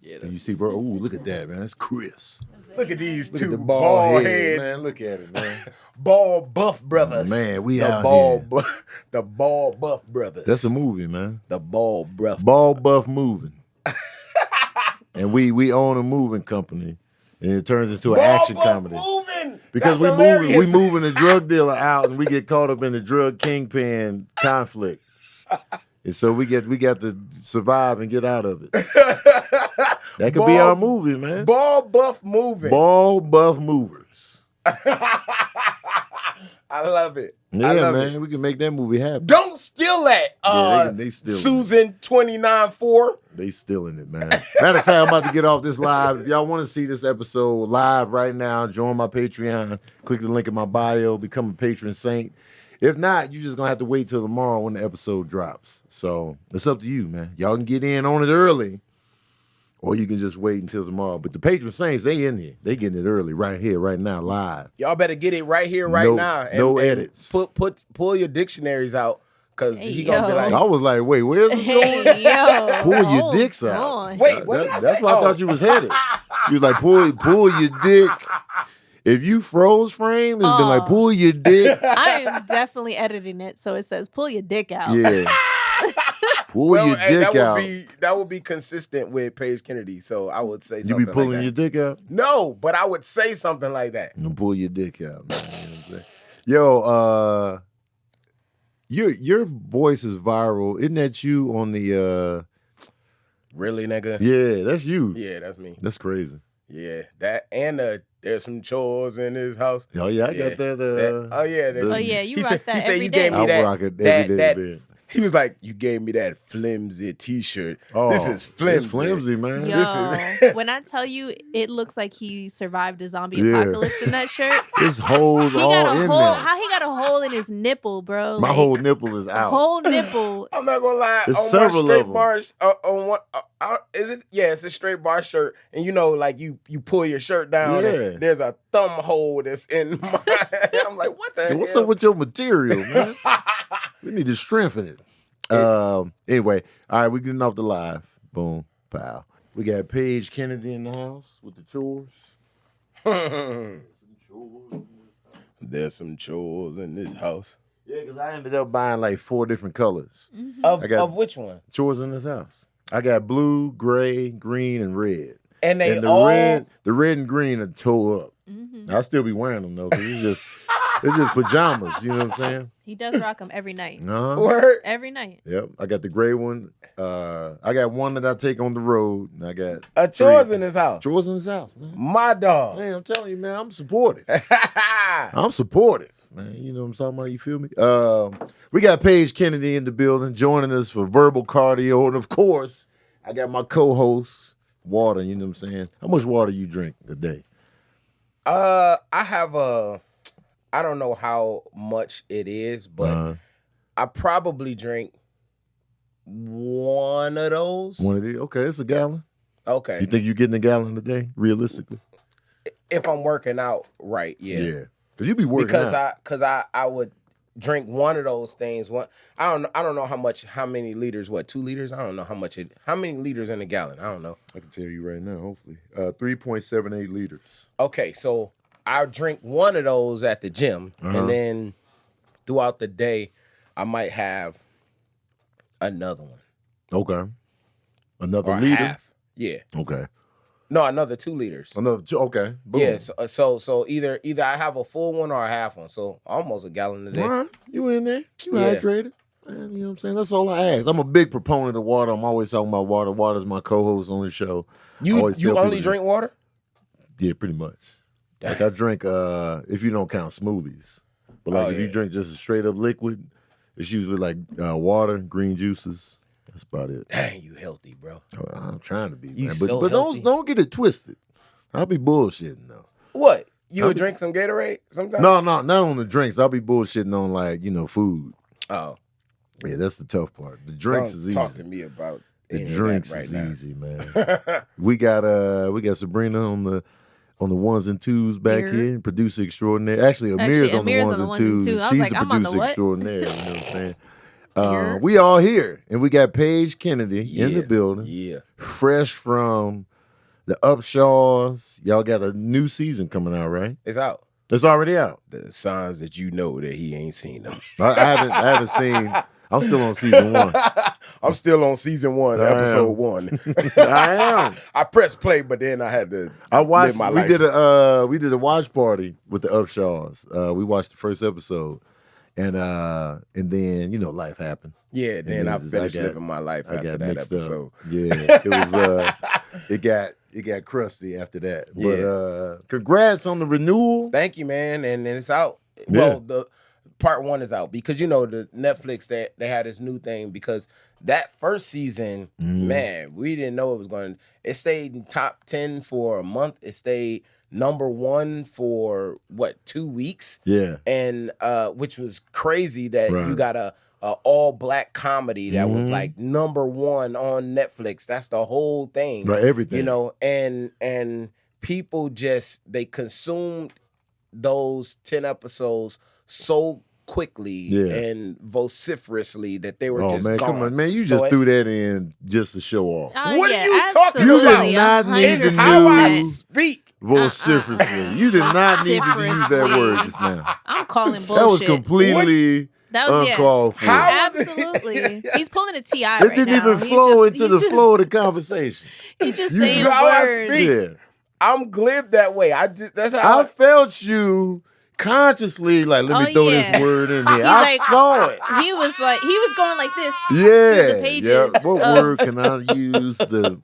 Yeah, And you see, bro, ooh, look at that, man. That's Chris. Look at these Look at two the bald head, man. Look at it, man. bald buff brothers. Man, we the out bald here. the bald buff brothers. That's a movie, man. The bald buff. Bald Buff Moving. And we own a moving company. And it turns into an action comedy. Moving. Because That's we moving the drug dealer out and we get caught up in the drug kingpin conflict. And so we got to survive and get out of it. That could be our movie, man. Bald buff moving. Bald Buff Movers. I love it. Yeah, man. We can make that movie happen. Don't steal that. They stealing Susan 29-4. They stealing it, man. Matter of fact, I'm about to get off this live. If y'all want to see this episode live right now, join my Patreon. Click the link in my bio. Become a patron saint. If not, you're just going to have to wait till tomorrow when the episode drops. So it's up to you, man. Y'all can get in on it early, or you can just wait until tomorrow. But the patron saints, they in here. They getting it early right here, right now, live. Y'all better get it right here, right now. No edits. Pull your dictionaries out, because he going to be like... I was like, wait, where's this going? Pull your dicks out. Wait, what did I say? That's where I thought you was headed. You was like, pull your dick. If you froze frame, it's been like, pull your dick. I am definitely editing it, so it says, pull your dick out. Yeah. Pull your dick out. That would be consistent with Paige Kennedy, so I would say something You be pulling like your dick out? No, but I would say something like that. And pull your dick out, man. You know what I'm saying? Your voice is viral. Isn't that you on the Really, nigga? Yeah, that's you. Yeah, that's me. That's crazy. Yeah, that and there's some chores in this house. Oh yeah, I got that. You rock that he said every you day. gave me that. I rock it every day. He was like, you gave me that flimsy T-shirt. Oh, this is flimsy. It's flimsy, man. Yo, when I tell you, it looks like he survived a zombie apocalypse in that shirt. His holes all in there. How he got a hole in his nipple, bro? My whole nipple is out. Whole nipple. I'm not gonna lie. There's on several one straight of them. bar, on one, is it? Yeah, it's a straight bar shirt, and you know, like you pull your shirt down, and there's a thumb hole that's in. I'm like, what the hell? What's up with your material, man? We need to strengthen it. Anyway, all right, we're getting off the live. Boom, pow. We got Paige Kennedy in the house with the chores. There's some chores in this house. Yeah, because I ended up buying like 4 different colors. Mm-hmm. Of which one? Chores in this house. I got blue, gray, green, and red. And the red and green are toe up. Mm-hmm. I'll still be wearing them though, because it's just pajamas. You know what I'm saying? He does rock them every night. Word. Every night. Yep. I got the gray one. I got one that I take on the road. And I got chores in this house. Chores in this house, man. My dog. Man, I'm telling you, man, I'm supportive. I'm supportive, man. You know what I'm talking about? You feel me? We got Paige Kennedy in the building, joining us for verbal cardio, and of course, I got my co-host, Water. You know what I'm saying? How much water you drink a day? I have I don't know how much it is, but I probably drink one of those. One of these? Okay, it's a gallon. Okay. You think you're getting a gallon a day, realistically? If I'm working out right, yeah. Yeah. Because you be working out. Because I would drink one of those things. I don't know how many liters, 2 liters? I don't know how many liters in a gallon. I don't know. I can tell you right now, hopefully. 3.78 liters. Okay, so I drink one of those at the gym, and then throughout the day, I might have another one. Okay. Another or liter? Half. Yeah. Okay. No, another 2 liters. Another 2, okay. Boom. Yeah, so either I have a full one or a half one, so almost a gallon a day. All right. You in there. You hydrated. Man, you know what I'm saying? That's all I ask. I'm a big proponent of water. I'm always talking about water. Water's my co-host on the show. You only drink water? Yeah, pretty much. Damn. Like I drink, if you don't count smoothies. But like if you drink just a straight up liquid, it's usually like water, green juices. That's about it. Dang, you healthy, bro. I'm trying to be, man. But don't get it twisted. I'll be bullshitting though. What? You would drink some Gatorade sometimes? No, not on the drinks. I'll be bullshitting on like, food. Oh. Yeah, that's the tough part. The drinks is easy. Talk to me about the drinks is easy, man. we got Sabrina on the ones and twos back here, producer extraordinaire. Actually, Amir's on the ones and twos. She's the producer extraordinaire. You know what I'm saying? We all here, and we got Paige Kennedy in the building. Yeah. Fresh from the Upshaws. Y'all got a new season coming out, right? It's out. It's already out. The signs that you know that he ain't seen them. I haven't seen. I'm still on season 1. I'm still on season 1, episode 1. I am. I pressed play, but then I had to live my life. We did a watch party with the Upshaws. We watched the first episode, and then life happened. Yeah, then I finished living my life after that episode. Up. Yeah, it was. It got crusty after that. But congrats on the renewal. Thank you, man, and it's out. Yeah. Well, the part 1 is out because the Netflix that they had this new thing because that first season, man, we didn't know it was going. It stayed in top 10 for a month. It stayed number 1 for 2 weeks? Yeah, and which was crazy that you got a all black comedy that was like number 1 on Netflix. That's the whole thing, right? Everything, and people they consumed those 10 episodes so quickly and vociferously that they were just gone. Come on, man, you just threw that in just to show off. What are you talking You about? did not need to How I use speak vociferously. You did not need to use that word just now. I'm calling bullshit. That was completely uncalled for. Absolutely. He's pulling a TI right now. It didn't even flow into the flow of the conversation. He's just saying words. Yeah. I'm glib that way. That's how I felt you consciously let me throw this word in here. I saw it. He was going like this. Yeah. Through the pages. What word can I use to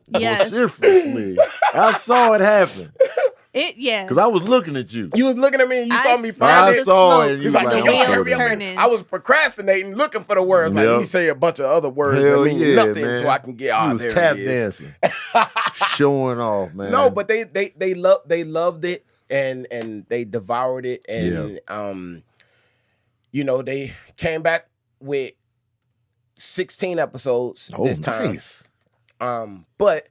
vociferously? I saw it happen. Because I was looking at you. You was looking at me and you saw me find it. I saw it. You was like, I was procrastinating, looking for the words. Like, let me say a bunch of other words that mean nothing, man. So I can get You was tap dancing. Showing off, man. No, but they loved it and they devoured it. And they came back with 16 episodes this time. Nice. But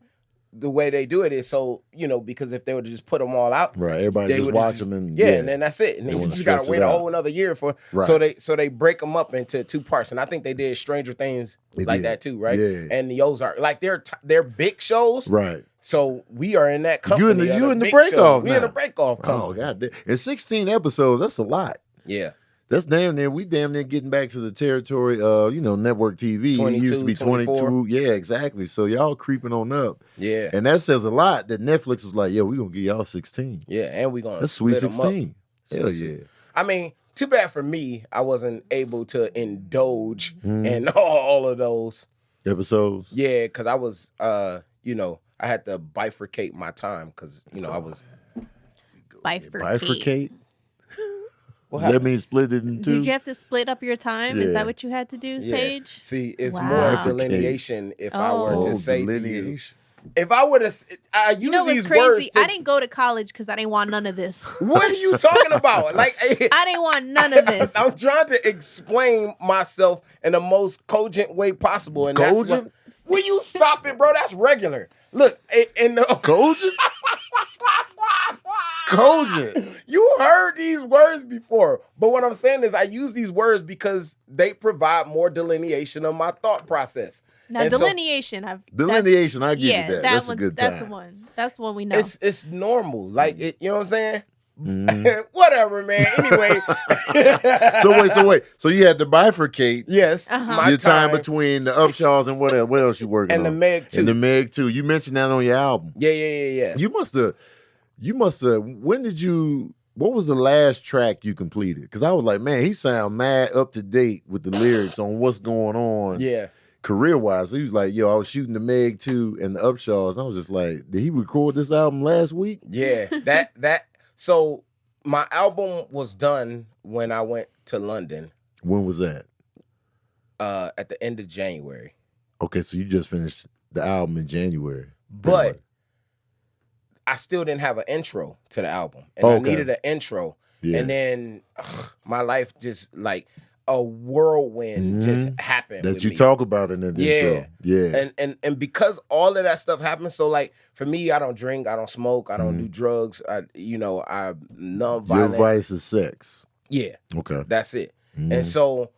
the way they do it is so, because if they would just put them all out, right? Everybody just watch them and and then that's it. And then you just gotta wait a whole another year for. Right. So they break them up into 2 parts, and I think they did Stranger Things that too, right? Yeah. And the Ozark, like they're big shows, right? So we are in that company. You in the break off? We in the break off company. Oh god, and 16 episodes. That's a lot. Yeah. That's damn near. We damn near getting back to the territory of network TV. 22, it used to be 22. 24. Yeah, exactly. So y'all creeping on up. Yeah, and that says a lot. That Netflix was like, "Yo, we gonna give y'all 16." Yeah, and we gonna that's sweet 16. Hell yeah. I mean, too bad for me. I wasn't able to indulge in all of those episodes. Yeah, because I was, I had to bifurcate my time because I was bifurcate. Does that mean split it in 2? Did you have to split up your time? Is that what you had to do, Paige? See, it's more delineation if I were to say to you. If I would have, I use these words. I didn't go to college because I didn't want none of this. What are you talking about? Like, I didn't want none of this. I'm trying to explain myself in the most cogent way possible, and cogent? That's what. Will you stop it, bro? That's regular. Look, in the cogent. Cogent. You heard these words before, but what I'm saying is I use these words because they provide more delineation of my thought process. Now, and delineation, I give you that. That's a good time. That's the one. That's the one we know. It's normal, like it. You know what I'm saying? Whatever, man. Anyway. So wait. So you had to bifurcate. Yes. Your time between the Upshaws and what else you working on? And the Meg 2. And the Meg 2. You mentioned that on your album. Yeah. You must have. What was the last track you completed? Because I was like, man, he sound mad up to date with the lyrics on what's going on. Yeah. Career-wise. So he was like, yo, I was shooting the Meg 2 and the Upshaws. And I was just like, did he record this album last week? Yeah. So my album was done when I went to London. When was that? At the end of January. Okay, so you just finished the album in January. But I still didn't have an intro to the album. And I needed an intro. Yeah. And then my life just like a whirlwind just happened. That you talk about in the intro. Yeah. And because all of that stuff happened, so like for me, I don't drink, I don't smoke, I don't do drugs. I'm non-violent. Your vice is sex. Yeah. Okay. That's it. And so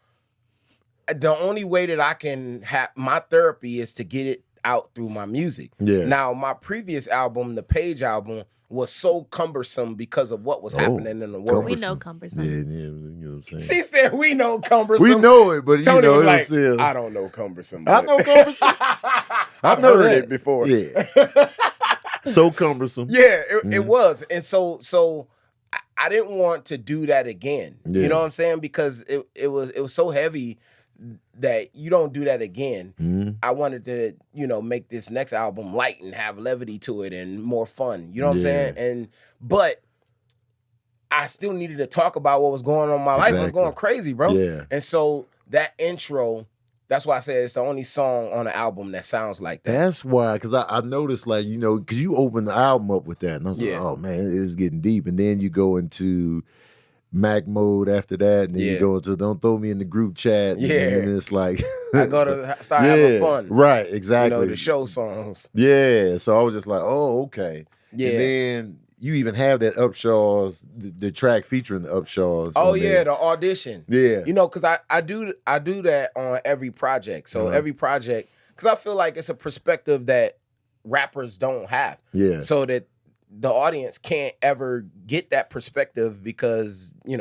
the only way that I can have my therapy is to get it out through my music. Yeah. Now, my previous album, the Page album, was so cumbersome because of what was happening in the world. We know cumbersome. Yeah, you know what I'm saying. She said, "We know cumbersome." We know it, but Tony you know was it like, was still. "I don't know cumbersome." I know cumbersome. I've know heard that. it before. Yeah. So cumbersome. Yeah, it was, and so I didn't want to do that again. Yeah. You know what I'm saying? Because it was so heavy that you don't do that again. Mm-hmm. I wanted to, make this next album light and have levity to it and more fun. You know what I'm saying? But I still needed to talk about what was going on in my life. I was going crazy, bro. Yeah. And so that intro, that's why I said it's the only song on the album that sounds like that. That's why, because I noticed, like, because you opened the album up with that, and I was like, oh, man, it's getting deep. And then you go into Mac mode after that, and then you go into Don't Throw Me in the Group Chat. Yeah. And it's like... I go to start having fun. Right, exactly. The show songs. Yeah, so I was just like, oh, okay. Yeah. And then you even have that Upshaws, the track featuring the Upshaws. Oh yeah, the audition. Yeah. Because I do that on every project. So every project, because I feel like it's a perspective that rappers don't have. Yeah. So that the audience can't ever get that perspective because, they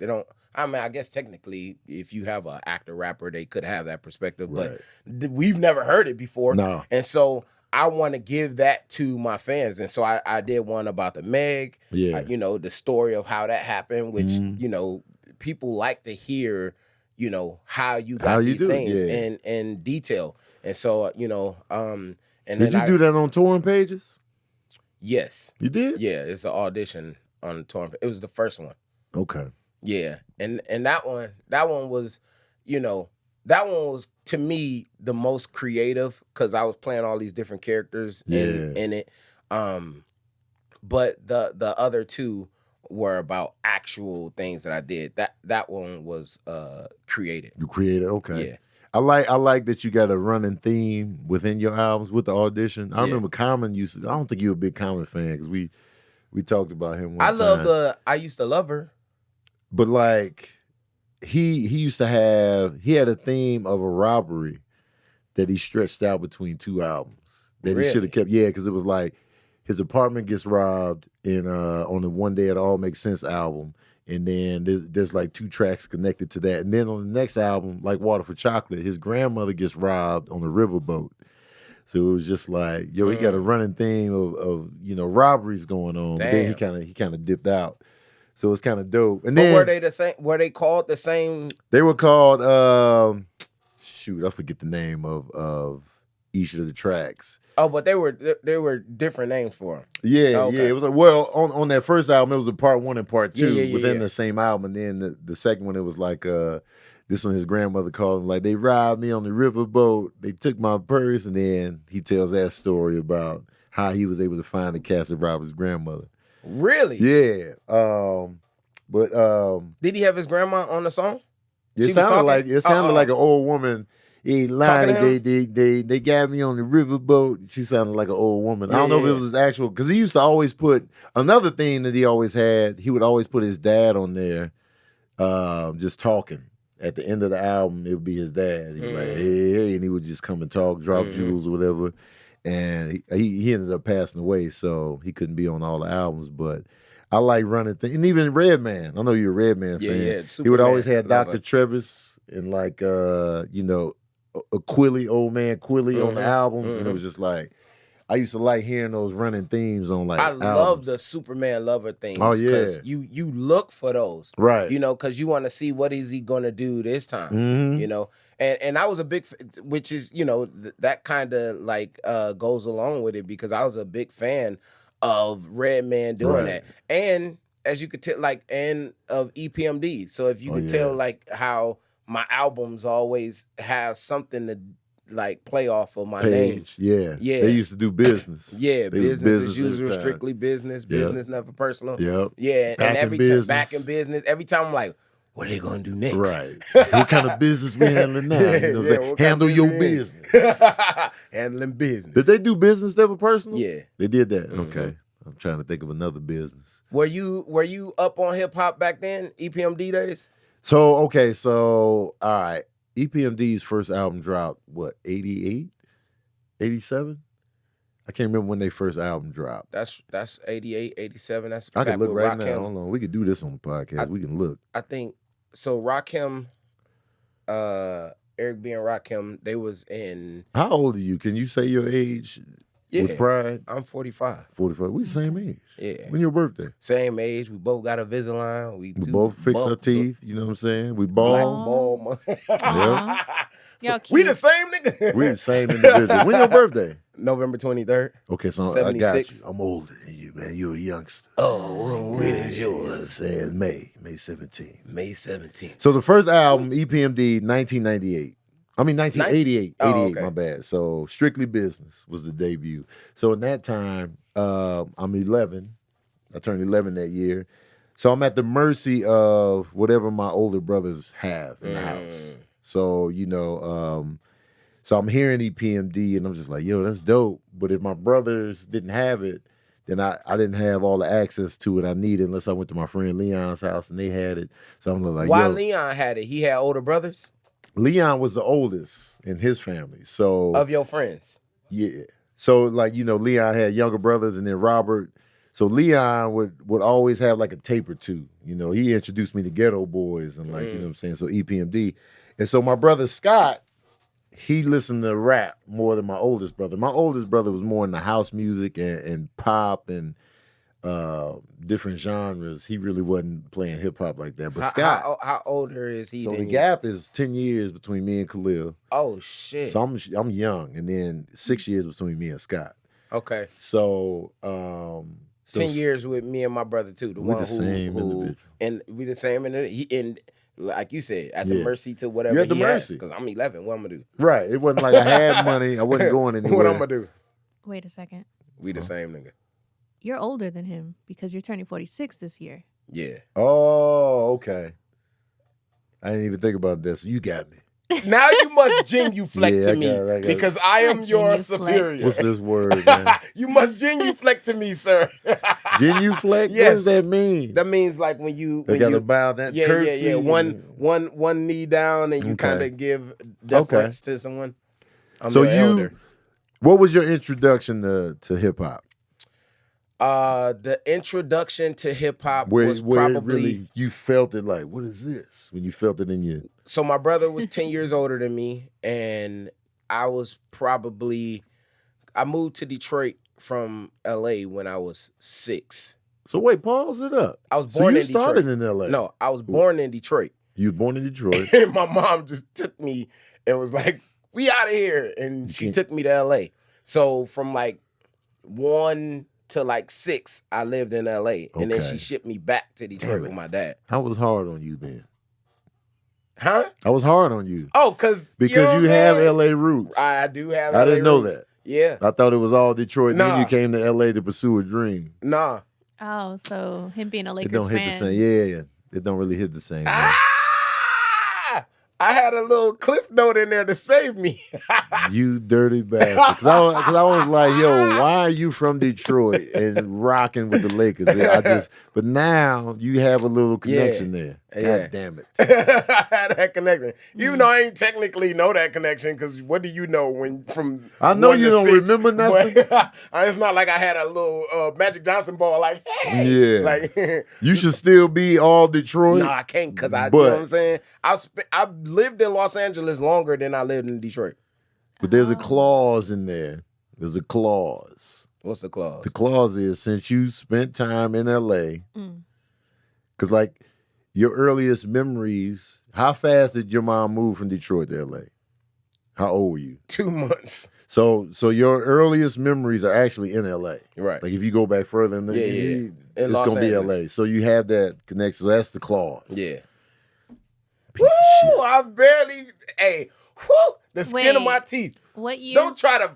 don't. I mean, I guess technically, if you have an actor rapper, they could have that perspective, but we've never heard it before. No. And so I want to give that to my fans. And so I did one about the Meg, the story of how that happened, which, people like to hear, how you got these things in detail. And so, and did you do that on touring pages? Yes. You did? Yeah, it's an audition on the touring. It was the first one. Okay. Yeah. And that one was, that one was, to me, the most creative because I was playing all these different characters in it. But the other two were about actual things that I did. That one was created. You created, okay. Yeah. I like that you got a running theme within your albums with the audition. I remember Common used to. I don't think you were a big Common fan because we talked about him one time. I used to love her. But like he used to have, he had a theme of a robbery that he stretched out between two albums that he should have kept. Yeah, because it was like his apartment gets robbed in on the One Day It All Makes Sense album. And then there's like two tracks connected to that. And then on the next album, like Water for Chocolate, his grandmother gets robbed on a riverboat. So it was just like, he got a running theme of robberies going on. But then he kind of dipped out. So it's kind of dope. And then, were they the same? Were they called the same? They were called I forget the name of each of the tracks. Oh, but they were different names for them. Yeah, okay. It was like, on that first album, it was a part 1 and part 2 within the same album. And then the second one, it was like this one his grandmother called him, like, they robbed me on the riverboat, they took my purse, and then he tells that story about how he was able to find the cast that robbed his grandmother. Really? Yeah. Did he have his grandma on the song? It sounded like an old woman. He lying. They got me on the riverboat. She sounded like an old woman. I don't know if it was his actual, because he used to always put another thing that he always had. He would always put his dad on there, just talking. At the end of the album, it would be his dad. He'd be like, hey, and he would just come and talk, drop jewels or whatever. And he ended up passing away, so he couldn't be on all the albums. But I like running things, and even Redman. I know you're a Redman fan. Yeah, he would always have Dr. Travis and like Quilly, old man Quilly on the albums, and it was just like, I used to like hearing those running themes on like albums. Love the Superman Lover things. Oh yeah, because you look for those, right? Because you want to see what is he gonna do this time. And I was a big, which is that kind of like goes along with it, because I was a big fan of Redman doing that, and as you could tell, and of EPMD. So if you could tell like how my albums always have something to like play off of my name. Yeah. They used to do business. Business as usual, strictly business, business never personal. Yep. Yeah, back and every in time back in business, every time I'm like, what are they gonna do next? Right. What kind of business we handling now? Handle your business. Handling business. Did they do business never personal? Yeah. They did that. Okay. I'm trying to think of another business. Were you up on hip hop back then, EPMD days? So all right. EPMD's first album dropped, what, 88? 87? I can't remember when their first album dropped. That's 88, 87. That's I back can look with right now. Rakim. Hold on. We could do this on the podcast. We can look. I think so. Rakim, Eric B and Rakim, they was in. How old are you? Can you say your age with pride? I'm 45. 45. We the same age. Yeah. When your birthday? Same age. We both got a Invisalign. We both fix our teeth. You know what I'm saying? We Black ball. ball. Yeah. Y'all cute. We the same nigga. We the same individual. When your birthday? November 23rd. Okay, so 76. I got you. I'm older than you, man. You're a youngster. Oh, when is yours? Saying May 17th. May 17th. So the first album, EPMD, 1998. I mean 1988. 88, okay. My bad. So Strictly Business was the debut. So in that time, I'm 11. I turned 11 that year. So I'm at the mercy of whatever my older brothers have in the house. So, you know, so I'm hearing EPMD and I'm just like, yo, that's dope. But if my brothers didn't have it, then I didn't have all the access to it I needed unless I went to my friend Leon's house and they had it. So I'm like, why yo. Leon had it? He had older brothers? Leon was the oldest in his family. So Of your friends? yeah. So like, you know, Leon had younger brothers and then Robert. So Leon would always have like a tape or two. You know, he introduced me to Ghetto Boys and like, you know what I'm saying? So EPMD. And so my brother Scott, he listened to rap more than my oldest brother. My oldest brother was more into house music and pop and different genres. He really wasn't playing hip hop like that. But Scott, how older is he? so than the you? gap is 10 years between me and Khalil. Oh shit. So I'm young, and then 6 years between me and Scott. Okay. So 10 years with me and my brother too. The we one the same individual. And we the same and like you said, at the Yeah. mercy to whatever You're at the he has. mercy. Because I'm 11. What I'm gonna do? Right. It wasn't like I had money. I wasn't going anywhere. What I'm gonna do? Wait a second. We the same nigga. You're older than him because you're turning 46 this year. Yeah. Oh, okay. I didn't even think about this. You got me. Now you must genuflect Yeah, to I me got it. because I am Not your genuflect. superior. What's this word, man? You must genuflect to me, sir. Genuflect? What Yes. does that mean? That means like when you They when got to you bow that yeah curtsy. one knee down and you Okay. kind of give deference to someone. I'm So your elder. what was your introduction to hip hop? The introduction to hip hop Where was it probably really you felt it like, what is this? When you felt it in your so my brother was 10 years older than me, and I was probably I moved to Detroit from LA when I was 6. So wait, pause it up. I was So born you in Detroit. started in LA. No, I was born in Detroit. You were born in Detroit. And my mom just took me and was like, "We out of here," and she took me to LA. So from like 1 to like 6, I lived in LA, and then Okay. she shipped me back to Detroit Damn it. with my dad. I was hard on you then. Huh? I was hard on you. Oh, because Because you have LA roots. I do have. I LA didn't know roots. that. Yeah. I thought it was all Detroit. Then Nah. you came to LA to pursue a dream. Nah. Oh, so him being a Lakers It don't hit fan. the same. Yeah. It don't really hit the same. man. Ah! I had a little cliff note in there to save me. You dirty bastard. Because I was like, yo, why are you from Detroit and rocking with the Lakers? But now you have a little connection there. God Yeah. damn it. I had that connection. Even though I ain't technically know that connection, because what do you know when from I know 1 you to don't 6, remember nothing. but it's not like I had a little Magic Johnson ball like, hey. Yeah. Like, You should still be all Detroit. no, I can't because you know But- what I'm saying? I lived in Los Angeles longer than I lived in Detroit. But there's a clause in there. There's a clause. What's the clause? The clause is since you spent time in LA, because like your earliest memories, how fast did your mom move from Detroit to LA? How old were you? 2 months. So your earliest memories are actually in LA. Right. Like if you go back further in the Yeah. it's Los gonna be Angeles. LA. So you have that connection. So that's the clause. Yeah. Piece of Woo! I barely, the skin of Wait. my teeth. What years? Don't try to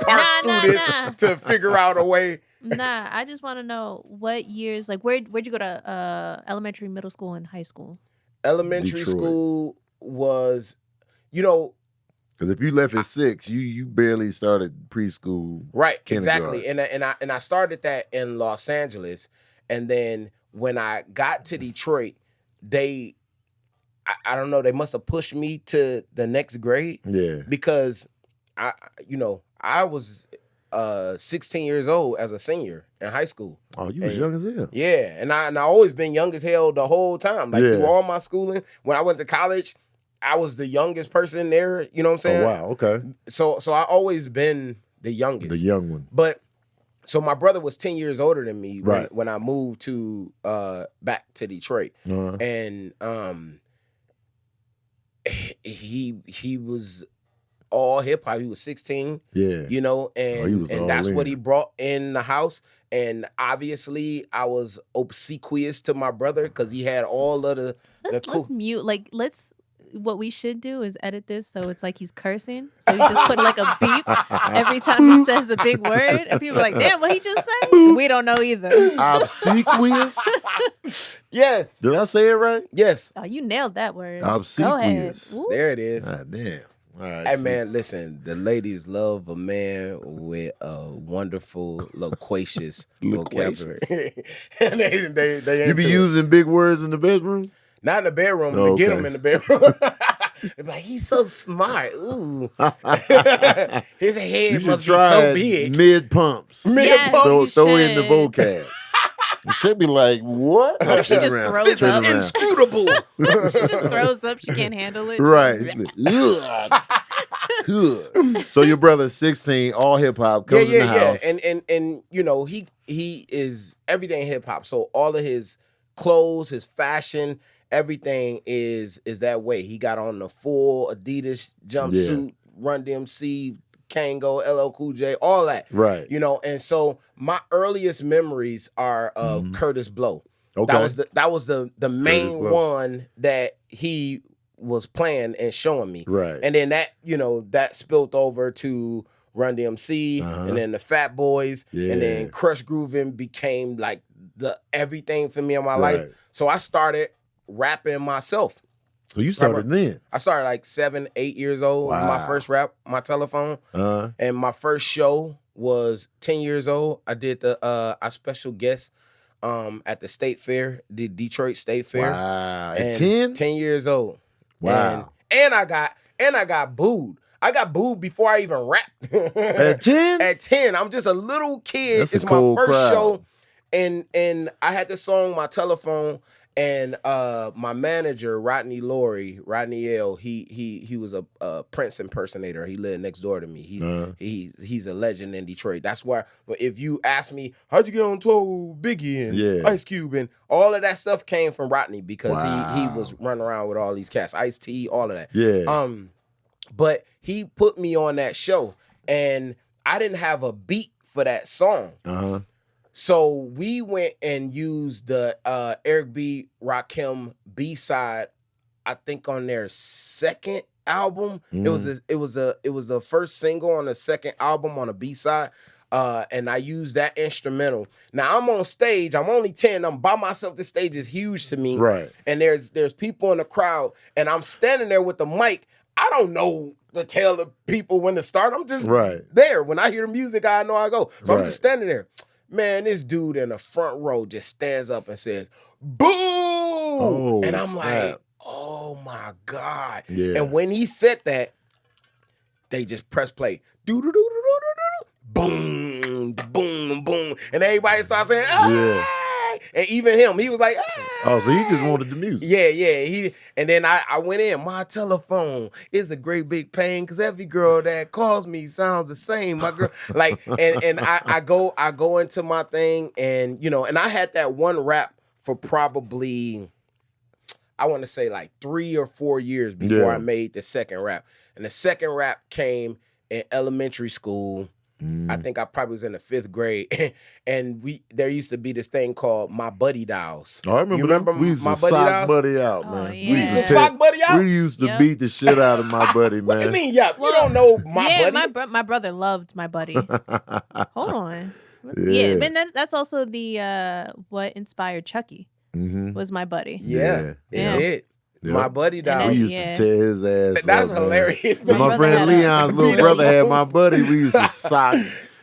parse Nah, through this nah. to figure out a way. Nah, I just want to know what years. Like, where'd you go to elementary, middle school, and high school? Elementary Detroit. school was, you know, Because if you left at 6, you barely started preschool. right, Kindergarten. exactly. And I started that in Los Angeles, and then when I got to Detroit, I don't know. They must have pushed me to the next grade. Yeah. Because I was 16 years old as a senior in high school. Oh, you was young as hell. Yeah, and I always been young as hell the whole time. Like through all my schooling. When I went to college, I was the youngest person there. You know what I'm saying? Oh, wow. Okay. So I always been the youngest. The young one. But so my brother was 10 years older than me Right. when I moved to back to Detroit. Uh-huh. And he was all hip hop. He was 16. Yeah. You know, and that's what he brought in the house. And obviously I was obsequious to my brother because he had all of the Let's mute. Like, what we should do is edit this so it's like he's cursing. So you just put like a beep every time he says a big word. And people are like, damn, what he just said? We don't know either. Obsequious? Yes. Did I say it right? Yes. Oh, you nailed that word. Obsequious. Go ahead. There it is. God damn. All right. Hey man, listen, the ladies love a man with a wonderful, loquacious vocabulary. And they You be using big words in the bedroom? not in the bedroom, to get them in the bedroom. They're like, he's so smart. Ooh. His head must be so big. Mid pumps. Yes, Throw in the vocab. You should be like, what? What if she just throws This up? is inscrutable. She just throws up. She can't handle it. Right. So your brother's 16, all hip hop, comes in the house. And you know, he is everything hip hop. So all of his clothes, his fashion, everything is that way. He got on the full Adidas jumpsuit, Run DMC, Kango, LL Cool J, all that. Right. You know, and so my earliest memories are of Curtis Blow. Okay. That was the main one that he was playing and showing me. Right. And then that, you know, that spilled over to Run DMC and then the Fat Boys and then Crush Groovin became like the everything for me in my life. So I started rapping myself. So you started then? I started like 7, 8 years old. Wow. My first rap, my telephone. And my first show was 10 years old. I did a special guest at the State Fair, the Detroit State Fair. Wow. And At 10? 10 years old. Wow. And I got booed. I got booed before I even rapped. At 10? At 10. I'm just a little kid. That's a it's cold my first crowd. show. And I had the song, my telephone, and my manager, Rodney L, he was a Prince impersonator. He lived next door to me. He's a legend in Detroit. That's why if you ask me, how'd you get on tour with Biggie and Ice Cube and all of that stuff came from Rodney because he was running around with all these cats, Ice-T, all of that. Yeah. But he put me on that show and I didn't have a beat for that song. So we went and used the Eric B. Rakim B-side, I think on their second album. It was the first single on the second album on the B-side. And I used that instrumental. Now I'm on stage, I'm only 10, I'm by myself. The stage is huge to me. Right. And there's people in the crowd, and I'm standing there with the mic. I don't know to tell the people when to start. I'm just there. When I hear the music, I know I go. So I'm just standing there. Man, this dude in the front row just stands up and says, "Boo!" Oh, and I'm like, "Oh my God!" Yeah. And when he said that, they just press play. Do do do do do do boom, boom, boom, and everybody starts saying, "Hey!" And even him, he was like, "Hey!" Oh, so he just wanted the music. Yeah. And then I went in. My telephone is a great big pain because every girl that calls me sounds the same. My girl, like, and I go into my thing, and you know, and I had that one rap for probably, I want to say like 3 or 4 years before I made the second rap. And the second rap came in elementary school. I think I probably was in the 5th grade, and there used to be this thing called My Buddy Dolls. Oh, I remember. You remember we used My to Buddy sock Dolls? Buddy out, Oh, man. yeah. We used to sock Buddy out? We used to beat the shit out of My Buddy, man. What you mean, yeah? Well, you don't know My Buddy? My brother loved My Buddy. Hold on. Yeah, but that's also the what inspired Chucky was My Buddy. Yeah. It did. Yep. My Buddy Dolls. We used to tear his ass. That's up, hilarious. Man. My friend Leon's little brother had My Buddy. We used to sock.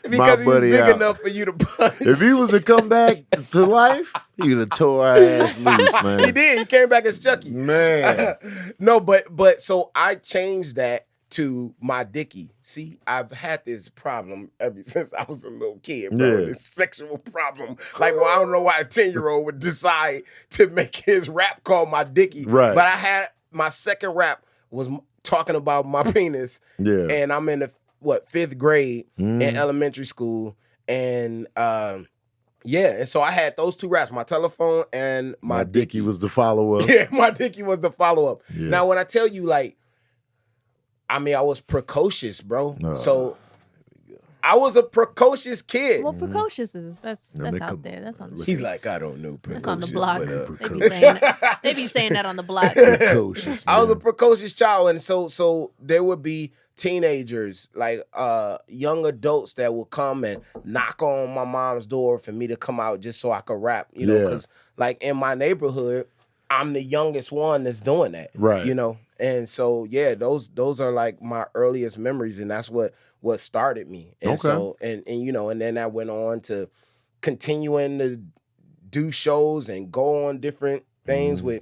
Because he was buddy big out. enough for you to punch. If he was to come back to life, he'd have tore our ass loose, man. He did. He came back as Chucky. Man. No, but so I changed that to my Dickie. See, I've had this problem ever since I was a little kid, bro. Yeah. This sexual problem. Like, well, I don't know why a 10-year-old would decide to make his rap called my Dickie. Right. But I had my second rap was talking about my penis. Yeah. And I'm in the 5th grade in elementary school. And yeah, and so I had those 2 raps, my telephone and my Dickie was the follow-up. Yeah, my Dickie was the follow-up. Yeah. Now, when I tell you, like, I mean, I was precocious, bro. So I was a precocious kid. Well, precocious is that's they out come there. That's on the He's streets. like, I don't know That's on the precocious. block. but, They be saying that on the block. Precocious, I was a man. precocious child, and so there would be teenagers, like young adults that would come and knock on my mom's door for me to come out just so I could rap, you know, Yeah. because like in my neighborhood, I'm the youngest one that's doing that, Right. you know, and so yeah, those are like my earliest memories, and that's what started me, and Okay. so and you know, and then I went on to continuing to do shows and go on different things with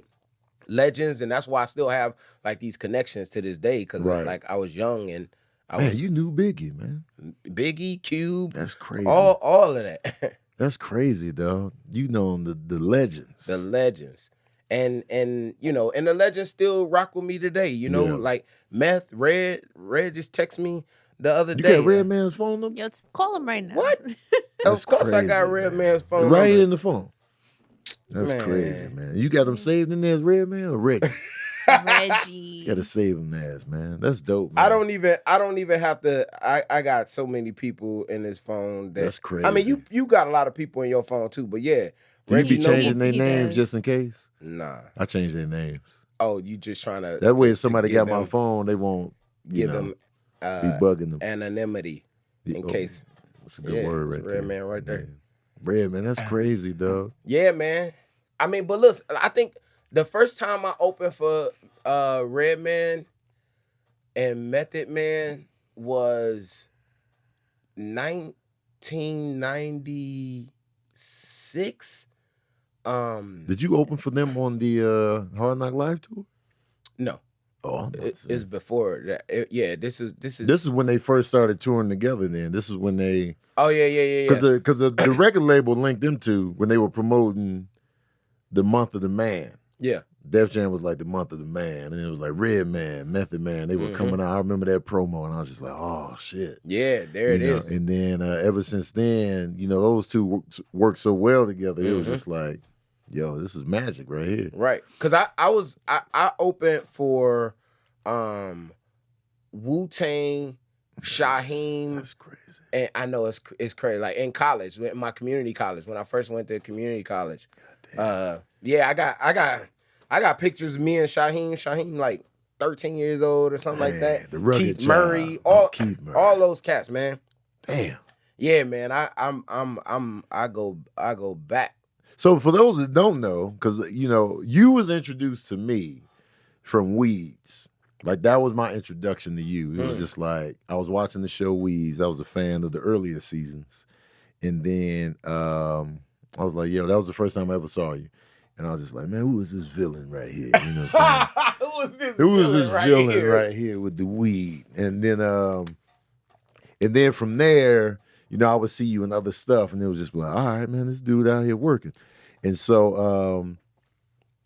legends, and that's why I still have like these connections to this day, because Right. like I was young and I Man, was you knew Biggie, man. Biggie, Cube, That's crazy. all of that. That's crazy, dog. You know the legends. The legends. And you know, and the legends still rock with me today. You know, Yeah. like Meth, Red just texted me the other You day. got Red Man's phone number? Yo, call him right now. What? That's Of course I got crazy, Red man. Man's phone Right number. in the phone. That's Man. crazy, man. You got them saved in there as Red Man or Reggie? Reggie. You gotta save them as, man. That's dope, man. I don't even have to. I got so many people in this phone that That's crazy. I mean, you got a lot of people in your phone too, but yeah. Do you Reggie be know- changing their He names does. just in case? Nah. I change their names. Oh, you just trying to That way, to if somebody give got my them- phone, they won't give know, them be bugging them. anonymity in Oh, case. That's a good Yeah, word right Red there. Man right there. Man. Red Man, that's crazy, dog. Yeah, man. I mean, but look, I think the first time I opened for Red Man and Method Man was 1996. Did you open for them on the Hard Knock Live tour? No, Oh, I'm about to say. it's before that. This is. This is when they first started touring together. Then this is when they Oh yeah. because the record label linked them to when they were promoting the Month of the Man. Yeah. Def Jam was like the Month of the Man, and it was like Red Man, Method Man. They were coming out. I remember that promo, and I was just like, oh shit. Yeah, there it You know, is. And then ever since then, you know, those two worked so well together. It was just like, yo, this is magic right here. Right. Cause I opened for Wu-Tang, Shaheem, That's crazy. and I know it's crazy. Like in college, in my community college, when I first went to community college. Yeah, I got pictures of me and Shaheem like 13 years old or something like that. the rugged Keith child. Murray, Keith Murray. all those cats, man. Damn. Yeah, man. I go back. So for those that don't know, because you know, you was introduced to me from Weeds. Like that was my introduction to you. It was just like I was watching the show Weeds. I was a fan of the earlier seasons, and then I was like, yo, that was the first time I ever saw you, and I was just like, man, who is this villain right here? You know what I'm saying? Who was this villain right here with the weed? And then from there, you know, I would see you in other stuff, and it was just like, all right, man, this dude out here working. And so,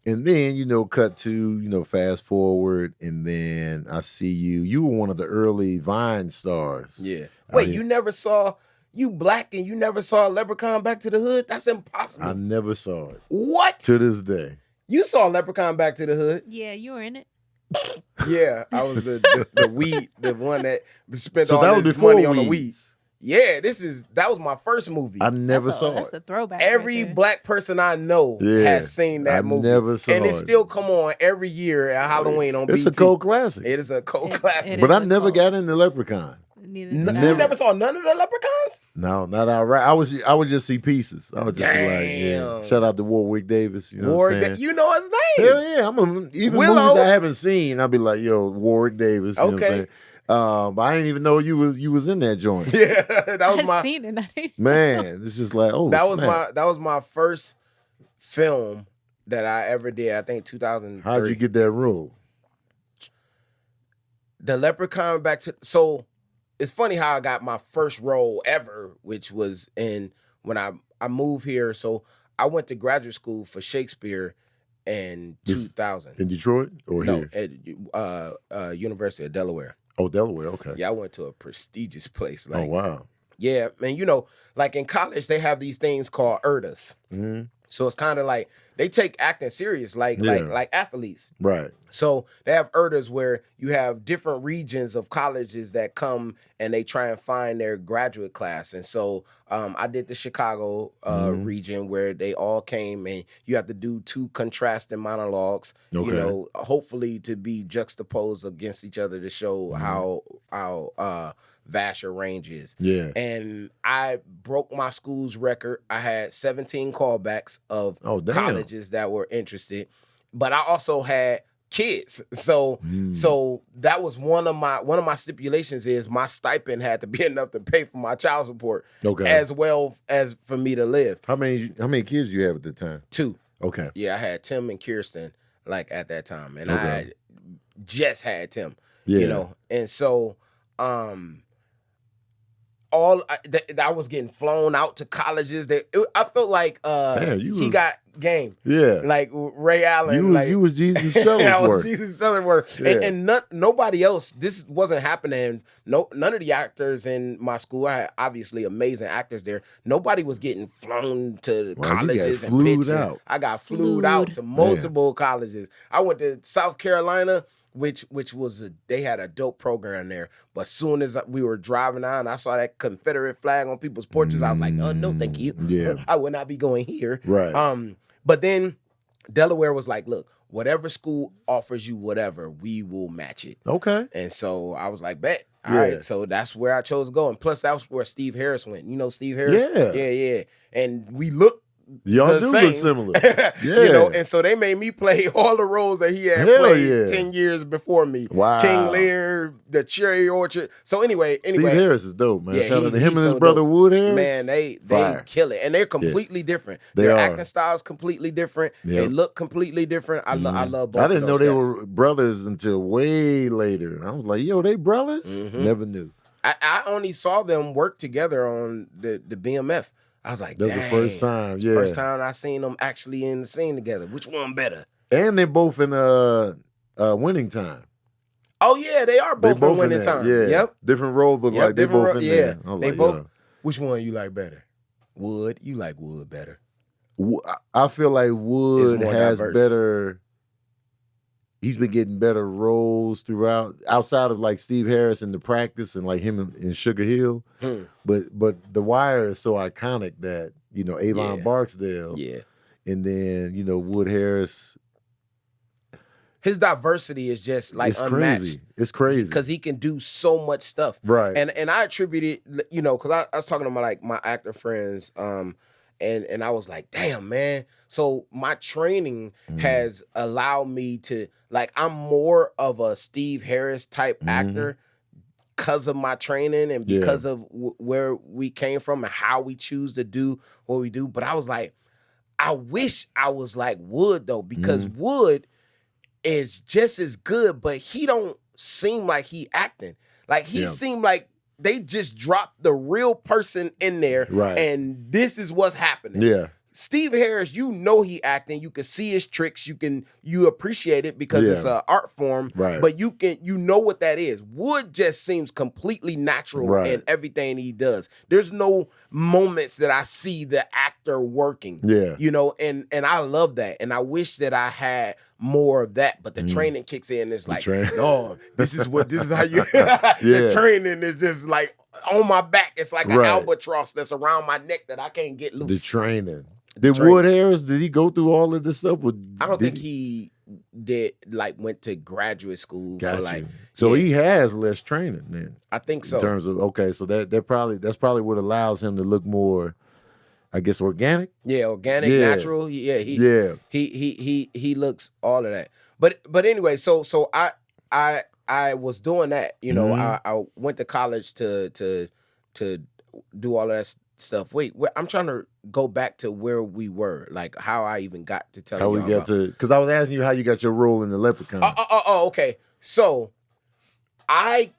and then, you know, cut to, you know, fast forward, and then I see you. You were one of the early Vine stars. Yeah. Wait, I- you never saw you black and you never saw Leprechaun Back to the Hood? That's impossible. I never saw it What? to this day. You saw Leprechaun Back to the Hood? Yeah, you were in it. Yeah, I was the weed, the one that spent So all that was this before money on the weed. Weeds. Yeah, that was my first movie. I never saw That's it. a throwback. Every right there. black person I know has seen that I movie. never saw and it it. still come on every year at Halloween on It's BET. a cult classic. It is a cult It- classic. it But is I a never cult. got into Leprechaun. Neither You did I. never saw none of the Leprechauns? No, not outright. I would just see pieces. I would just be like, yeah. Damn. Shout out to Warwick Davis. You know what I'm saying? You know his name. Hell yeah. Even Willow. movies I haven't seen, I'll be like, yo, Warwick Davis. You know what I'm Okay. saying? But I didn't even know you was in that joint. Yeah, that was I've my seen it. I didn't Man, it's just like, oh, that was snap. my first film that I ever did. I think 2003. How'd you get that role? The Leprechaun back to so it's funny how I got my first role ever, which was when I moved here. So I went to graduate school for Shakespeare in 2000. In Detroit or No, here? at University of Delaware. Oh, Delaware. Okay. Yeah, I went to a prestigious place. Oh, wow. Yeah, man, like in college, they have these things called ERDAs. Mm-hmm. So it's kind of like they take acting serious, like athletes. Right. So they have ERDAs where you have different regions of colleges that come and they try and find their graduate class. And so I did the Chicago region where they all came and you have to do 2 contrasting monologues, Okay. hopefully to be juxtaposed against each other to show how vast your range is. Yeah. And I broke my school's record. I had 17 callbacks of damn. colleges that were interested, but I also had kids. So that was one of my stipulations is my stipend had to be enough to pay for my child support, as well as for me to live. How many kids you have at the time? 2. Okay. Yeah, I had Tim and Kirsten like at that time, and I just had Tim. Yeah. And so I was getting flown out to colleges. I felt like he got game. Yeah. Like Ray Allen. You was Jesus Shuttlesworth. I was Jesus Shuttlesworth. Yeah. And nobody else, this wasn't happening. None of the actors in my school, I had obviously amazing actors there. Nobody was getting flown to colleges and pitched. I got flued out to multiple colleges. I went to South Carolina, which was they had a dope program there. But soon as we were driving on, I saw that Confederate flag on people's porches. I was like, oh, no, thank you. Yeah. I would not be going here. Right. But then Delaware was like, look, whatever school offers you whatever, we will match it. Okay. And so I was like, bet. All right. So that's where I chose to go. And plus, that was where Steve Harris went. You know Steve Harris? Yeah. Yeah. And we looked Y'all do look similar. Yeah. And so they made me play all the roles that he had played 10 years before me. Wow. King Lear, the Cherry Orchard. So anyway. Steve Harris is dope, man. Yeah, Shout out to him and his brother dope. Wood Harris. Man, they kill it. And they're completely different. Their acting styles completely different. Yep. They look completely different. I love both. I didn't know they were brothers until way later. I was like, yo, they brothers? Never knew. I only saw them work together on the BMF. I was like, that was the first time. Yeah, first time I seen them actually in the scene together. Which one better? And they're both in Winning Time. Oh yeah, they are both in Winning Time. Yeah, yep. Different roles, but like they both in there. They like, both. yo. Which one you like better? Wood. You like Wood better? I feel like Wood has diverse. better. He's been getting better roles throughout, outside of like Steve Harris in The Practice and like him in Sugar Hill. But The Wire is so iconic that, Avon Barksdale. Yeah. And then, Wood Harris. His diversity is just like it's unmatched. Crazy. It's crazy. Because he can do so much stuff. Right. And I attribute it, because I was talking to my actor friends, and I was like, damn, man. So my training has allowed me to, I'm more of a Steve Harris type actor because of my training and because of where we came from and how we choose to do what we do. But I was like, I wish I was like Wood, though, because Wood is just as good, but he don't seem like he acting. Like, he seemed like they just dropped the real person in there, and this is what's happening. Yeah. Steve Harris, he acting. You can see his tricks. You appreciate it because it's an art form. Right. But you know what that is. Wood just seems completely natural in everything he does. There's no moments that I see the actor working. Yeah. And I love that. And I wish that I had more of that. But the training kicks in. It's like, no, this is how you. The training is just like on my back. It's like an albatross that's around my neck that I can't get loose. The training. Did Wood Harris, did he go through all of this stuff? I don't think he did, went to graduate school. So he has less training then. I think so. In terms of, so that's probably what allows him to look more, I guess, organic. Yeah, organic, natural. Yeah, he looks all of that. But anyway, so I I was doing that. You know, I went to college to do all of that stuff. Wait, I'm trying to go back to where we were, like how I even got to tell you about. Because I was asking you how you got your role in the Leprechaun. Okay. So I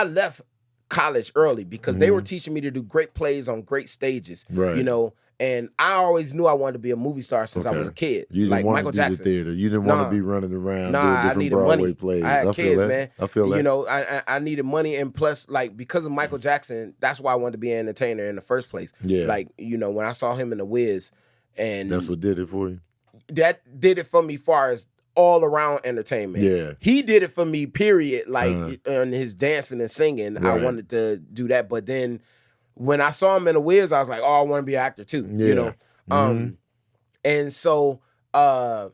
left college early because they were teaching me to do great plays on great stages. Right. You know, and I always knew I wanted to be a movie star since I was a kid. You didn't like want Michael to do Jackson. the theater. You didn't want to be running around doing I different needed Broadway money. plays. I had kids, man. I feel that. You know, I needed money, and plus, like, because of Michael Jackson, that's why I wanted to be an entertainer in the first place. Yeah. Like, you know, when I saw him in The Wiz, and that's what did it for you. That did it for me, far as all around entertainment. Yeah. He did it for me, period. Like on his dancing and singing, I wanted to do that. But then when I saw him in The Wiz, I was like, oh, I want to be an actor too. Yeah. You know? And so I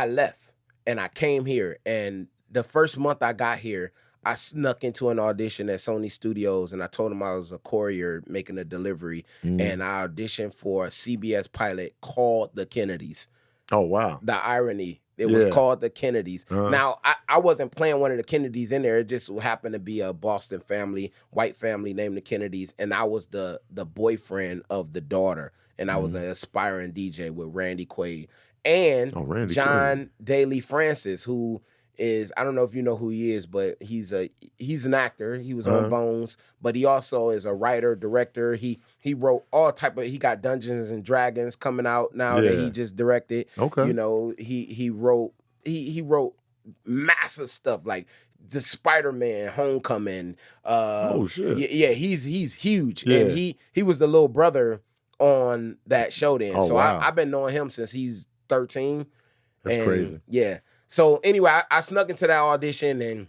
left and I came here, and the first month I got here, I snuck into an audition at Sony Studios, and I told them I was a courier making a delivery, and I auditioned for a CBS pilot called The Kennedys. Oh, wow. The irony. It was called The Kennedys. Now, I wasn't playing one of the Kennedys in there. It just happened to be a Boston family, white family named the Kennedys, and I was the boyfriend of the daughter, and I was an aspiring DJ with Randy Quaid and John Daly Francis, who is, I don't know if you know who he is, but he's an actor. He was on Bones, but he also is a writer, director. He wrote all type of, he got Dungeons and Dragons coming out now that he just directed. Okay. You know, he wrote massive stuff like the Spider-Man Homecoming. Oh shit. Yeah, he's huge. Yeah. And he was the little brother on that show then. Oh, so wow. I've been knowing him since he's 13. That's crazy. Yeah. So anyway, I snuck into that audition and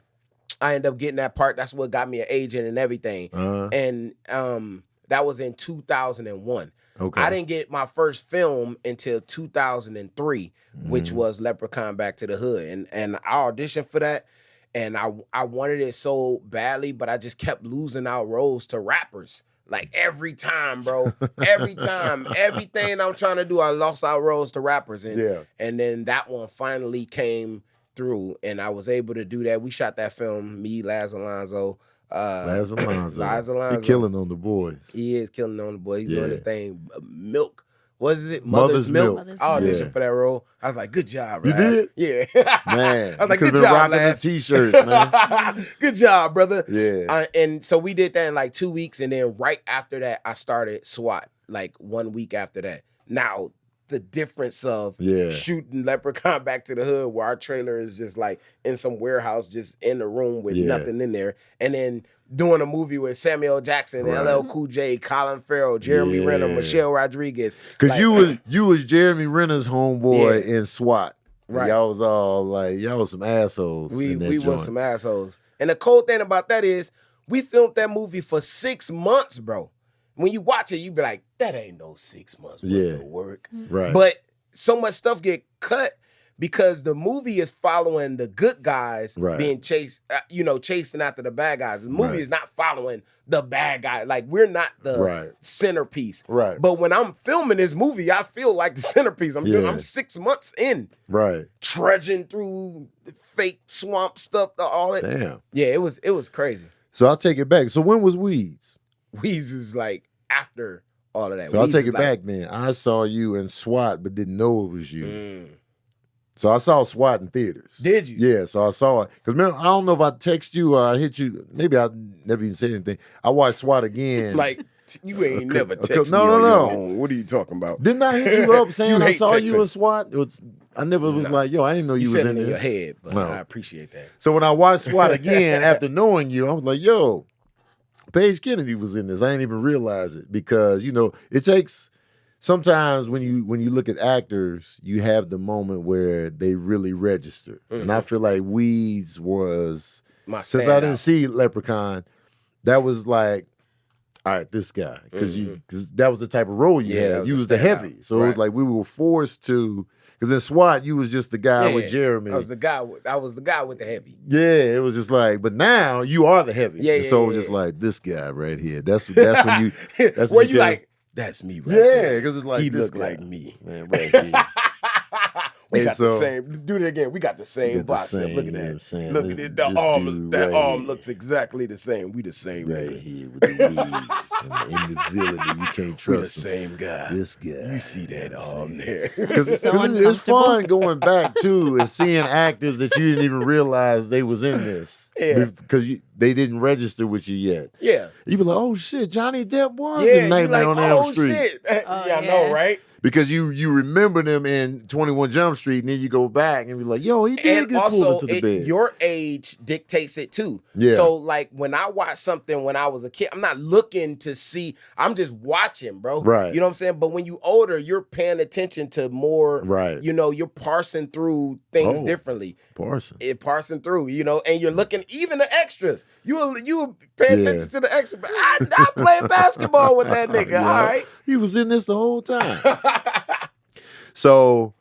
I ended up getting that part. That's what got me an agent and everything. And that was in 2001. Okay. I didn't get my first film until 2003, which was Leprechaun Back to the Hood. And I auditioned for that, and I wanted it so badly, but I just kept losing out roles to rappers. Like every time, bro. Every time. Everything I'm trying to do, I lost out roles to rappers. And then that one finally came through, and I was able to do that. We shot that film, me, Laz Alonso. Laz Alonso. He killing on the boys. He is killing on the boys. He's doing this thing. Milk. What is it? Mother's Milk. I auditioned for that role. I was like, good job, Laz. You did? Yeah. Man. I was like, good job, rocking Laz. the t-shirts, man. Good job, brother. Yeah. And so we did that in like 2 weeks, and then right after that, I started SWAT, like 1 week after that. Now, the difference of shooting Leprechaun Back to the Hood, where our trailer is just like in some warehouse, just in the room with nothing in there, and then doing a movie with Samuel Jackson, LL Cool J, Colin Farrell, Jeremy Renner, Michelle Rodriguez. Because like, you was Jeremy Renner's homeboy in SWAT. Right. Y'all was all like, y'all was some assholes. We was some assholes. And the cool thing about that is we filmed that movie for 6 months, bro. When you watch it, you be like, that ain't no 6 months worth of work. Right. But so much stuff get cut because the movie is following the good guys being chased, chasing after the bad guys. The movie is not following the bad guy. Like, we're not the centerpiece. Right. But when I'm filming this movie, I feel like the centerpiece. I'm 6 months in. Right. Trudging through the fake swamp stuff, all that. Damn. Yeah, it was crazy. So I'll take it back. So when was Weeds? Weeds is like after all of that. So I'll take it back then. I saw you in SWAT, but didn't know it was you. So I saw SWAT in theaters. Did you? Yeah, so I saw it. Because I don't know if I text you or I hit you. Maybe I never even said anything. I watched SWAT again. Like, you ain't never text no, me no, on no. your own. What are you talking about? Didn't I hit you up saying I saw you texting. in SWAT? I never was like, yo, I didn't know you was said in it in this. your head, but No. I appreciate that. So when I watched SWAT again after knowing you, I was like, yo, Paige Kennedy was in this. I didn't even realize it because, it takes sometimes when you look at actors, you have the moment where they really register. And I feel like Weeds was, since I didn't see Leprechaun, that was like, all right, this guy. Because that was the type of role you had. You was the heavy. So it was like we were forced to, because in SWAT, you was just the guy with Jeremy. I was the guy with the heavy. Yeah, it was just like, but now you are the heavy. So it was just like, this guy right here. That's when you, that's when you like, that's me right there. Yeah, because it's like, he this look guy. like me. Man, right here. We Hey, got the so- same. Do it again. We got the same got the bicep. same, Look at you know what I'm that. saying? Look at This- it. The this arm. dude That right arm here. looks exactly the same. We the same, Right nigga. here with the wigs and the villainy. You can't We the trust him. same guy. This guy. You see that arm there? Because So it's uncomfortable. fun going back too and seeing actors that you didn't even realize they was in this. Yeah. Because they didn't register with you yet. Yeah. You be like, oh shit, Johnny Depp was Yeah. in You Nightmare like, on Elm oh Street. shit. Oh, Yeah, I know, yeah. right? Because you remember them in 21 Jump Street, and then you go back and be like, yo, he did And get pulled also, into the bed. your age dictates it too. Yeah. So, like, when I watch something when I was a kid, I'm not looking to see. I'm just watching, bro. Right. You know what I'm saying? But when you older, you're paying attention to more. Right. You know, you're parsing through things Oh. differently. Parson. Parsing through, you know, and you're looking even the extras. You will pay attention Yeah. to the extra. But I played basketball with that nigga. Yeah. All right. He was in this the whole time. So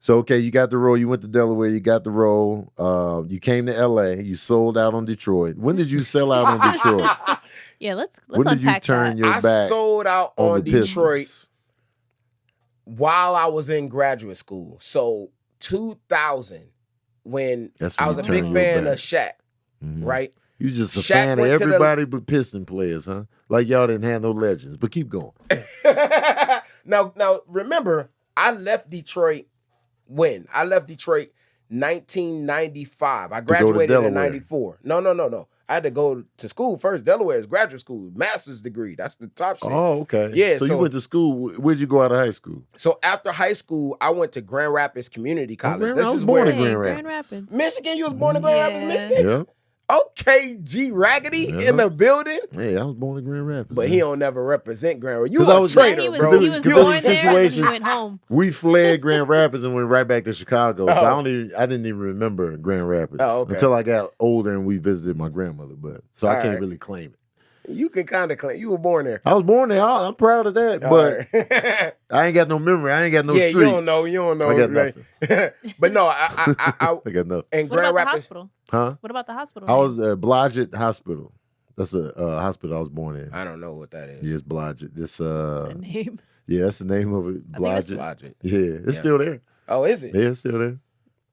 okay, you got the role. You went to Delaware. You got the role. You came to LA. You sold out on Detroit. When did you sell out on Detroit? Yeah, let's When did you unpack turn that. your I back sold out on on the Detroit Pistons? while I was in graduate school. So 2000, when That's I when was you a turn big your fan back. of Shaq, Mhm. right? You just a Shaq fan of went to the- everybody but Piston players, huh? Like y'all didn't have no legends. But keep going. now remember, I left Detroit when? I left Detroit 1995. I go to graduated in Delaware. 94. No. I had to go to school first. Delaware is graduate school, master's degree. That's the top shit. Oh, okay. Yeah, So you so- went to school. Where'd you go out of high school? So after high school, I went to Grand Rapids Community College. Grand- This I was is born where in Hey, Grand Grand Rapids. Michigan. You was born in Grand Rapids, Yeah. Michigan. Yeah. Okay, G Raggedy Yeah. in the building, Hey, I was born in Grand Rapids. but man. he don't never represent Grand Rapids. You 'Cause I a was- traitor, he was, bro. he was You born was there and then he situation- went home. We fled Grand Rapids and went right back to Chicago. So Oh. I didn't even remember Grand Rapids Oh, okay. until I got older and we visited my grandmother. But so I All can't right. really claim it. You can kind of claim you were born there. I was born there. I'm proud of that. All But right. I ain't got no memory. I ain't got no yeah, streets. you don't know. You don't know. I got right? But no, I I got nothing. in What Grand about the Rapids. hospital? Huh? What about the hospital? I name? was at Blodgett Hospital. That's a hospital I was born in. I don't know what that is. Yes, Blodgett. This the name. yeah, that's the name of it. I think it's Blodgett. Logic. Yeah, it's Yeah. still there. Oh, is it? Yeah, it's still there.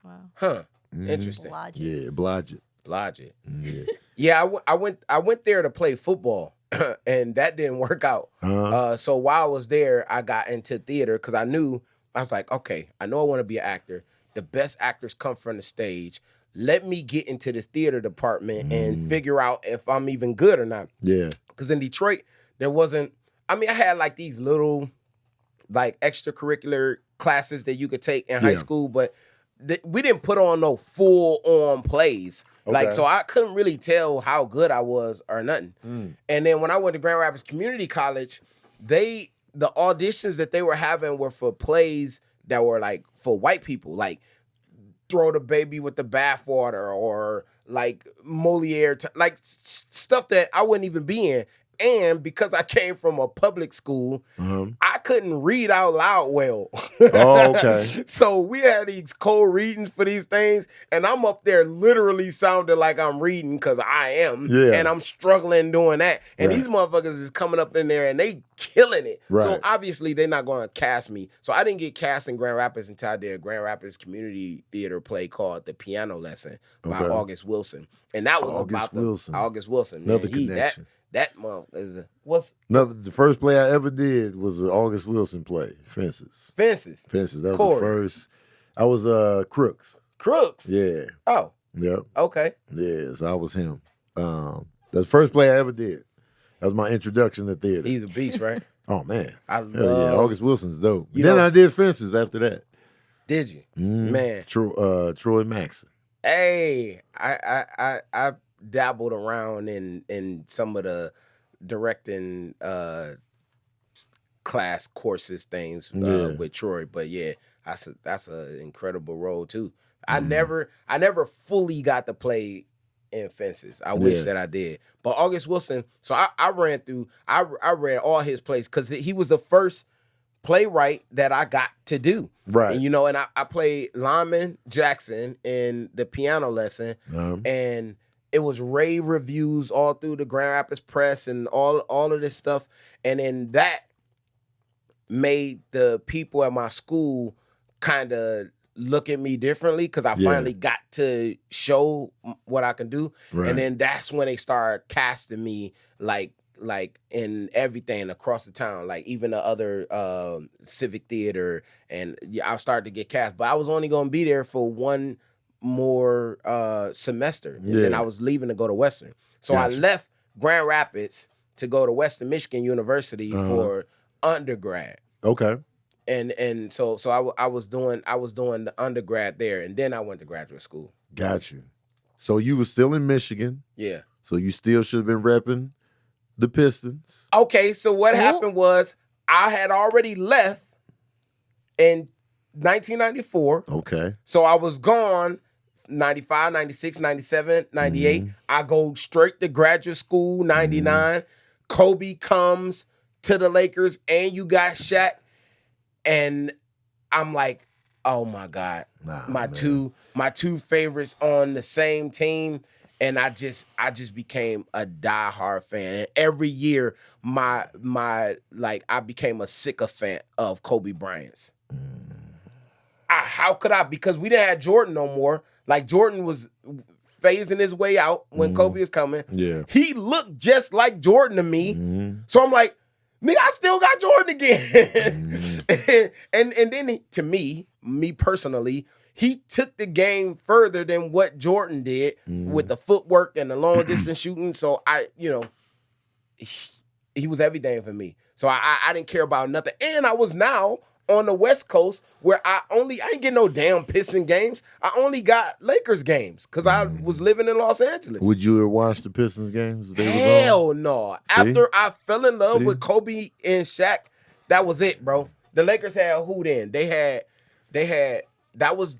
Wow. Huh. Mhm. Interesting. Logic. Yeah, Blodgett. Logic. Yeah. Yeah, I went there to play football, and that didn't work out. Uh-huh. So while I was there, I got into theater because I was like, okay, I know I want to be an actor. The best actors come from the stage. Let me get into this theater department and figure out if I'm even good or not. Yeah. Because in Detroit, there wasn't, I had like these little like extracurricular classes that you could take in high Yeah. school, but we didn't put on no full on plays. Like, Okay. so I couldn't really tell how good I was or nothing. Mm. And then when I went to Grand Rapids Community College, the auditions that they were having were for plays that were like for white people, like Throw the Baby with the Bathwater or like Moliere, like stuff that I wouldn't even be in. And because I came from a public school, Uh-huh. I couldn't read out loud well. Oh, okay. So we had these cold readings for these things, and I'm up there literally sounding like I'm reading because I am. Yeah. And I'm struggling doing that. And Right. these motherfuckers is coming up in there and they killing it. So Right. obviously they're not going to cast me. So I didn't get cast in Grand Rapids until I did a Grand Rapids community theater play called The Piano Lesson by Okay. August Wilson. And that was August about Wilson. August Wilson. Man. Another connection. That month is what's The first play I ever did was an August Wilson play, Fences. Fences. Fences. That was Corey. the first. I was Crooks. Crooks. Yeah. Oh, Yep. okay. Yeah. So I was him. The first play I ever did. That was my introduction to theater. He's a beast, right? Oh man. I Hell yeah. love. August Wilson's dope. You Then know- I did Fences after that. Did you? Mhm. Man. Troy Maxson. Hey, I dabbled around in some of the directing class courses things Yeah. with Troy, but yeah, that's an incredible role too. Mhm. I never fully got to play in Fences. I wish Yeah. that I did. But August Wilson, so I read all his plays because he was the first playwright that I got to do. Right. And and I played Lyman Jackson in The Piano Lesson, and it was rave reviews all through the Grand Rapids Press and all of this stuff. And then that made the people at my school kind of look at me differently because I finally got to show what I can do. Right. And then that's when they started casting me like in everything across the town, like even the other civic theater. And I started to get cast, but I was only going to be there for one more semester. And then I was leaving to go to Western. So I left Grand Rapids to go to Western Michigan University for undergrad. Okay. And so I was doing the undergrad there, and then I went to graduate school. Got you. So you were still in Michigan. Yeah. So you still should have been repping the Pistons. Okay, so what happened was I had already left in 1994. Okay. So I was gone 95, 96, 97, 98. I go straight to graduate school, 99. Kobe comes to the Lakers, and you got Shaq. And I'm like, oh my God. My two favorites on the same team. And I just became a diehard fan. And every year I became a sycophant of Kobe Bryant's. How could I? Because we didn't have Jordan no more. Like Jordan was phasing his way out when Kobe was coming. Yeah. He looked just like Jordan to me. So I'm like, nigga, I still got Jordan again. and then to me personally, he took the game further than what Jordan did with the footwork and the long distance shooting. So he was everything for me. So I didn't care about nothing. And I was now on the West Coast where I ain't get no damn Piston games. I only got Lakers games because I was living in Los Angeles. Would you ever watch the Pistons games? Hell no. After I fell in love with Kobe and Shaq, that was it, bro. The Lakers had who then? They had that was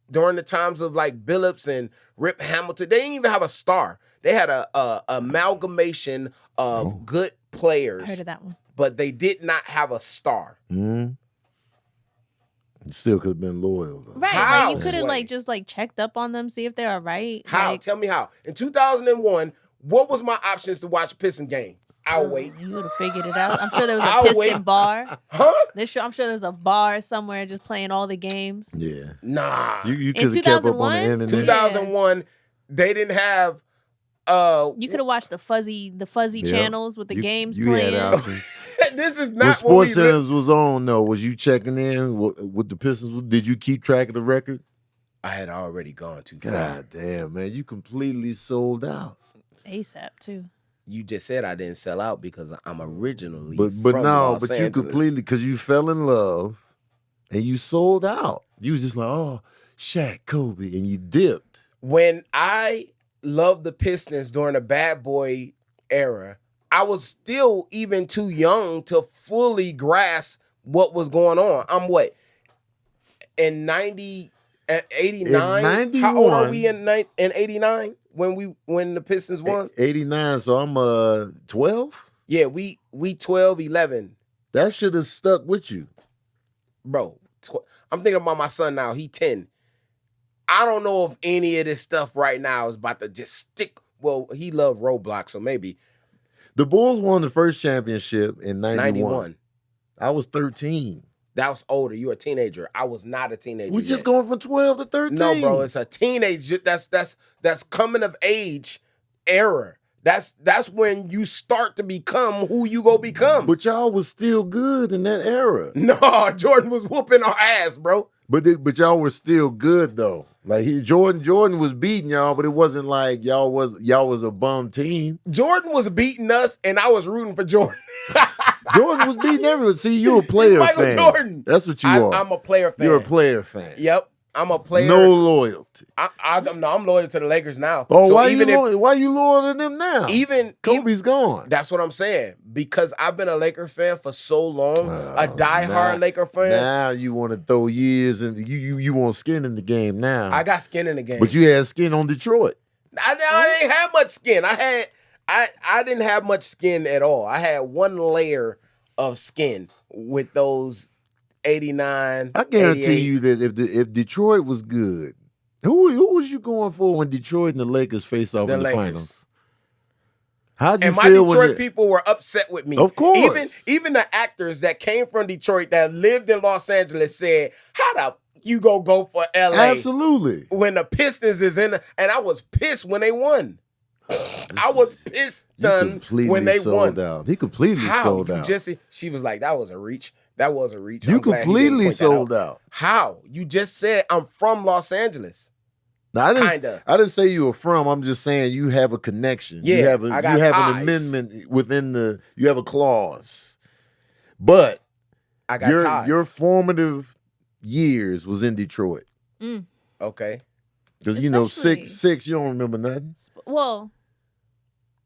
during the times of like Billups and Rip Hamilton. They didn't even have a star. They had a amalgamation of good players. I heard of that one. But they did not have a star. Still could have been loyal though. Right. How? Like you could have just checked up on them, see if they're all right. How? Tell me how. In 2001, what was my options to watch a Piston game? I'll wait. You would have figured it out. I'm sure there was a Piston bar. Huh? I'm sure there's a bar somewhere just playing all the games. Yeah. Nah. You could have kept up on the internet. 2001, they didn't have you could have watched the fuzzy channels with the games you playing. Had options. This is when not Sports Centers was on though. Was you checking in with the Pistons? Did you keep track of the record? I had already gone too far. God damn, man, you completely sold out. ASAP too. You just said I didn't sell out because I'm originally but from Los you Angeles. completely because you fell in love and you sold out. You was just like, oh, Shaq, Kobe, and you dipped. When I loved the Pistons during the bad boy era, I was still even too young to fully grasp what was going on. I'm what? In 89? How old are we in 89 when the Pistons won? 89, so I'm 12? Yeah, we 12, 11. That should have stuck with you. Bro, I'm thinking about my son now. He 10. I don't know if any of this stuff right now is about to just stick. Well, he loved Roblox, so maybe. The Bulls won the first championship in 91. I was 13. That was older. You were a teenager. I was not a teenager. We're just going from 12 to 13. No, bro, it's a teenage. That's coming of age era. That's when you start to become who you go become. But y'all was still good in that era. No, Jordan was whooping our ass, bro. But y'all were still good though. Like Jordan was beating y'all, but it wasn't like y'all was a bum team. Jordan was beating us, and I was rooting for Jordan. Jordan was beating everyone. See, you're a player Michael fan. Jordan. That's what you are. I'm a player fan. You're a player fan. Yep. I'm a player. No loyalty. I'm loyal to the Lakers now. Oh, so why you loyal to them now? Kobe's gone. That's what I'm saying. Because I've been a Laker fan for so long, a diehard Laker fan. Now you want to throw years and you want skin in the game now. I got skin in the game. But you had skin on Detroit. I didn't have much skin. I didn't have much skin at all. I had one layer of skin with those 89. I guarantee you that if Detroit was good, who was you going for when Detroit and the Lakers faced off in the finals? How'd you feel? And my Detroit people were upset with me. Of course. Even the actors that came from Detroit that lived in Los Angeles said, "How the you go for LA. Absolutely. When the Pistons is in, and I was pissed when they won. I was pissed when they sold won. out. He completely sold out. She was like, that was a reach. That was a reach. You completely sold out. How? You just said I'm from Los Angeles. Now, I didn't say you were from. I'm just saying you have a connection. Yeah, you have an amendment within you have a clause. But I got ties. Your formative years was in Detroit. Okay. Because six, you don't remember nothing. Well,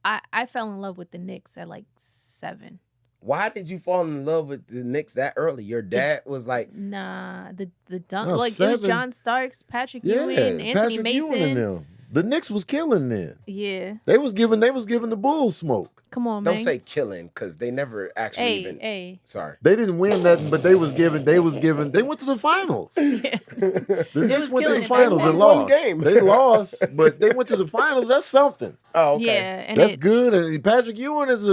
I fell in love with the Knicks at like 7. Why did you fall in love with the Knicks that early? Your dad was like, nah, the dunk, No, like 7. it was John Starks, Patrick Ewing, Anthony Patrick Mason. Ewing and them. The Knicks was killing then. Yeah, They was giving the Bulls smoke. come on, man. don't say killing, because they never actually Hey. Sorry. They didn't win nothing, but they went to the finals. Yeah. The Knicks went to killing the it. finals They and won one lost. game. They lost, but they went to the finals. That's something. Oh, okay. Yeah, and That's good. And Patrick Ewing is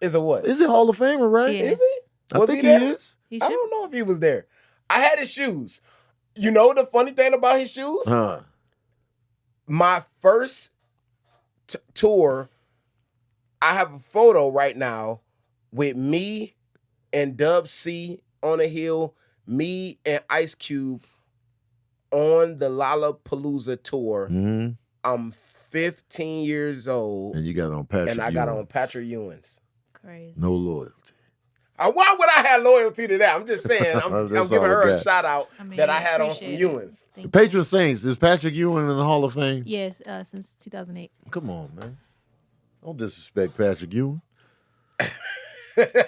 Is a what? a Hall of Famer, right? Yeah. Is he? I Was think he there? he is. he I should. don't know if he was there. I had his shoes. You know the funny thing about his shoes? Huh. My first tour, I have a photo right now with me and Dub C on a hill, me and Ice Cube on the Lollapalooza tour. Mm-hmm. I'm 15 years old, And you got on Patrick and I got on Ewings. Patrick Ewing's. Crazy. No loyalty. Why would I have loyalty to that? I'm just saying, I'm That's giving all her I a got. shout out I mean, that I had on some appreciate it. Ewings. The Thank you. Patron Saints, is Patrick Ewing in the Hall of Fame? Yes, since 2008. Come on, man. Don't disrespect Patrick Ewing.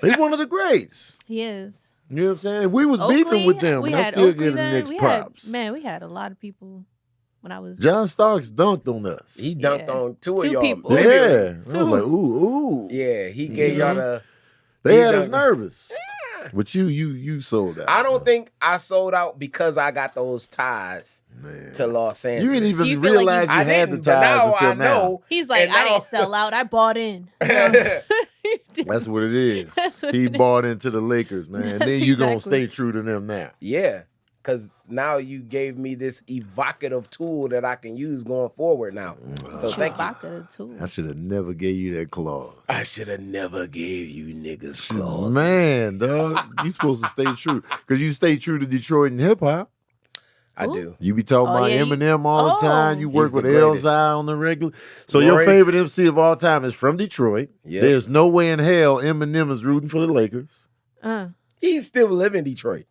He's one of the greats. He is. You know what I'm saying? We was Oakley, beefing with them, we and I had still Oakley give the then. Knicks We props. we had a lot of people when I was. John Starks dunked on us. He dunked Yeah. on two of Two y'all. people. Yeah. Maybe- I was like, ooh. Yeah, he gave You y'all know? the. They He had us dunked. nervous. But you sold out. I don't think I sold out because I got those ties Man. to Los You Angeles. didn't even Do you feel like you- realize you, I had the didn't, but ties now until I know. He's like, And I now- didn't sell out. I bought in. That's what it is. That's what He it is. bought into the Lakers, man. And That's then you gonna exactly- stay true to them now. Yeah, because now you gave me this evocative tool that I can use going forward now. So thank you. Chewbacca too. I should have never gave you that clause. I should have never gave you niggas clauses. Man, dog, you supposed to stay true because you stay true to Detroit and hip hop. I Ooh. do. You be talking Oh, about yeah, Eminem all the time. You work He's the with greatest. Elzai on the regular. So your Greatest. favorite MC of all time is from Detroit. Yep. There's no way in hell Eminem is rooting for the Lakers. He's still living in Detroit.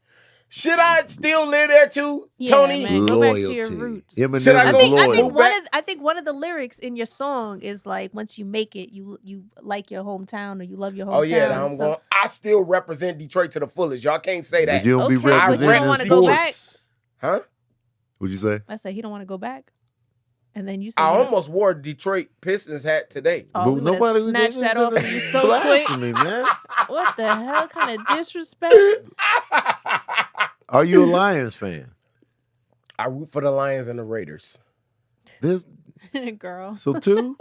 Should I still live there too, Yeah, Tony? man. Go back to your roots. Eminem Should I is go- loyal. I think one of the lyrics in your song is like, once you make it, you like your hometown or you love your hometown. Oh yeah, so, I still represent Detroit to the fullest. Y'all can't say that. But you don't be Okay, but you representing don't in wanna go sports. Huh? What'd you say? I said he don't want to go back, and then you said, I almost wore a Detroit Pistons hat today. "Oh, we But would've snatched that off of you so quick." Blasphemy, man. What the hell kind of disrespect? Are you a Lions fan? I root for the Lions and the Raiders. There's Girl, so two.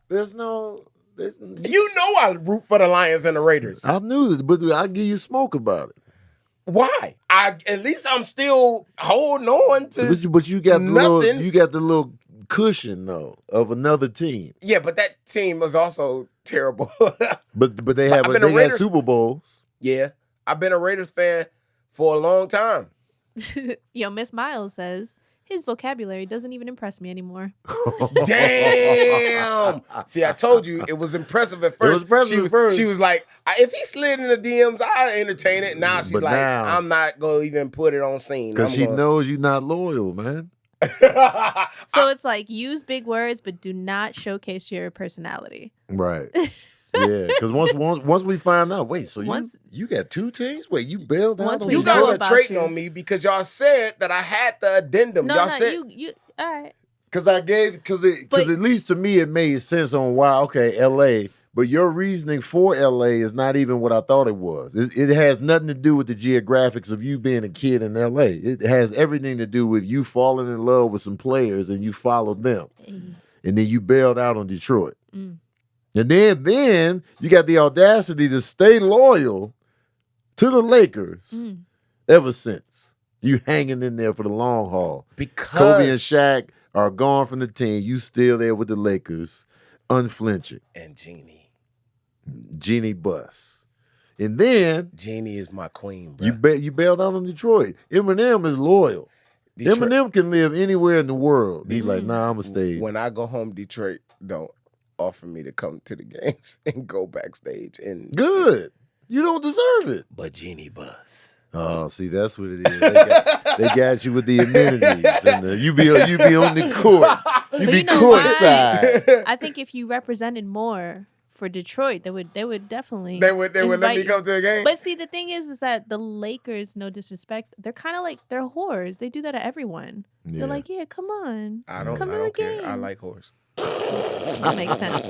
There's no. You know I root for the Lions and the Raiders. I knew it, but I'll give you smoke about it. Why? At least I'm still holding on to. But you got the little, nothing. you got the little cushion though of another team. Yeah, but that team was also terrible. But they But have I've been a they got Raiders- Super Bowls. Yeah, I've been a Raiders fan for a long time. yo, Miss Miles says his vocabulary doesn't even impress me anymore. Damn. See, I told you it was impressive at first. was impressive at first. She was like, if he slid in the DMs, I'll entertain it. Now she's But like, now- I'm not going to even put it on scene. Because she knows you're not loyal, man. So it's like use big words, but do not showcase your personality. Right. Yeah, because once we find out, wait, so Once- you got two teams? Wait, you bailed out Once on we You Detroit? guys know are about trading you. on me because y'all said that I had the addendum. No, y'all no, said you. All right. Because But- at least to me it made sense on why, okay, LA, but your reasoning for LA is not even what I thought it was. It has nothing to do with the geographics of you being a kid in LA. It has everything to do with you falling in love with some players and you followed them. And then you bailed out on Detroit. Mm. And then you got the audacity to stay loyal to the Lakers Mm. ever since. You hanging in there for the long haul. Because Kobe and Shaq are gone from the team. You still there with the Lakers, unflinching. and Jeannie Buss. And then Jeannie is my queen, bro. you bailed out on Detroit. Eminem is loyal. Eminem can live anywhere in the world. He's like, nah, I'm going to stay. When I go home, Detroit don't offer me to come to the games and go backstage. And Good. You don't deserve it. But Jeannie Buss. Oh, see, that's what it is. They got you with the amenities, and you be on the court. You But be you know courtside. I think if you represented more for Detroit, they would definitely They would let invite me you. come to the game. But see, the thing is that the Lakers, no disrespect, they're kind of like they're whores. They do that to everyone. Yeah. They're like, yeah, come on. I don't Come to the care. I game. like horse. That makes sense.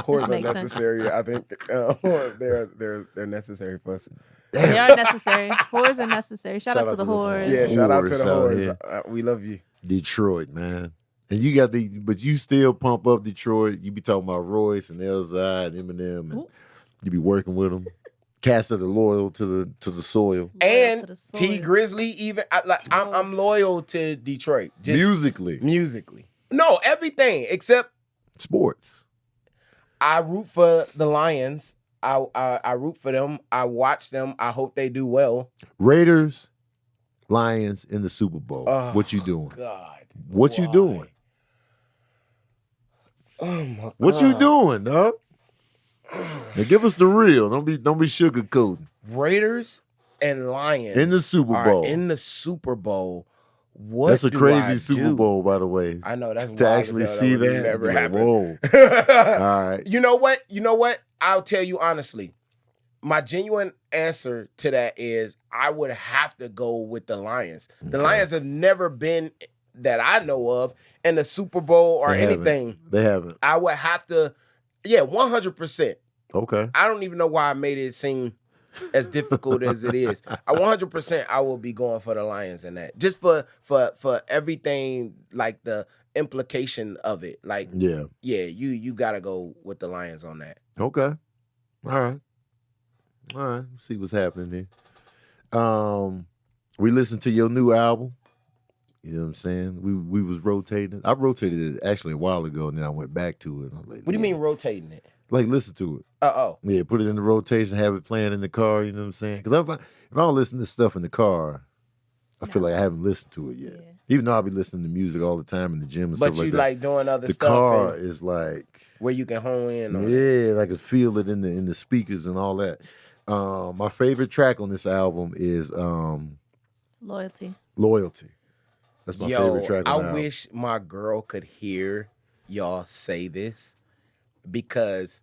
Horse are Makes sense. necessary. I think they're necessary for us. They are necessary. Whores are necessary. Shout out to the whores. Yeah, shout out to the Whores out horse. here. We love you. Detroit, man. And you got but you still pump up Detroit. You be talking about Royce and LZI and Eminem, and Ooh. you be working with them. Cats that are loyal to the soil. Loyal And to the soil. T Grizzly, even I'm loyal to Detroit. Just musically. No, everything except Sports. I root for the Lions. I root for them. I watch them. I hope they do well. Raiders, Lions in the Super Bowl. Oh, What you doing? God. What you why? doing? Oh my God. What you doing, dog? Now give us the real. Don't be sugarcoating. Raiders and Lions In the Super are Bowl. in the Super Bowl. What That's a do crazy I Super do? Bowl, by the way. I know that's To wild actually as hell. see would that. never be like, happen. whoa. All right. You know what? I'll tell you honestly. My genuine answer to that is I would have to go with the Lions. The Okay. Lions have never been, that I know of, in the Super Bowl or They haven't. anything. They haven't. I would have to, 100%. Okay. I don't even know why I made it seem as difficult as it is. 100% I will be going for the Lions in that. Just for everything, like the implication of it. Like, Yeah. you got to go with the Lions on that. Okay. All right. See what's happening there. We listened to your new album. You know what I'm saying? We was rotating. I rotated it actually a while ago, and then I went back to it. And I was like, What do you "Man." mean rotating it? Like, listen to it. Oh. Yeah, put it in the rotation, have it playing in the car. You know what I'm saying? Because if I don't listen to stuff in the car, I feel No. like I haven't listened to it yet. Yeah. Even though I'll be listening to music all the time in the gym and But stuff you like that. like doing other The stuff car and is like, where you can hone in on it. yeah, I can feel it in the speakers and all that. My favorite track on this album is Loyalty. Loyalty. That's my favorite track on the I album. wish my girl could hear y'all say this because,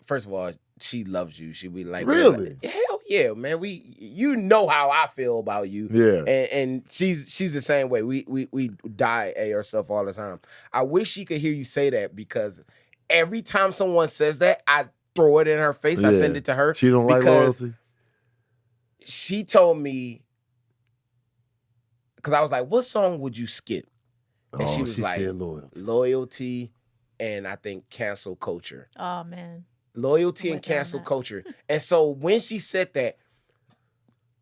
first of all, she loves you. She'd be like, Really? hell yeah, man. You know how I feel about you. Yeah. And she's the same way. We die at herself all the time. I wish she could hear you say that because every time someone says that, I throw it in her face. I Yeah. send it to her. She don't like because loyalty? she told me, because I was like, what song would you skip? And she was like, said loyalty. Loyalty and I think cancel culture. Oh man. Loyalty I'm and with you on cancel that. culture. And so when she said that,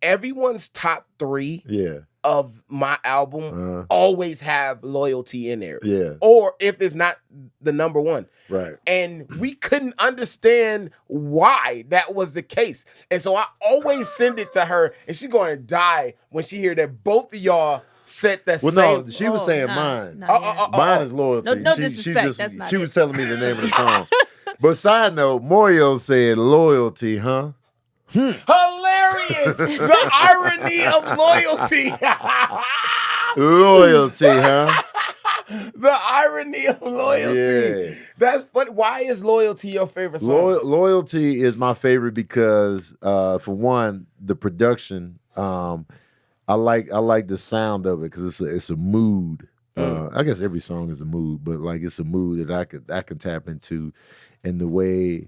everyone's top 3 Yeah. of my album always have loyalty in there. Yeah. Or if it's not the number 1. Right. And we couldn't understand why that was the case. And so I always send it to her, and she's going to die when she hear that both of y'all said the Well, same. no, she was saying mine. Mine is loyalty. No She disrespect, just- that's not She it. was telling me the name of the song. But side note, Morio said loyalty, huh? Hilarious! The irony of loyalty. Loyalty, huh? The irony of loyalty. Yeah. That's funny. Why is loyalty your favorite song? Loyalty is my favorite because, for one, the production. I like the sound of it because it's a mood. I guess every song is a mood, but like it's a mood that I can tap into, and the way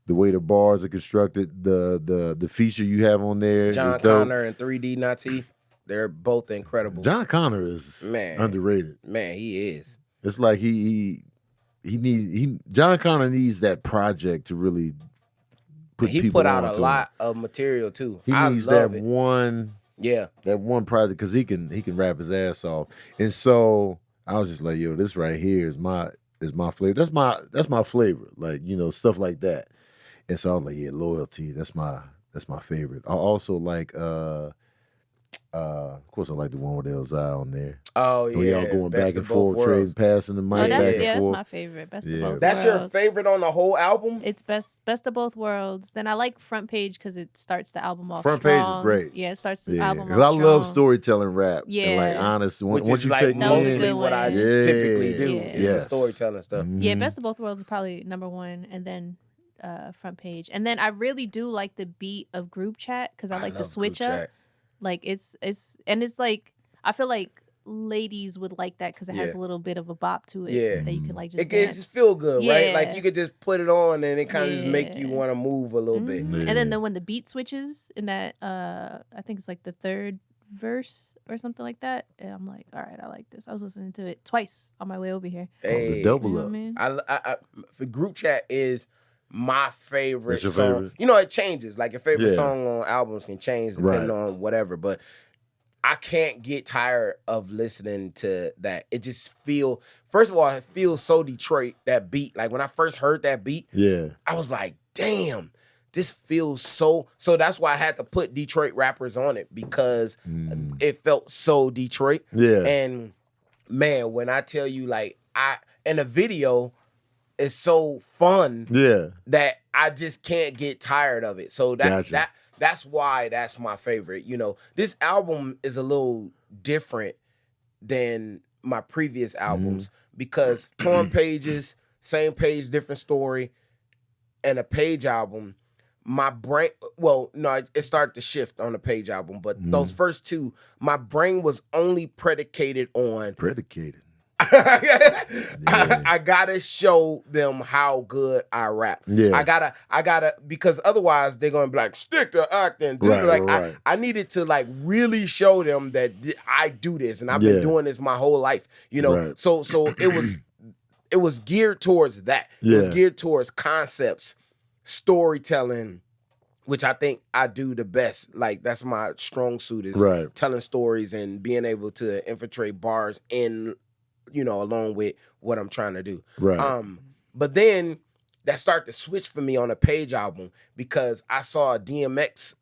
the bars are constructed, the feature you have on there John is dope. Connor and 3D Nutty, they're both incredible. John Connor is underrated. Man, he is. It's like John Connor needs that project to really put He people put out a onto lot him. of material too. He I needs love that it. one Yeah. That one project, because he can rap his ass off. And so I was just like, yo, this right here is my flavor. That's my flavor. Like, you know, stuff like that. And so I was like, yeah, Loyalty. That's my favorite. I also like of course I like the one with Elzai on there. Oh yeah. We all going Best back and of both forth, worlds. trading, passing the mic back and that's forth. my favorite. Best of Yeah. both That's your worlds. favorite on the whole album? It's best of both worlds. Then I like Front Page because it starts the album off Front Page is strong. great. Yeah, it starts the album off Because I strong. love storytelling rap. Yeah. And like honest, Which once is you like take me mostly in, what I Yeah. typically do. Yeah. Is the storytelling stuff. Yeah, Best of Both Worlds is probably number one, and then Front Page. And then I really do like the beat of Group Chat because I like the love switch Group up. Chat. Like it's like I feel like ladies would like that because it has a little bit of a bop to it. Yeah. That you can like just It can dance. just feel good, right? Like Yeah. you could just put it on and it kind of just make you Yeah. want to move a little bit. Mhm. And then when the beat switches in that I think it's like the third verse or something like that, and I'm like, all right, I like this. I was listening to it twice on my way over here. Hey, the double You know up. what I mean? I for Group Chat is my favorite That's your song. favorite? You know, it changes. Like your favorite Yeah. song on albums can change depending on whatever, but I can't get tired of listening to that. It just first of all, it feels so Detroit, that beat. Like when I first heard that beat, I was like, damn, this feels so that's why I had to put Detroit rappers on it because it felt so Detroit. Yeah. And man, when I tell you like and the video is so fun that I just can't get tired of it. So that's why that's my favorite. You know, this album is a little different than my previous albums because Torn Pages, same page, different story, and a Page album. My brain, it started to shift on the Page album, but those first two, my brain was only predicated on I gotta show them how good I rap. Yeah. I gotta because otherwise they're gonna be like, stick to acting. I needed to like really show them that I do this and I've been doing this my whole life. You know, so it was geared towards that. It was geared towards concepts, storytelling, which I think I do the best. Like that's my strong suit is telling stories and being able to infiltrate bars in, you know, along with what I'm trying to do. But then that started to switch for me on a Page album because I saw a DMX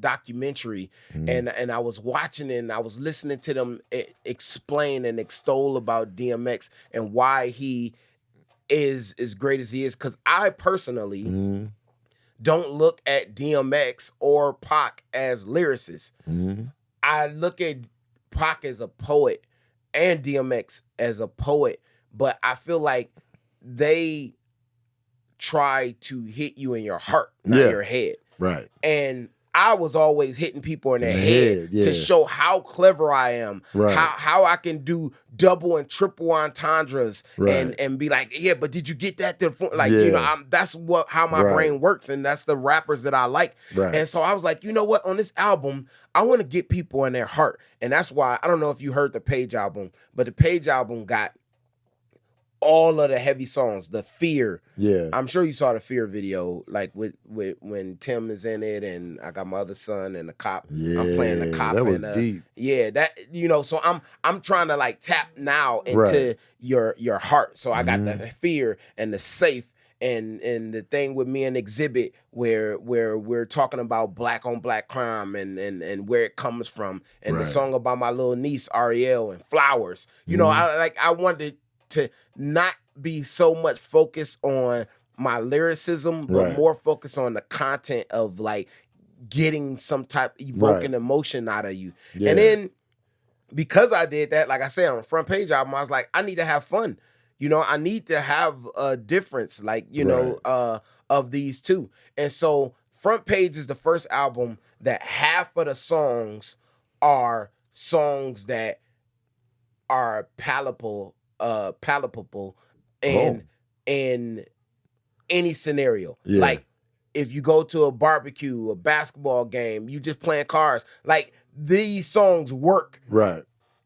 documentary and I was watching it and I was listening to them explain and extol about DMX and why he is as great as he is. Because I personally don't look at DMX or Pac as lyricists. I look at Pac as a poet and DMX as a poet, but I feel like they try to hit you in your heart, not your head. Right. And I was always hitting people in their head to show how clever I am, how I can do double and triple entendres and be like, yeah, but did you get that? Like, you know, that's how my brain works, and that's the rappers that I like. And so I was like, you know what? On this album, I want to get people in their heart. And that's why, I don't know if you heard the Page album, but the Page album got all of the heavy songs, the Fear. Yeah. I'm sure you saw the Fear video, like with when Tim is in it and I got my other son and the cop. Yeah. I'm playing the cop. That was and, deep. Yeah, that, you know, so I'm trying to like tap now into your heart. So I got the Fear and the Safe and the thing with me and Exhibit where we're talking about black on black crime and where it comes from, and the song about my little niece Ariel and Flowers. You know, I wanted to not be so much focused on my lyricism, but more focused on the content of like getting some type evoking emotion out of you. And then because I did that, like I said, on the Front Page album, I was like, I need to have fun. You know, I need to have a difference, like, you know, of these two. And so Front Page is the first album that half of the songs are songs that are palatable in any scenario. Like if you go to a barbecue, a basketball game, you just playing cards, like these songs work.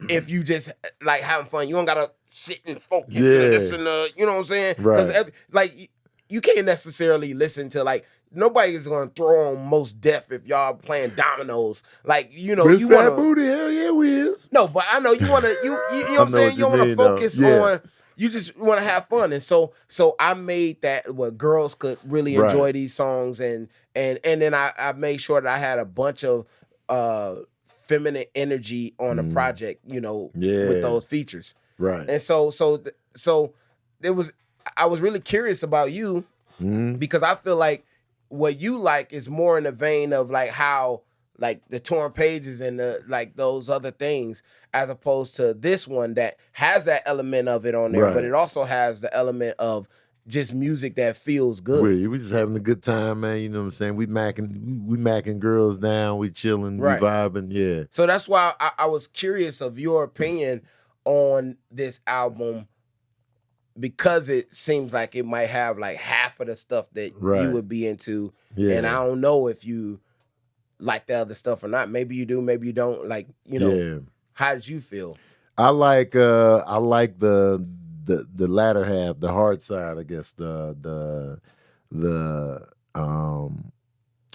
If you just like having fun, you don't gotta sit and focus and listen to, you know what I'm saying? Because like you can't necessarily listen to like nobody is gonna throw on Most Def if y'all playing dominoes. Like, you know, Chris you Fat wanna Booty, hell yeah, we is. no, but I know you wanna you know what I'm know saying? what You you wanna mean, though. focus Yeah. on you just want to have fun, and so I made that where girls could really Right. enjoy these songs, and then I made sure that I had a bunch of feminine energy on the project, you know, with those features, Right. and so there was I was really curious about you because I feel like what you like is more in the vein of like how like the Torn Pages and the like those other things, as opposed to this one that has that element of it on there, but Right. it also has the element of just music that feels good. We just having a good time, man. You know what I'm saying? We macking girls down, we chilling, Right. we vibing, yeah. So that's why I was curious of your opinion on this album, because it seems like it might have like half of the stuff that Right. you would be into, Yeah. and I don't know if you like the other stuff or not. Maybe you do, maybe you don't. Like, you know, Yeah. how did you feel? I like the latter half, the hard side, I guess. The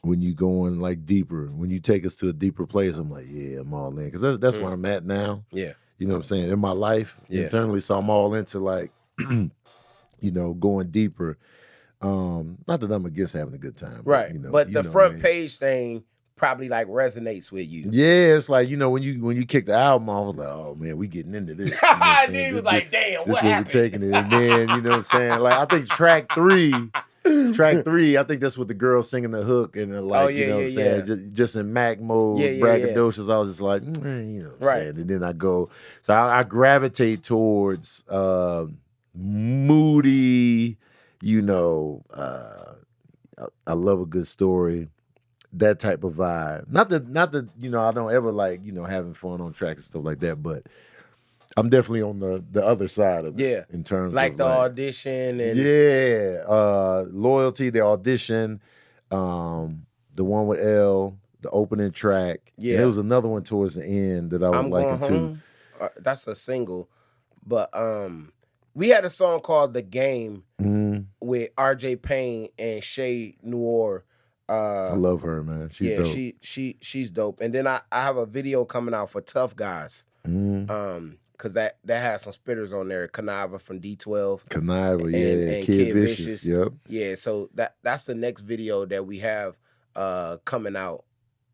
when you going like deeper, when you take us to a deeper place, I'm like, yeah, I'm all in, because that's where I'm at now. Yeah. You know what I'm saying, in my life internally. So I'm all into like, you know, going deeper. Not that I'm against having a good time, Right. You know, but the know front what I mean? page thing probably like resonates with you. Yeah, it's like, you know, when you kick the album off, I was like, oh man, we getting into this. You know what I'm And then saying? he was This- like, damn, this what where happened? we're taking it. And then, you know what I'm saying? Like, I think track three, I think that's what the girl singing the hook and then, like, you know what I'm saying? Just in Mac mode, braggadocious. I was just like, you know what I'm saying? And then I go, so I gravitate towards moody, you know, I love a good story. That type of vibe. Not that, you know, I don't ever like, you know, having fun on tracks and stuff like that, but I'm definitely on the other side of it. Yeah. In terms like of the audition and Loyalty, the audition, the one with L, the opening track. Yeah. And there was another one towards the end that I was I'm liking Going too. Home. That's a single. But we had a song called The Game with RJ Payne and Shay Noir. I love her, man. She's dope. She's dope. And then I have a video coming out for Tough Guys. Cause that has some spitters on there. Conniva from D12. Conniva, and Kid Vicious. Yep. Yeah, so that's the next video that we have coming out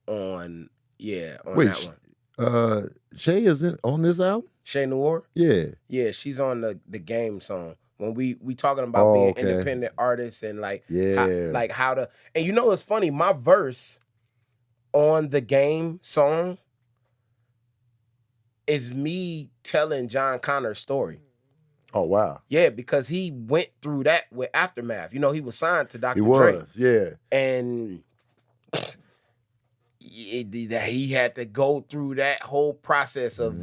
on that one. Shay isn't on this album? Shay Noir? Yeah. Yeah, she's on the Game song. When we talking about being okay. independent artists and like Yeah. how to, and you know it's funny, my verse on the Game song is me telling John Connor's story. Oh wow. Yeah, because he went through that with Aftermath. You know, he was signed to Dr. He Dre. was, yeah. And he had to go through that whole process of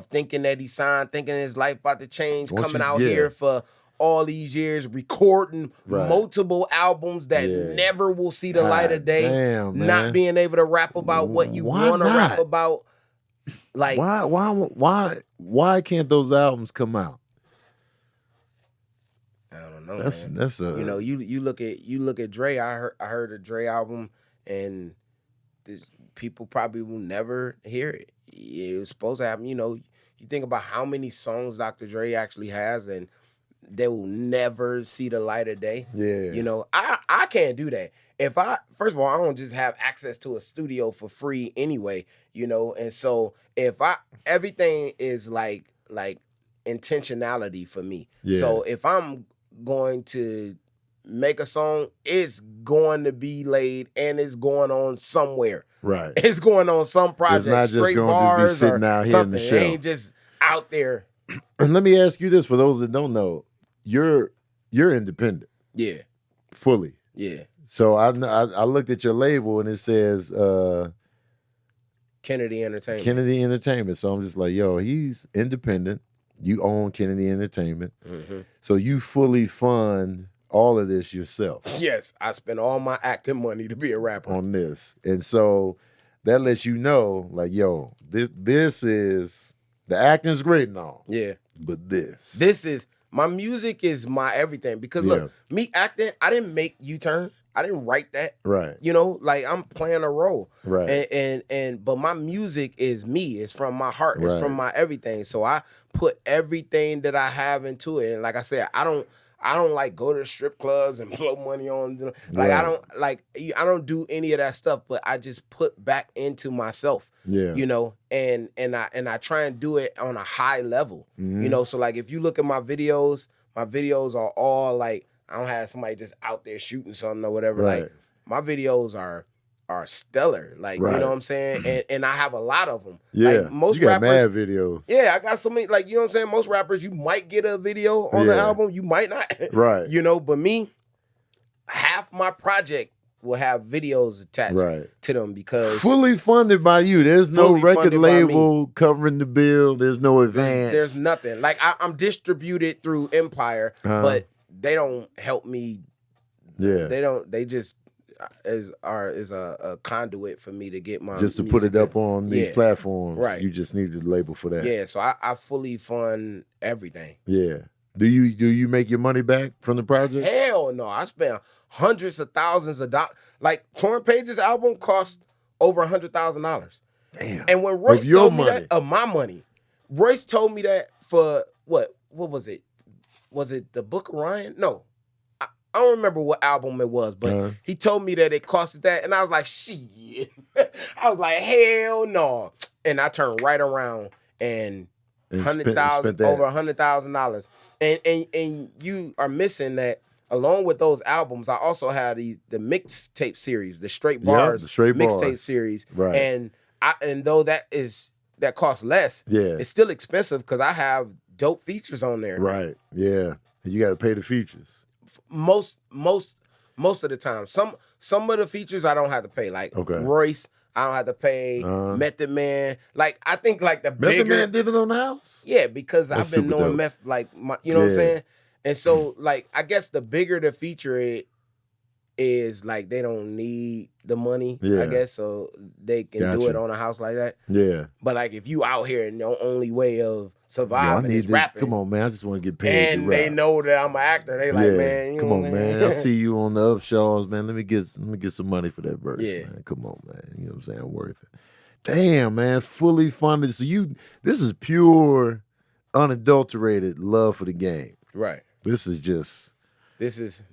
thinking that he signed, thinking his life about to change, coming out here for all these years, recording multiple albums that never will see the light of day, damn, man. not being able to rap about what you want to rap about. Like, why can't those albums come out? I don't know. That's a, you know, you look at Dre. I heard a Dre album, and people probably will never hear it. It was supposed to happen. You know, you think about how many songs Dr. Dre actually has, and they will never see the light of day. Yeah. You know, I can't do that. First of all, I don't just have access to a studio for free anyway, you know, and so everything is like intentionality for me. Yeah. So if I'm going to make a song, it's going to be laid and it's going on somewhere. Right. It's going on some project, it's not just straight going bars to be sitting or out here something. in the It show. ain't just out there. And let me ask you this, for those that don't know, you're independent. Yeah. Fully. Yeah. So I looked at your label and it says Kennedy Entertainment. Kennedy Entertainment. So I'm just like, yo, he's independent. You own Kennedy Entertainment. So you fully fund all of this yourself. Yes, I spent all my acting money to be a rapper on this. And so that lets you know, like, yo, this is, the acting's great and all. Yeah. But this is, my music is my everything. Because look, me acting, I didn't make U-Turn. I didn't write that. Right. You know, like I'm playing a role. Right. But my music is me. It's from my heart. It's Right. from my everything. So I put everything that I have into it. And like I said, I don't like go to strip clubs and blow money on them. Like I don't do any of that stuff, but I just put back into myself. Yeah. You know, and I try and do it on a high level. You know, so like if you look at my videos are all like, I don't have somebody just out there shooting something or whatever. Right. Like my videos are stellar. Like, you know what I'm saying? And I have a lot of them. Yeah. Like most you got rappers, mad videos. yeah, I got so many, like, you know what I'm saying? Most rappers, you might get a video on the album, you might not. Right. You know, but me, half my project will have videos attached to them because fully funded by you. There's no Fully record funded by label covering the bill. There's no advance. there's nothing. Like I'm distributed through Empire, but they don't help me. Yeah. They just is a conduit for me to get my just to put it up on these platforms. Right. You just need the label for that. Yeah, so I fully fund everything. Yeah. Do you make your money back from the project? Hell no. I spent hundreds of thousands of dollars. Like Torn Page's album cost over $100,000. Damn. And when Royce Of your told me money. that, of my money, Royce told me that for what was it? Was it the Book of Ryan? No. I don't remember what album it was, but he told me that it costed that. And I was like, shit. I was like, hell no. And I turned right around and $100,000 over $100,000. And you are missing that. Along with those albums, I also had the mixtape series, the Straight Bars mixtape series. Right. And though that costs less, it's still expensive because I have dope features on there. Right. Yeah. You got to pay the features. Most of the time. Some of the features I don't have to pay. Like Royce, I don't have to pay. Method Man. Like I think like the Method bigger Man did it on the house? Yeah, because I've been knowing dope. Meth like you know what I'm saying? And so like I guess the bigger the feature it is, like they don't need the money, I guess, so they can do it on a house like that. Yeah. But like if you out here and your only way of surviving is rapping. Come on, man. I just want to get paid. And they know that I'm an actor. They like, man, you come know on, what I mean? man. I see you on the Upshaws, man. Let me get some money for that verse, Yeah. man. Come on, man. You know what I'm saying? Worth it. Damn, man. Fully funded. So this is pure, unadulterated love for the game. Right. This is just. This is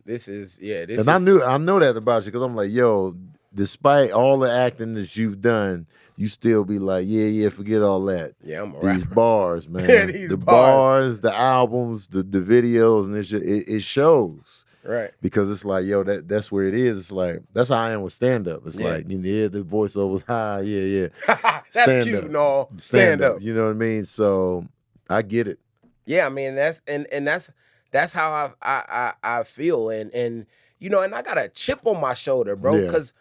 And I know that about you because I'm like, yo, despite all the acting that you've done, you still be like, yeah, forget all that. Yeah, I'm a These rapper. bars, man. Yeah, these bars, the albums, the videos, and it shows. Right. Because it's like, yo, that's where it is. It's like, that's how I am with stand-up. It's like, the voiceover's high, yeah. That's stand cute up. and all. Stand up. You know what I mean? So I get it. Yeah, I mean that's how I feel, and you know, and I got a chip on my shoulder, bro, because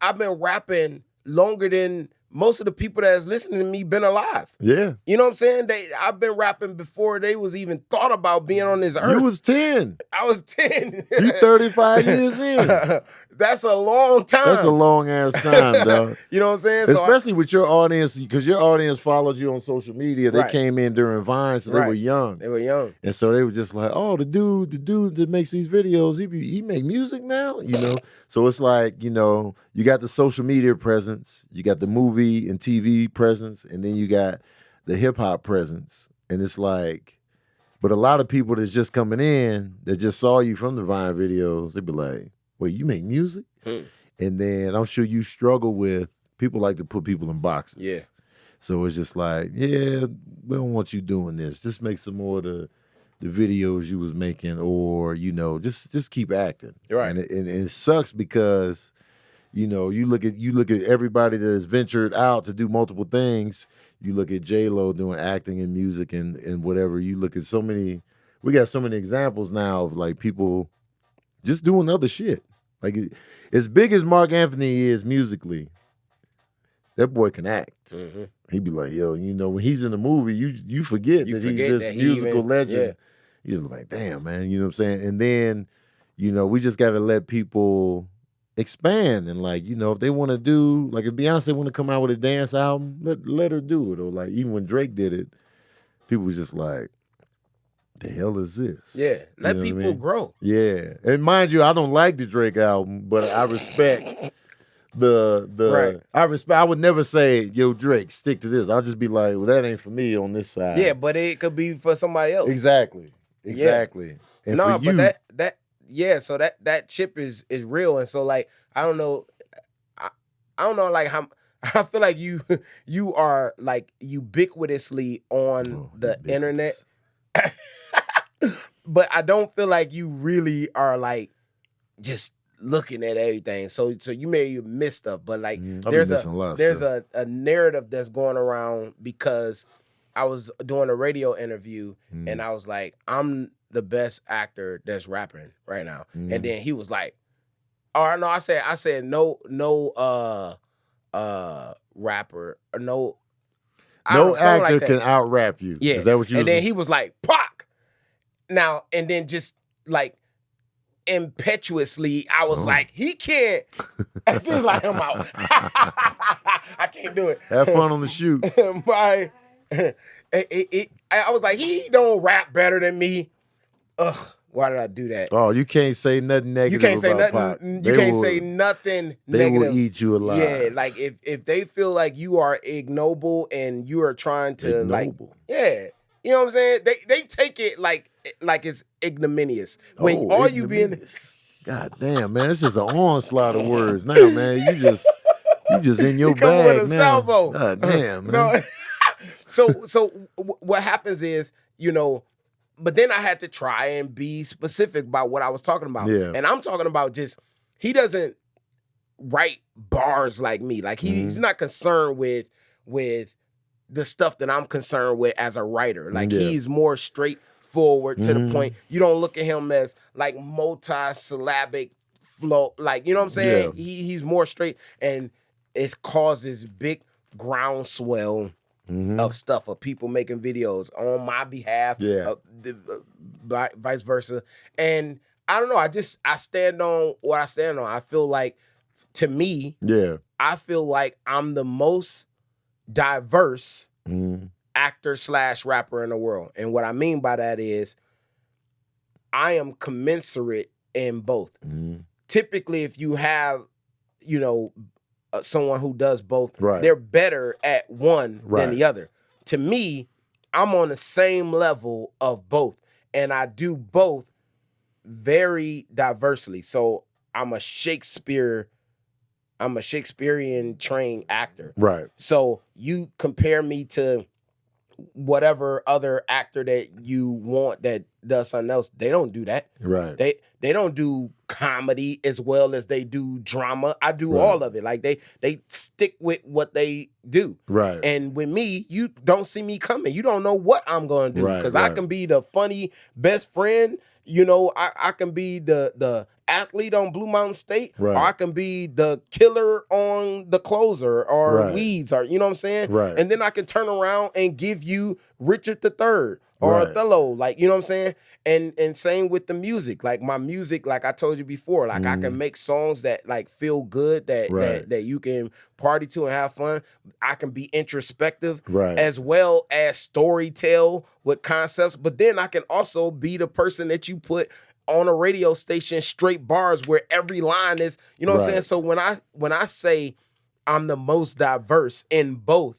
I've been rapping longer than most of the people that's listening to me been alive. Yeah. You know what I'm saying? I've been rapping before they was even thought about being on this earth. You was 10. I was 10. You 35 years in. That's a long time. That's a long ass time, though. You know what I'm saying? Especially with your audience, because your audience followed you on social media. They came in during Vine, so they were young. They were young. And so they were just like, oh, the dude that makes these videos, he make music now, you know? So it's like, you know, you got the social media presence, you got the movie and TV presence, and then you got the hip hop presence. And it's like, but a lot of people that's just coming in that just saw you from the Vine videos, they be like, wait, you make music? And then I'm sure you struggle with, people like to put people in boxes. Yeah. So it's just like, yeah, we don't want you doing this. Just make some more of the videos you was making, or, you know, just keep acting. Right. And it sucks because, you know, you look at everybody that has ventured out to do multiple things. You look at J-Lo doing acting and music and whatever. You look at we got so many examples now of like people just doing other shit. Like as big as Mark Anthony is musically, that boy can act. Mm-hmm. He'd be like, yo, you know, when he's in the movie, you forget that he's this musical legend. You're like, damn, man, you know what I'm saying? And then, you know, we just got to let people expand and, like, you know, if they want to do, like, if Beyonce want to come out with a dance album, let her do it. Or like even when Drake did it, people was just like, the hell is this? Yeah, let You know what I people mean? grow. Yeah, and mind you, I don't like the Drake album, but I respect the Right. I would never say, yo, Drake, stick to this. I'll just be like, well, that ain't for me on this side. Yeah, but it could be for somebody else. Exactly. Yeah. And No, for you, but so that chip is real, and so like I don't know, I don't know like how I feel like you are like ubiquitously on the internet, but I don't feel like you really are like just looking at everything. So you may miss stuff, but like there's a narrative that's going around because I was doing a radio interview and I was like, I'm the best actor that's rapping right now. And then he was like, oh no, I said no rapper or no actor like can out rap you. Yeah. Is that what you? And then he was like, Pac. Now and then just like impetuously, I was like, he can't. It's just like I'm out. I can't do it. Have fun on the shoot. I was like, he don't rap better than me. Ugh, why did I do that? Oh, you can't say nothing negative. You can't say about nothing. Pac. You can't say nothing they negative. Will eat you alive. Yeah, like if they feel like you are ignoble and you are trying to ignoble. You know what I'm saying? They take it like it's ignominious. When all you being, God damn, man, it's just an onslaught of words now, man. You just in your bag with a now. salvo. God damn, man. No. So what happens is, but then I had to try and be specific about what I was talking about. Yeah. And I'm talking about just, he doesn't write bars like me. Like he's not concerned with the stuff that I'm concerned with as a writer. Like he's more straightforward to the point. You don't look at him as like multi-syllabic flow. Like, you know what I'm saying? Yeah. He's more straight, and it causes big groundswell of stuff, of people making videos on my behalf, vice versa. And I don't know, I stand on what I stand on. I feel like, to me, I feel like I'm the most diverse actor / rapper in the world. And what I mean by that is I am commensurate in both. Typically, if you have, someone who does both, they're better at one than the other. To me, I'm on the same level of both, and I do both very diversely. So I'm a Shakespearean trained actor. Right. So you compare me to whatever other actor that you want that does something else, they don't do that. Right. They don't do comedy as well as they do drama. I do all of it. Like they stick with what they do. Right. And with me, you don't see me coming. You don't know what I'm going to do, because I can be the funny best friend. I can be the athlete on Blue Mountain State, or I can be the killer on The Closer or Weeds, or you know what I'm saying? Right. And then I can turn around and give you Richard III or Othello, like, you know what I'm saying? And same with the music. Like my music, like I told you before, like I can make songs that like feel good, that you can party to and have fun. I can be introspective as well as storytell with concepts, but then I can also be the person that you put on a radio station, straight bars where every line is, you know what I'm saying? So when I say I'm the most diverse in both,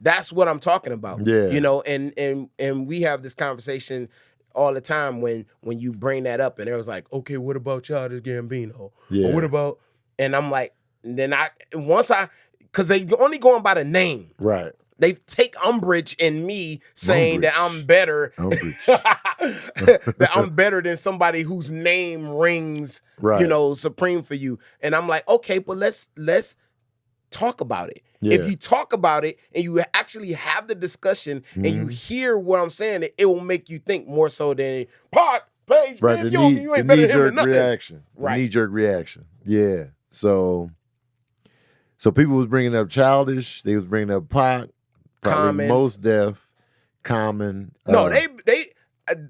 that's what I'm talking about. Yeah. And we have this conversation all the time when you bring that up, and it was like, okay, what about Childish Gambino? Yeah. Or what about, and I'm like, because they only going by the name. Right. They take umbrage in me saying that I'm better. That I'm better than somebody whose name rings, supreme for you. And I'm like, okay, but let's talk about it. Yeah. If you talk about it and you actually have the discussion and you hear what I'm saying, it will make you think more so than Pac, Page, man, you ain't better than him than nothing. The knee-jerk reaction. Yeah. So people was bringing up Childish. They was bringing up Pac. Common. Most Def, Common. No, they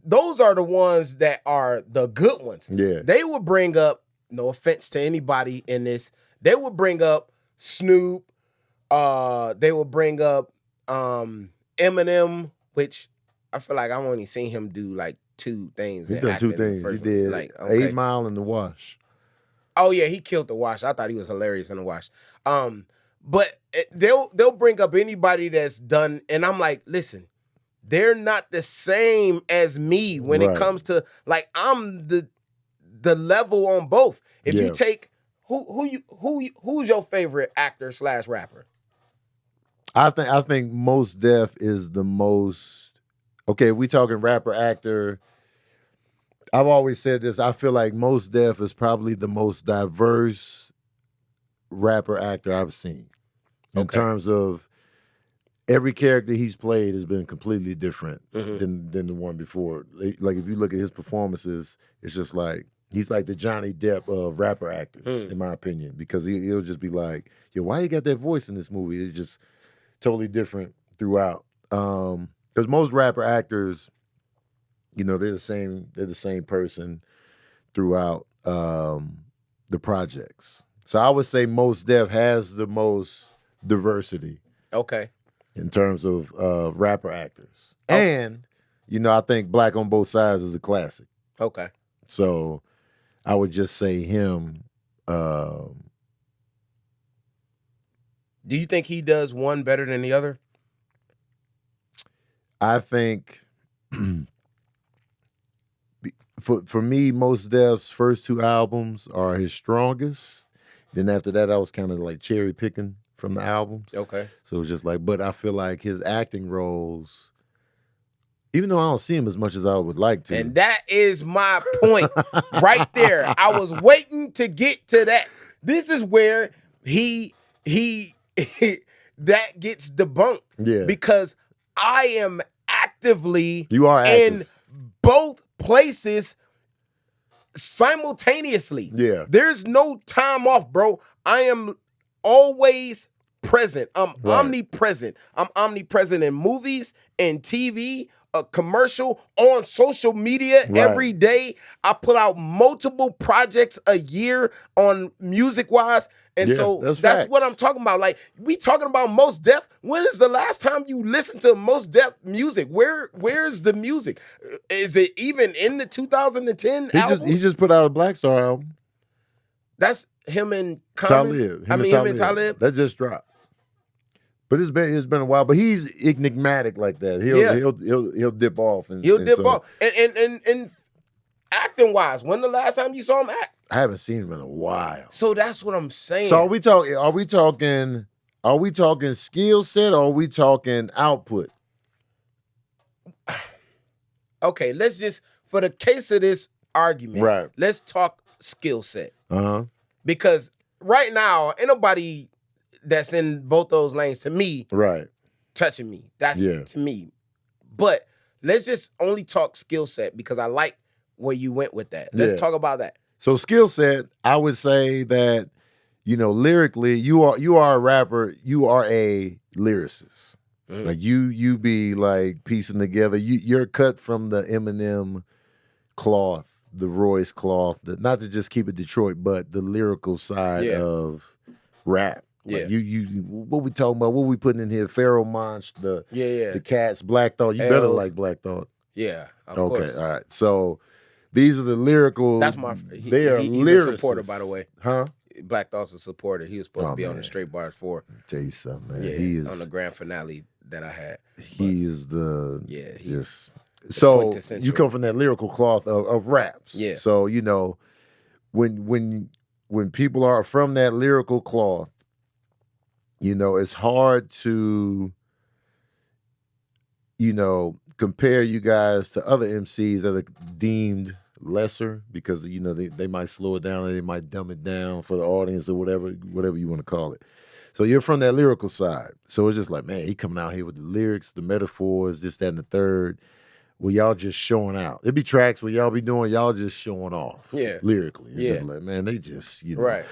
those are the ones that are the good ones. Yeah. They would bring up, no offense to anybody in this, they would bring up Snoop. They would bring up Eminem, which I feel like I've only seen him do like 2 things. He in done 2 acting in the things. He first one. did Like, 8 Mile and The Wash. Oh yeah, he killed The Wash. I thought he was hilarious in The Wash. But they'll bring up anybody that's done, and I'm like, listen, they're not the same as me when it comes to, like, I'm the level on both. If you take who's your favorite actor / rapper? I think Mos Def is the most. Okay, if we talking rapper actor. I've always said this. I feel like Mos Def is probably the most diverse rapper actor I've seen. In terms of every character he's played has been completely different than the one before. Like if you look at his performances, it's just like he's like the Johnny Depp of rapper actors, in my opinion, because he'll just be like, yo, why you got that voice in this movie? It's just totally different throughout. Because most rapper actors, you know, they're the same person throughout the projects. So I would say Mos Def has the most diversity. Okay. In terms of rapper actors. And, you know, I think Black on Both Sides is a classic. Okay. So I would just say him. Do you think he does one better than the other? I think for me, Mos Def's first 2 albums are his strongest. Then after that, I was kind of like cherry picking from the albums. Okay. So it's just like, but I feel like his acting roles, even though I don't see him as much as I would like to. And that is my point right there. I was waiting to get to that. This is where he that gets debunked. Yeah. Because I am actively in both places simultaneously. Yeah. There's no time off, bro. I am always present. I'm omnipresent. I'm omnipresent in movies, in TV, a commercial, on social media every day. I put out multiple projects a year on music-wise. And so that's what I'm talking about. Like, we talking about Mos Def. When is the last time you listened to Mos Def music? Where's the music? Is it even in the 2010 album? He just put out a Black Star album. Him and Common? Him and Talib. That just dropped. But it's been a while. But he's enigmatic like that. He'll dip off. He'll dip off. And acting wise, when the last time you saw him act? I haven't seen him in a while. So that's what I'm saying. So are we talking skill set or are we talking output? Okay, let's just, for the case of this argument, let's talk skill set. Because right now, ain't nobody that's in both those lanes to me touching me. That's to me. But let's just only talk skill set because I like where you went with that. Let's talk about that. So skill set, I would say that, you know, lyrically, you are a rapper, you are a lyricist. Like you be like piecing together. You're cut from the Eminem cloth, the Royce cloth, not to just keep it Detroit, but the lyrical side of rap. Yeah. Like you what we talking about? What we putting in here? Pharaoh Monch, the Cats, Black Thought. You better like Black Thought. Yeah, of course. course. All right. So these are the lyrical. That's they are he's a supporter, by the way. Black Thought's a supporter. He was supposed to be on the Straight Bars 4. Tell you something, man. Yeah, he is on the grand finale that I had. He is the so you come from that lyrical cloth of raps. Yeah. So you know when people are from that lyrical cloth, you know it's hard to compare you guys to other MCs that are deemed lesser because you know they might slow it down or they might dumb it down for the audience or whatever you want to call it. So you're from that lyrical side. So it's just like, man, he coming out here with the lyrics, the metaphors, this, that, and the third. Well, y'all just showing out. There'd be tracks where y'all be doing, y'all just showing off. Yeah. Lyrically. It's just like, man, they just,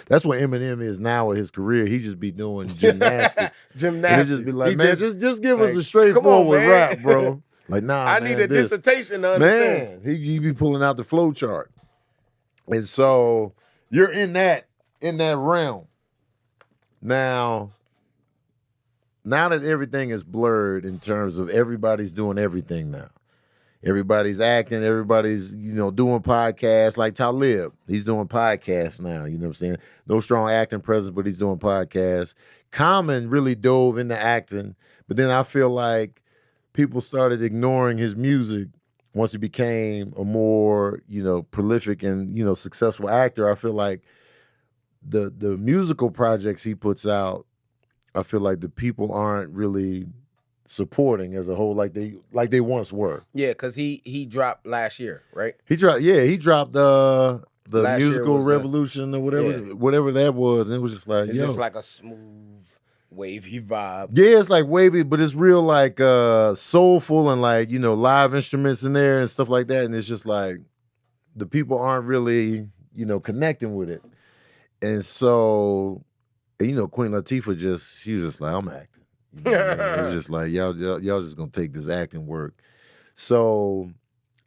That's what Eminem is now with his career. He just be doing gymnastics. He just be like, man, just give us a straightforward rap, bro. Like, nah, I need a dissertation to understand. Man, he be pulling out the flow chart. And so you're in that realm. Now that everything is blurred in terms of everybody's doing everything now, everybody's acting, everybody's, doing podcasts like Talib. He's doing podcasts now, you know what I'm saying? No strong acting presence, but he's doing podcasts. Common really dove into acting, but then I feel like people started ignoring his music once he became a more, prolific and, successful actor. I feel like the musical projects he puts out, I feel like the people aren't really supporting as a whole like they once were. Yeah, because he dropped last year, right? He dropped the Last year musical was revolution or whatever that was, and it was just like it's just like a smooth, wavy vibe. Yeah, it's like wavy, but it's real like soulful and like, live instruments in there and stuff like that. And it's just like the people aren't really, connecting with it. And so, Queen Latifah she was just like, I'm acting. You know what I mean? It's just like y'all just gonna take this acting work. So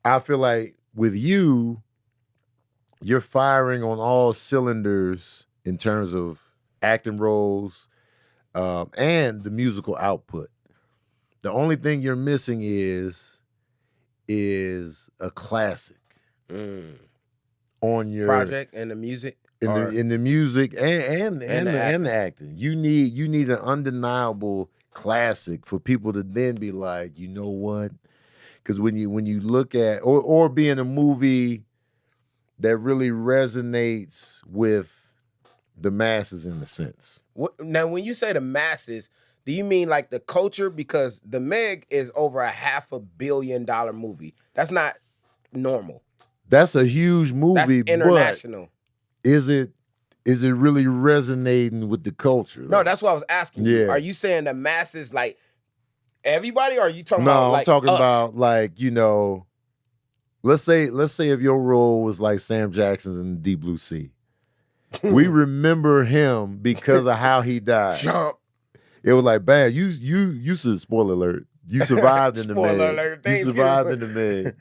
I feel like with you're firing on all cylinders in terms of acting roles and the musical output. The only thing you're missing is a classic on your project and the music. In the music and the acting. You need an undeniable classic for people to then be like, you know what? Because when you look at or be in a movie that really resonates with the masses in a sense. Now, when you say the masses, do you mean like the culture? Because The Meg is over $500 million movie. That's not normal. That's a huge movie. That's international. But is it really resonating with the culture? No, that's what I was asking you. Are you saying the masses like everybody, or are you talking about like I'm talking us? about like, let's say if your role was like Sam Jackson's in Deep Blue Sea. We remember him because of how he died. Jump. It was like, bam, you should, spoiler alert, you survived in the Spoiler Meg. alert, You survived in the Meg.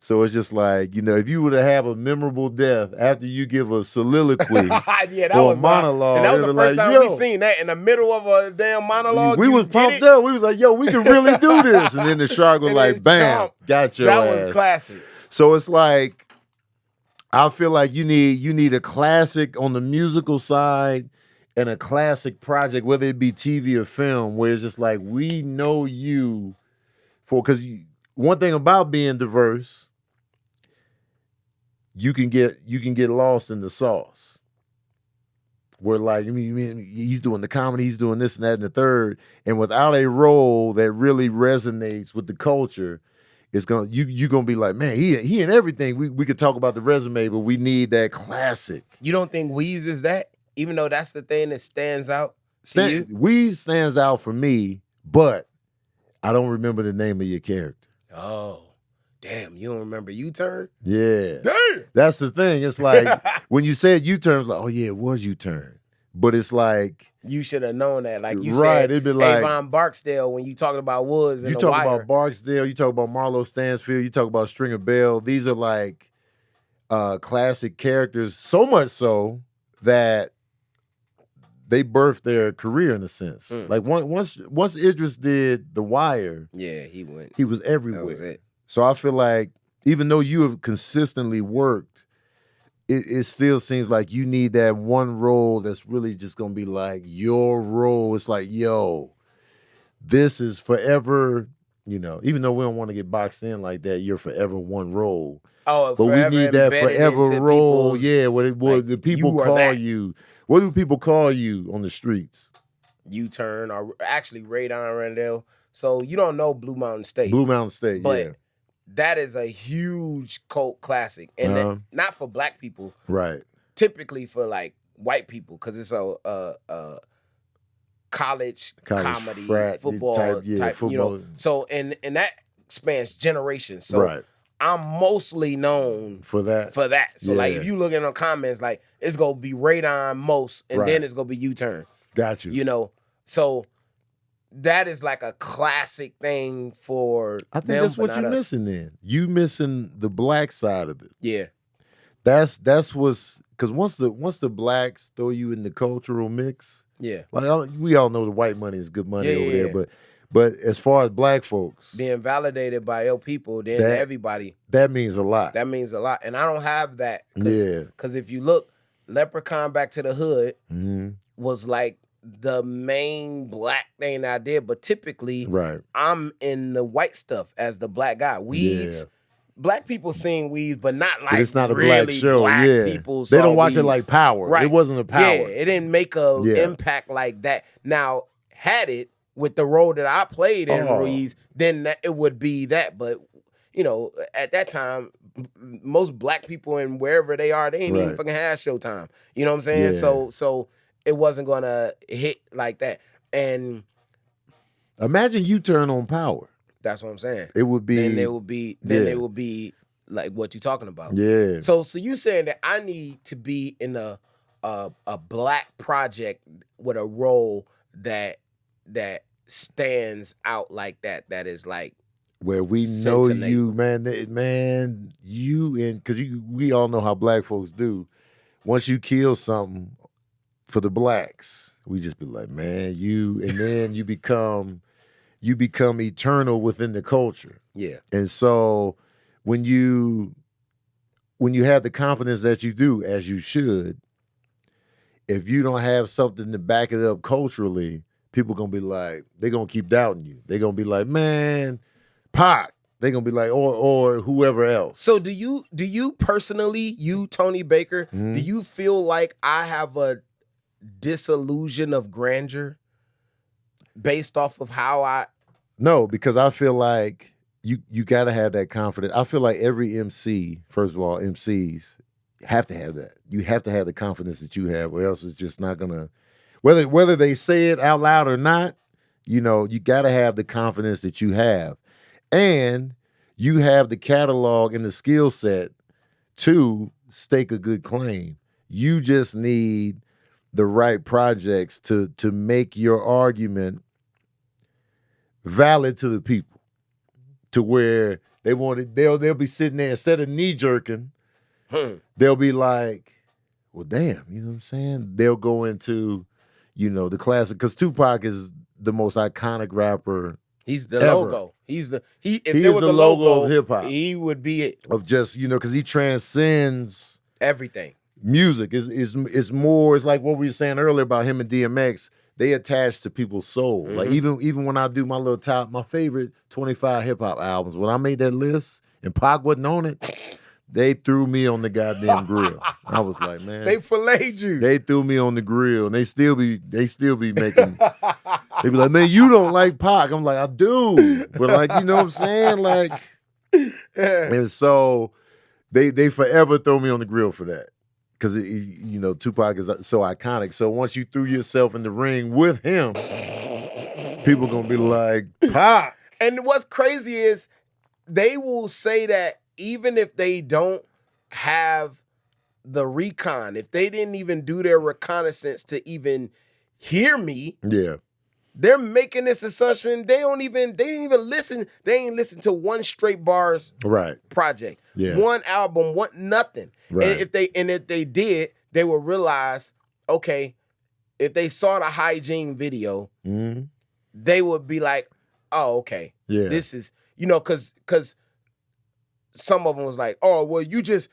So it's just like, if you were to have a memorable death after you give a soliloquy that or was a monologue. And that was the first time like, we seen that in the middle of a damn monologue. We was pumped up. We was like, yo, we can really do this. And then the shark was like, bam, got your ass. That was classic. So it's like, I feel like you need a classic on the musical side and a classic project, whether it be TV or film, where it's just like, we know you for, because one thing about being diverse, you can get lost in the sauce. Where like, he's doing the comedy, he's doing this and that and the third, and without a role that really resonates with the culture, it's you're gonna be like, man, he in everything. We could talk about the resume, but we need that classic. You don't think Weez is that? Even though that's the thing that stands out to you? Weez stands out for me, but I don't remember the name of your character. Oh. Damn, you don't remember U-Turn? Yeah. Damn. That's the thing. It's like, when you said U-Turn, it's like, oh yeah, it was U-Turn. But it's like, you should have known that. Like you right, said, it'd be like, Avon Barksdale when you talking about Woods and you talk about Barksdale, you talk about Marlo Stansfield, you talk about Stringer Bell. These are like classic characters, so much so that they birthed their career in a sense. Like once Idris did The Wire, he was everywhere. That was it. So I feel like even though you have consistently worked, it still seems like you need that one role that's really just gonna be like your role. It's like, yo, this is forever, even though we don't want to get boxed in like that, you're forever one role. Oh, but we need that forever role. Yeah, what the people call you. What do people call you on the streets? U-Turn, or actually Radon Randall. So you don't know Blue Mountain State. Blue Mountain State, but that is a huge cult classic, and not for black people, right? Typically for like white people, because it's a college comedy, football type, football. So and that spans generations. So I'm mostly known for that. So like, if you look in the comments, like it's gonna be Radon most, and then it's gonna be U-Turn. Got you. So. That is like a classic thing for I think that's what you're missing then. You missing the black side of it. Yeah. That's what's, because once the blacks throw you in the cultural mix, like we all know the white money is good money over there, But as far as black folks, being validated by your people, then everybody. That means a lot. That means a lot. And I don't have that. Yeah. Because if you look, Leprechaun Back to the Hood was like the main black thing I did. But typically, I'm in the white stuff as the black guy. Weeds. Yeah. Black people sing Weeds, but not like it's not a really black show. Black people they don't watch Weeds. it like Power. Right. It wasn't a Power. Yeah, it didn't make a impact like that. Now, had it with the role that I played in Weeds, then it would be that. But, you know, at that time, most black people and wherever they are, they ain't even fucking have Showtime. You know what I'm saying? Yeah. So it wasn't going to hit like that. And imagine you turn on Power. That's what I'm saying. It would be. Then it would be. Then it would be like what you're talking about. Yeah. So you saying that I need to be in a black project with a role that stands out like that. That is like where we know you, man. You because we all know how black folks do. Once you kill something for the blacks, we just be like, man, and then you become eternal within the culture. Yeah. And so when you have the confidence that you do, as you should, if you don't have something to back it up culturally, people gonna be like, they're gonna keep doubting you. They're gonna be like, man, Pac. They're gonna be like, or whoever else. So do you personally, you Tony Baker, do you feel like I have a disillusion of grandeur based off of how I... No, because I feel like you got to have that confidence. I feel like every MC, first of all, MCs have to have that. You have to have the confidence that you have, or else it's just not gonna. Whether they say it out loud or not, you know, you got to have the confidence that you have, and you have the catalog and the skill set to stake a good claim. You just need the right projects to make your argument valid to the people, to where they'll be sitting there, instead of knee jerking, they'll be like, well, damn, you know what I'm saying? They'll go into, you know, the classic, because Tupac is the most iconic rapper. He's the ever. logo. If he there was the a logo of hip hop, he would be it. Of just, you know, because he transcends everything. Music is more. It's like what we were saying earlier about him and DMX. They attach to people's soul. Like even when I do my little top, my favorite 25 hip hop albums, when I made that list and Pac wasn't on it, they threw me on the goddamn grill. I was like, man, they filleted you. They threw me on the grill, and they still be making. They be like, man, you don't like Pac. I'm like, I do, but like, you know what I'm saying, like, and so they forever throw me on the grill for that. Because, you know, Tupac is so iconic. So once you threw yourself in the ring with him, people going to be like, Pac. And what's crazy is they will say that even if they don't have the recon, if they didn't even do their reconnaissance to even hear me, they're making this assumption. They didn't even listen. They ain't listen to one straight bars project. Yeah. One album, nothing. Right. And if they did, they would realize, okay, if they saw the hygiene video, they would be like, oh, okay. Yeah. This is, you know, cause some of them was like, oh, well, you just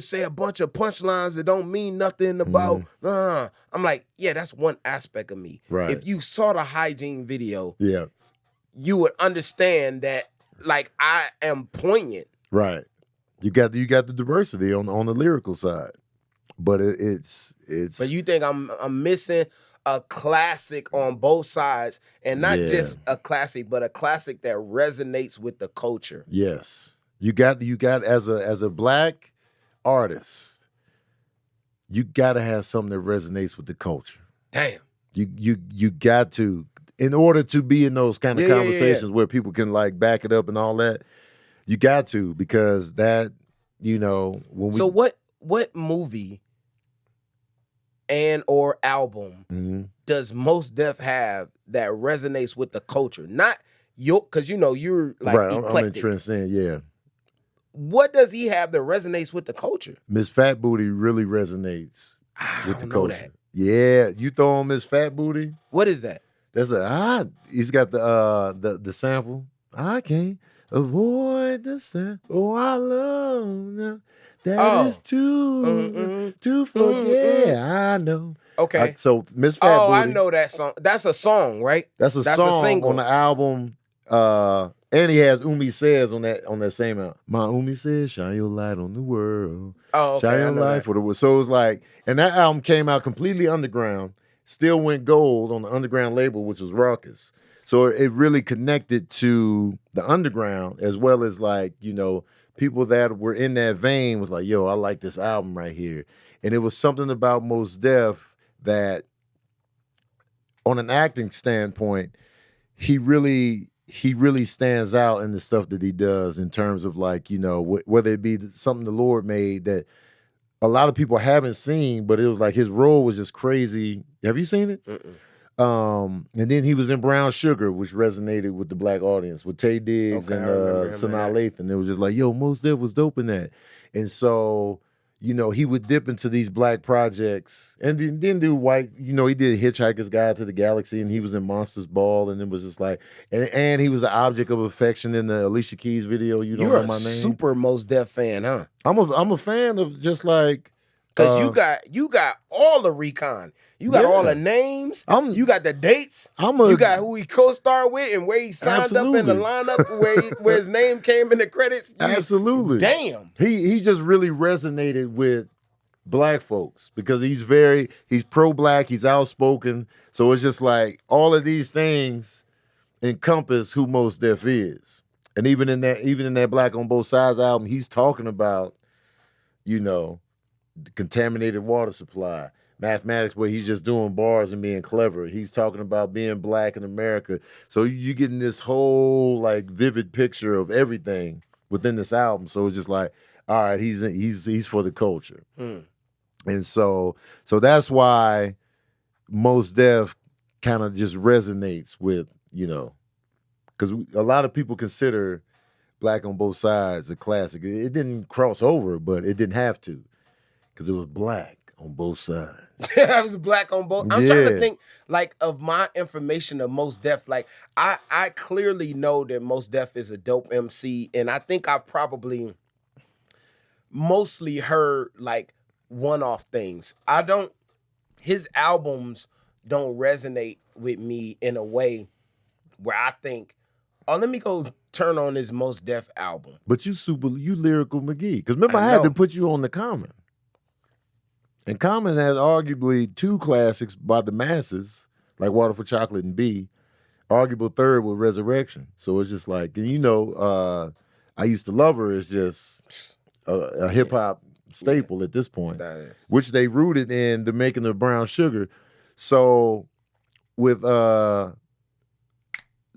say a bunch of punchlines that don't mean nothing about. I'm like, yeah, that's one aspect of me. Right. If you saw the hygiene video, you would understand that, like, I am poignant. Right. You got the diversity on the lyrical side, but it's. But you think I'm missing a classic on both sides, and not just a classic, but a classic that resonates with the culture. Yes. You got as a black artist, you got to have something that resonates with the culture. Damn. You got to, in order to be in those kind of conversations where people can like back it up and all that. You got to, because that, you know, when we. So what movie and or album does Mos Def have that resonates with the culture? Not because you know you're like eclectic. I'm in transcend, What does he have that resonates with the culture? Miss Fat Booty really resonates with the culture. That. Yeah, you throw on Miss Fat Booty. What is that? He's got the sample. I can't avoid the sample. Oh, I love now. That is to forget. I know. Okay. So Miss Fat Booty. I know that song. That's a song, right? That's a song single on the album. And he has Umi Says on that same album. My Umi Says, shine your light on the world. Oh, okay. Shine your light for the world. So it was like, and that album came out completely underground, still went gold on the underground label, which was Ruckus. So it really connected to the underground as well as like, people that were in that vein was like, yo, I like this album right here. And it was something about Mos Def that on an acting standpoint, he really stands out in the stuff that he does in terms of like, whether it be something the Lord made that a lot of people haven't seen, but it was like his role was just crazy. Have you seen it? And then he was in Brown Sugar, which resonated with the black audience with Tay Diggs and Sanaa Lathan. It was just like, yo, Mos Def was dope in that. And so, he would dip into these black projects and then do white, he did Hitchhiker's Guide to the Galaxy and he was in Monsters Ball and it was just like, and he was the object of affection in the Alicia Keys video, You Don't Know My Name. You're a super Mos Def fan, huh? I'm a fan of just like, because you got all the recon. You got all the names. You got the dates. You got who he co-starred with and where he signed up in the lineup, where his name came in the credits. Absolutely. Damn. He just really resonated with black folks because he's pro-black, he's outspoken. So it's just like all of these things encompass who Mos Def is. And even in that Black on Both Sides album, he's talking about, the contaminated water supply, mathematics, where he's just doing bars and being clever. He's talking about being black in America. So you getting this whole like vivid picture of everything within this album. So it's just like, all right, he's for the culture. And so that's why Mos Def kind of just resonates with, because a lot of people consider Black on Both Sides a classic. It didn't cross over, but it didn't have to. Because it was black on both sides. I was black on both. I'm trying to think like of my information of Mos Def. Like I clearly know that Mos Def is a dope MC, and I think I've probably mostly heard like one-off things. His albums don't resonate with me in a way where I think, oh, let me go turn on this Mos Def album. But you lyrical McGee. Because remember I had to put you on the Common. And Common has arguably two classics by the masses, like Water for Chocolate and B. Arguable third with Resurrection. So it's just like, I Used to Love Her is just a hip hop staple at this point, which they rooted in the making of Brown Sugar. So with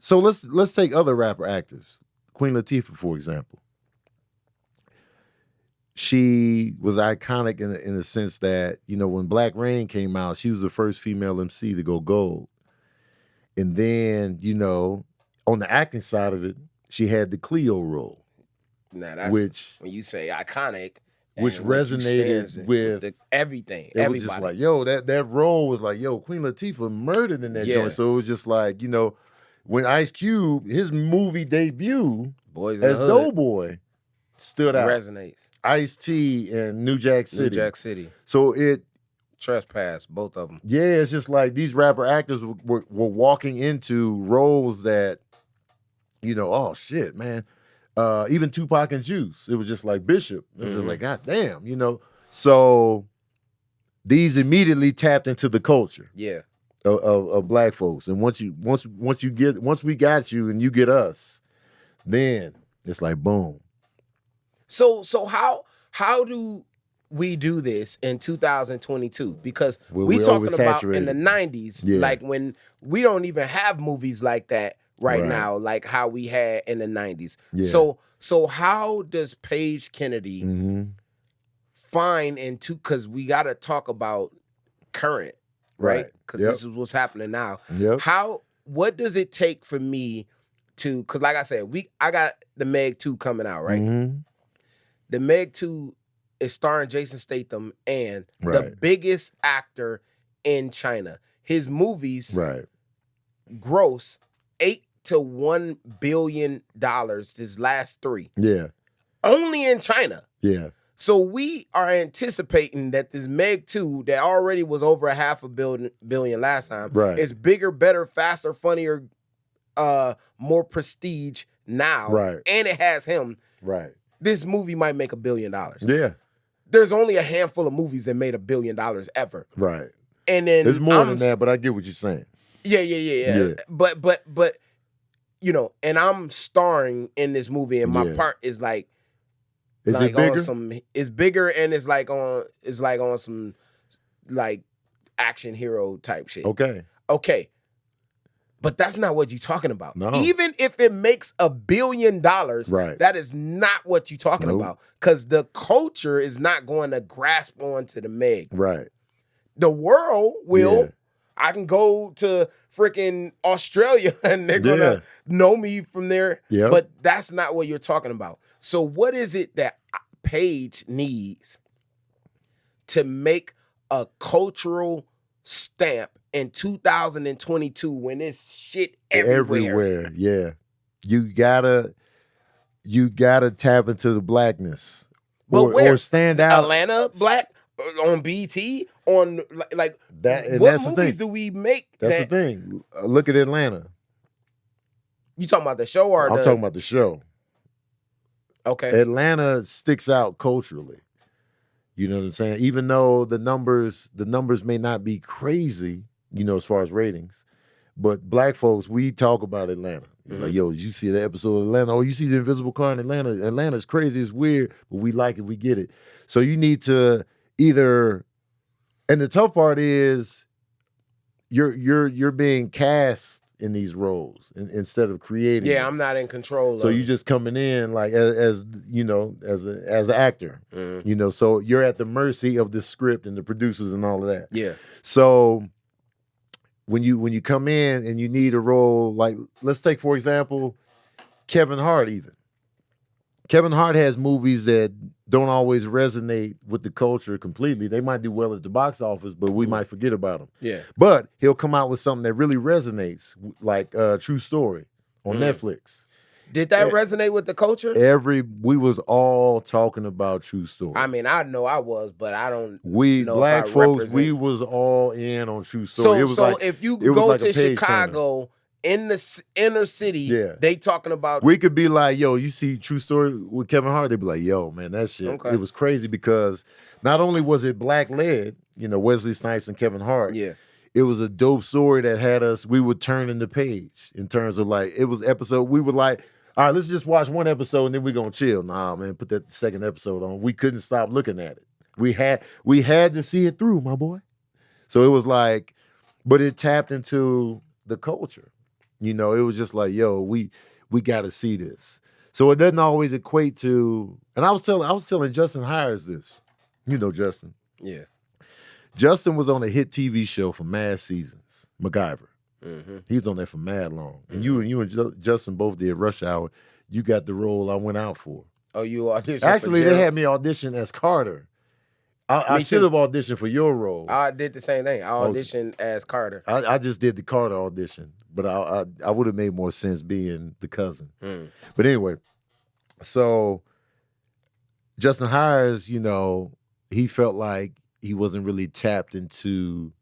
let's take other rapper actors. Queen Latifah, for example. She was iconic in the sense that, when Black Rain came out, she was the first female MC to go gold. And then, on the acting side of it, she had the Cleo role. Now that's when you say iconic, which resonated with everything. It was just like, yo, that role was like, yo, Queen Latifah murdered in that joint. So it was just like, when Ice Cube, his movie debut as Doughboy stood out. Resonates. Ice-T and New Jack City. New Jack City. So it Trespass, both of them. Yeah, it's just like these rapper actors were walking into roles that, oh shit, man. Even Tupac and Juice, it was just like Bishop. It was just like, God damn, So these immediately tapped into the culture. Yeah. Of black folks. And once we got you and you get us, then it's like boom. So how do we do this in 2022? Because we're talking about in the 90s, like when we don't even have movies like that right now, like how we had in the 90s. Yeah. So how does Paige Kennedy find into, because we got to talk about current, right? Because this is what's happening now. Yep. What does it take for me to, because like I said, I got the Meg 2 coming out, right? Mm-hmm. The Meg 2 is starring Jason Statham and the biggest actor in China. His movies gross $8 to $1 billion this last 3. Yeah. Only in China. Yeah. So we are anticipating that this Meg 2 that already was over $500 million last time Right. is bigger, better, faster, funnier, more prestige now. Right. And it has him. Right. This movie might make $1 billion. Yeah. There's only a handful of movies that made $1 billion ever. Right. And then There's more than that, but I get what you're saying. Yeah. But you know, and I'm starring in this movie, and my part is like, is it bigger? It's bigger, and it's like on some like action hero type shit. Okay. But that's not what you're talking about. No. Even if it makes $1 billion, right, that is not what you're talking about. Because the culture is not going to grasp onto the Meg. Right. The world will. Yeah. I can go to freaking Australia and they're gonna know me from there. Yeah. But that's not what you're talking about. So what is it that Paige needs to make a cultural stamp in 2022 when it's shit everywhere? Yeah. You gotta tap into the blackness. Or stand out. Atlanta black on BT on like that. And what that's movies the thing. do we make? That's the thing. Look at Atlanta. You talking about the show or I'm talking about the show. Okay. Atlanta sticks out culturally. You know what I'm saying? Even though the numbers may not be crazy, you know, as far as ratings, but black folks, we talk about Atlanta. Mm-hmm. Like, yo, did you see the episode of Atlanta? Oh, you see the Invisible Car in Atlanta? Atlanta's crazy, it's weird, but we like it, we get it. So you need to either, and the tough part is you're being cast in these roles instead of creating. Yeah, I'm not in control. So you just coming in like as you know, as an actor, you know. So you're at the mercy of the script and the producers and all of that. Yeah. So when you come in and you need a role, like let's take for example, Kevin Hart. Even Kevin Hart has movies that don't always resonate with the culture completely. They might do well at the box office, but we might forget about them. Yeah. But he'll come out with something that really resonates, like True Story on Netflix. Did that resonate with the culture? We was all talking about True Story. I mean, I know I was, but I don't. We know black folks, we was all in on True Story. So if you go to Chicago. In the inner city, they talking about. We could be like, yo, you see True Story with Kevin Hart? They'd be like, yo, man, that shit. Okay. It was crazy because not only was it black led, you know, Wesley Snipes and Kevin Hart. Yeah. It was a dope story that had us, we would turn in the page in terms of like, it was episode, we would like, all right, let's just watch one episode and then we're going to chill. Nah, man, put that second episode on. We couldn't stop looking at it. We had to see it through, my boy. So it was like, but it tapped into the culture. You know, it was just like, yo, we got to see this. So it doesn't always equate to, and I was telling Justin Hires this. You know Justin. Yeah. Justin was on a hit TV show for mad seasons, MacGyver. Mm-hmm. He was on there for mad long. And you and Justin both did Rush Hour. You got the role I went out for. Oh, you auditioned Actually, for they had me audition as Carter. I should have auditioned for your role. I did the same thing. I auditioned as Carter. I just did the Carter audition, but I would have made more sense being the cousin. But anyway, so Justin Hires, you know, he felt like he wasn't really tapped into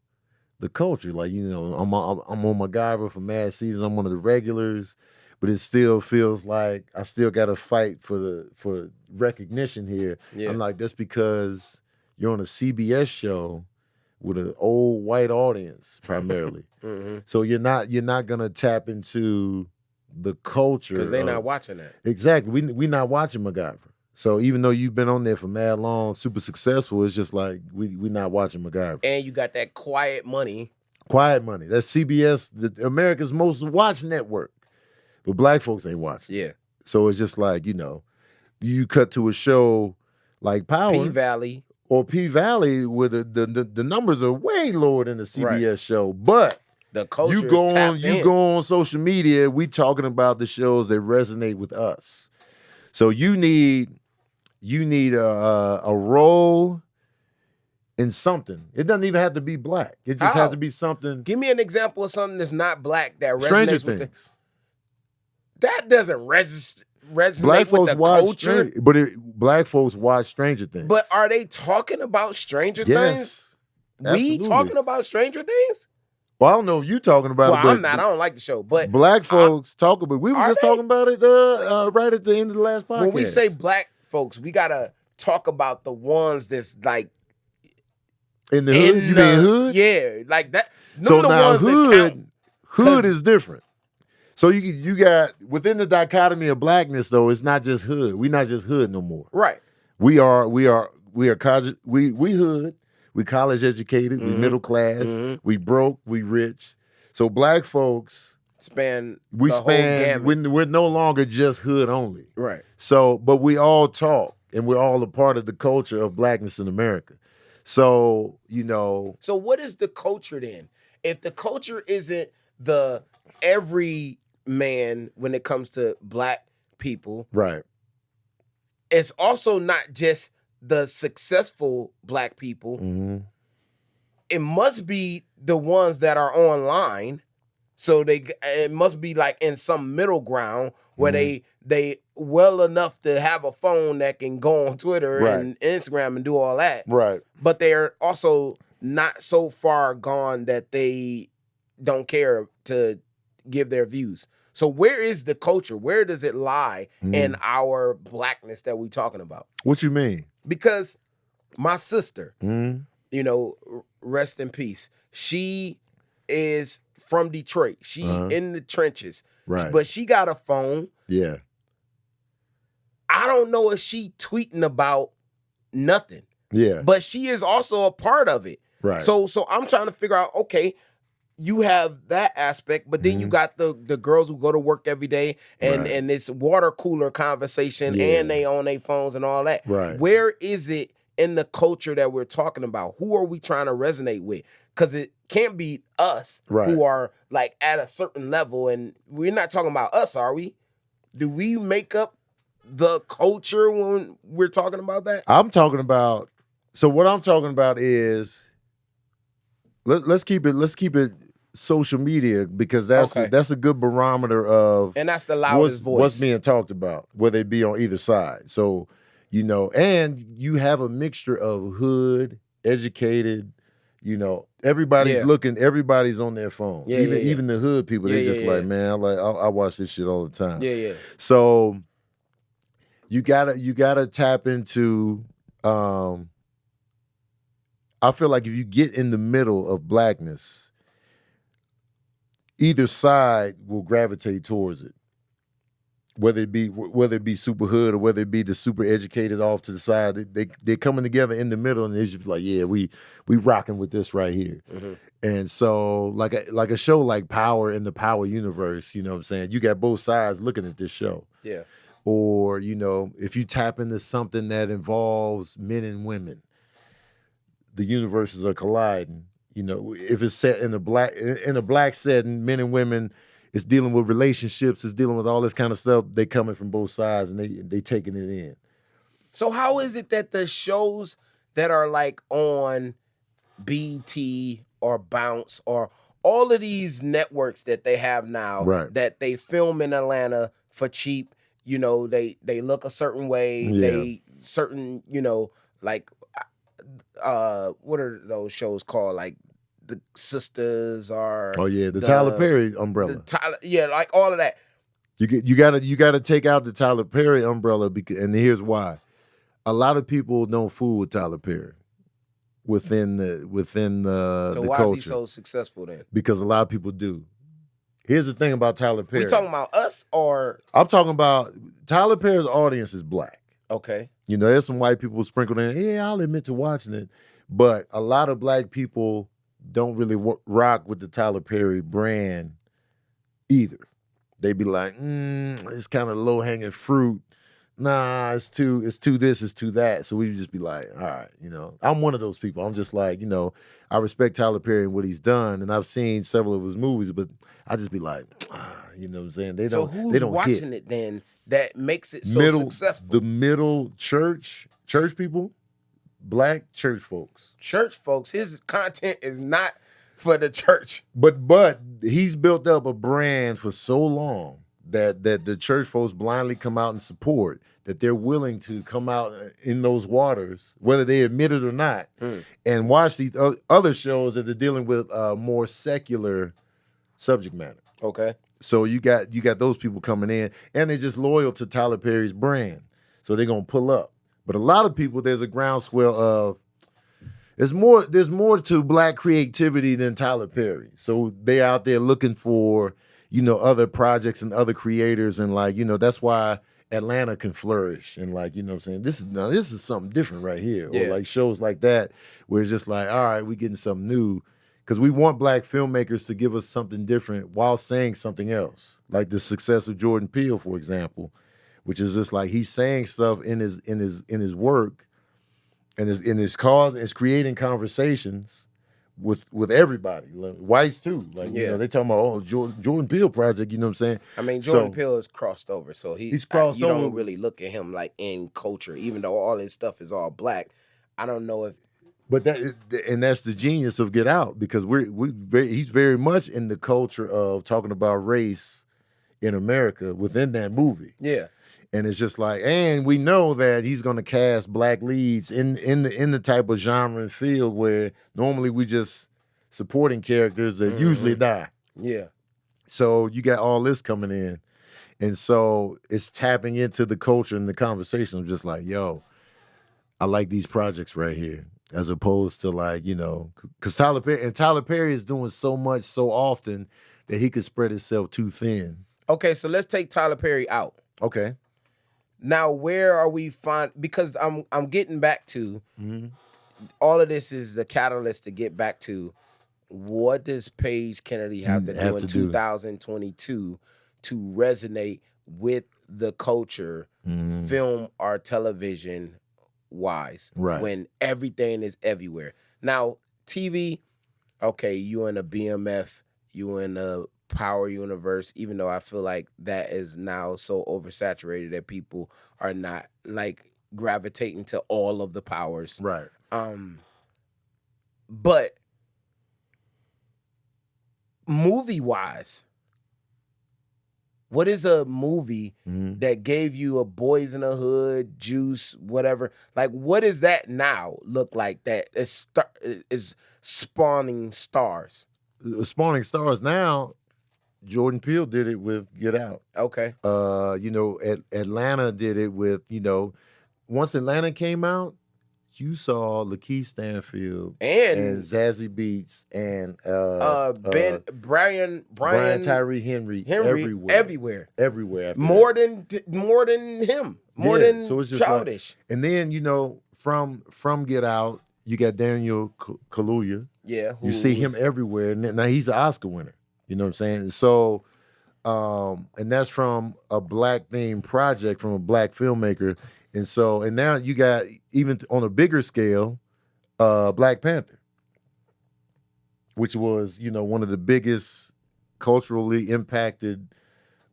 the culture. Like, you know, I'm on MacGyver for mad seasons. I'm one of the regulars, but it still feels like I still got to fight for recognition here. Yeah. I'm like, that's because you're on a CBS show with an old white audience primarily. So you're not gonna tap into the culture because they're not watching that. Exactly. We not watching MacGyver. So even though you've been on there for mad long, super successful, it's just like we not watching MacGyver. And you got that quiet money. Quiet money. That's CBS, America's most watched network. But black folks ain't watching. Yeah. So it's just like, you know, you cut to a show like Power. P-Valley. Or P-Valley, where the numbers are way lower than the CBS show. But the culture you go on social media, we talking about the shows that resonate with us. So you need a role in something. It doesn't even have to be black. It just How? has to be something. Give me an example of something that's not black that Stranger resonates with Things. that doesn't resonate Black with folks the watch culture. Black folks watch Stranger Things. But are they talking about Stranger Things? Yes, We absolutely. talking about Stranger Things? Well, I don't know if you talking about Well, it, but I'm not. I don't like the show. But black folks talk about. We were Are just they? talking about it right at the end of the last podcast. when we say black folks, we gotta talk about the ones that's like in the hood, you mean hood? Yeah, like that. So the now ones that count. hood is different. So you got within the dichotomy of blackness though, it's not just hood. We're not just hood no more. Right. We are college. We hood. We college educated. We middle class. We broke. We rich. So black folks span. We the whole span. gamut. We're no longer just hood only. Right. So, but we all talk, and we're all a part of the culture of blackness in America. So So what is the culture then? If the culture isn't the every man when it comes to black people, right. it's also not just the successful black people. Mm-hmm. It must be the ones that are online. So it must be like in some middle ground where they well enough to have a phone that can go on Twitter and Instagram and do all that. Right. But they're also not so far gone that they don't care to give their views. So where is the culture? Where does it lie in our blackness that we talking about? What you mean? Because my sister, rest in peace. She is from Detroit. She in the trenches. Right. But she got a phone. Yeah. I don't know if she tweeting about nothing. Yeah. But she is also a part of it. Right. So I'm trying to figure out, okay, you have that aspect, but then you got the girls who go to work every day and this water cooler conversation and they on their phones and all that. Right. Where is it in the culture that we're talking about? Who are we trying to resonate with? Because it can't be us who are like at a certain level, and we're not talking about us, are we? Do we make up the culture when we're talking about that? I'm talking about. So what I'm talking about is let's keep it social media, because that's a good barometer of, and that's the loudest voice. What's being talked about, whether it be on either side. So and you have a mixture of hood, educated. Everybody's looking. Everybody's on their phone. Even the hood people. They just like, man, I watch this shit all the time. Yeah. So you gotta tap into. I feel like if you get in the middle of blackness, either side will gravitate towards it. Whether it be super hood or whether it be the super educated off to the side, they're coming together in the middle, and they just be like, yeah, we rocking with this right here. Mm-hmm. And so like a show like Power in the Power universe, you know what I'm saying? You got both sides looking at this show. Yeah. Or, if you tap into something that involves men and women, the universes are colliding. If it's set in a black setting, men and women, it's dealing with relationships, it's dealing with all this kind of stuff. They coming from both sides and they taking it in. So how is it that the shows that are like on BT or Bounce or all of these networks that they have now that they film in Atlanta for cheap, they look a certain way, they certain, like what are those shows called? Like the Sisters or the Tyler Perry umbrella. Like all of that. You gotta take out the Tyler Perry umbrella, and here's why. A lot of people don't fool with Tyler Perry within the So the why culture. is he so successful then? Because a lot of people do. Here's the thing about Tyler Perry. We talking about us or? I'm talking about Tyler Perry's audience is black. Okay. There's some white people sprinkled in. Yeah, I'll admit to watching it, but a lot of black people don't really rock with the Tyler Perry brand either. They be like, it's kind of low hanging fruit. Nah, it's too this, it's too that. So we just be like, all right, I'm one of those people. I'm just like, I respect Tyler Perry and what he's done, and I've seen several of his movies, but I just be like, you know what I'm saying? They don't watching get. It then that makes it so successful? The middle church people. black church folks. Church folks, his content is not for the church. But he's built up a brand for so long that the church folks blindly come out and support, that they're willing to come out in those waters, whether they admit it or not, and watch these other shows that are dealing with more secular subject matter. Okay. So you got those people coming in, and they're just loyal to Tyler Perry's brand, so they're gonna pull up. But a lot of people, there's a groundswell of there's more to black creativity than Tyler Perry. So they're out there looking for, other projects and other creators, and that's why Atlanta can flourish, and what I'm saying, this is something different right here. Yeah. Or like shows like that where it's just like, all right, we're getting something new. Because we want black filmmakers to give us something different while saying something else. Like the success of Jordan Peele, for example, which is just like he's saying stuff in his work and in his cause, is creating conversations with everybody, like whites too. They talking about Jordan Peele project. You know what I'm saying? I mean, Jordan Peele is crossed over, so he's crossed you over. don't really look at him like in culture, even though all his stuff is all black. I don't know if. But that's the genius of Get Out, because he's very much in the culture of talking about race in America within that movie. Yeah. And it's just like, and we know that he's going to cast black leads in the type of genre and field where normally we just supporting characters that usually die. Yeah. So you got all this coming in. And so it's tapping into the culture and the conversation of just like, yo, I like these projects right here. As opposed to because Tyler Perry is doing so much so often that he could spread himself too thin. Okay, so let's take Tyler Perry out. Okay. Now, where are we because I'm getting back to all of this is the catalyst to get back to what does Paige Kennedy have to do in 2022 to resonate with the culture, film or television wise, right, when everything is everywhere. Now, TV, okay, you in a BMF, you in a Power universe, even though I feel like that is now so oversaturated that people are not gravitating to all of the powers. Right. But movie wise, what is a movie that gave you a Boys in the Hood, Juice, whatever? What does that now look like that is spawning stars? Spawning stars now, Jordan Peele did it with Get Out. Okay. Atlanta did it with, once Atlanta came out, you saw Lakeith Stanfield and Zazie Beetz and Brian Tyree Henry everywhere. More than him. More than so it's just Childish. And then from Get Out, you got Daniel Kaluuya. Yeah, you see him everywhere. And now he's an Oscar winner. You know what I'm saying? So, and that's from a black themed project from a black filmmaker. And now you got, even on a bigger scale, Black Panther, which was, one of the biggest culturally impacted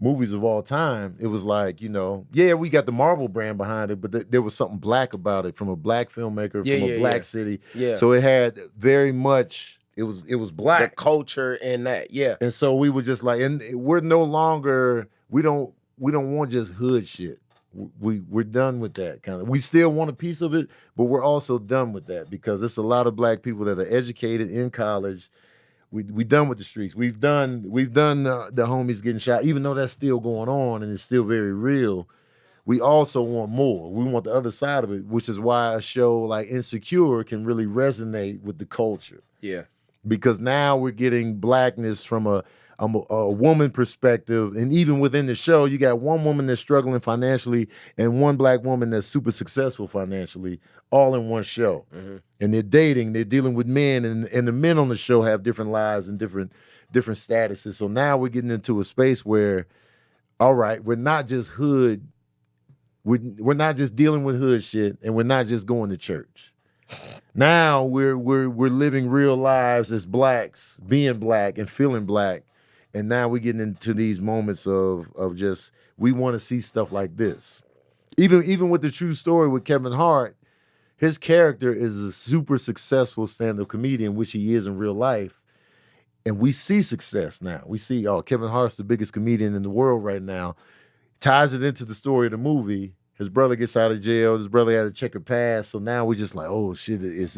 movies of all time. It was like, we got the Marvel brand behind it, but there was something black about it, from a black filmmaker, from a black city. Yeah. So it had very much, it was black. The culture and that, yeah. And so we were just like, and we're no longer, we don't want just hood shit. We're done with that kind of. We still want a piece of it, but we're also done with that, because it's a lot of black people that are educated in college. We done with the streets. We've done the homies getting shot, even though that's still going on and it's still very real. We also want more. We want the other side of it, which is why a show like Insecure can really resonate with the culture. Yeah, because now we're getting blackness from a woman perspective, and even within the show, you got one woman that's struggling financially and one black woman that's super successful financially, all in one show. Mm-hmm. And they're dating, they're dealing with men, and the men on the show have different lives and different statuses. So now we're getting into a space where, all right, we're not just hood, we're not just dealing with hood shit, and we're not just going to church. Now we're living real lives as blacks, being black and feeling black. And now we're getting into these moments of just, we want to see stuff like this. Even with the true story with Kevin Hart, his character is a super successful stand-up comedian, which he is in real life. And we see success now. We see, Kevin Hart's the biggest comedian in the world right now. Ties it into the story of the movie. His brother gets out of jail. His brother had a checkered past. So now we just like, oh shit, is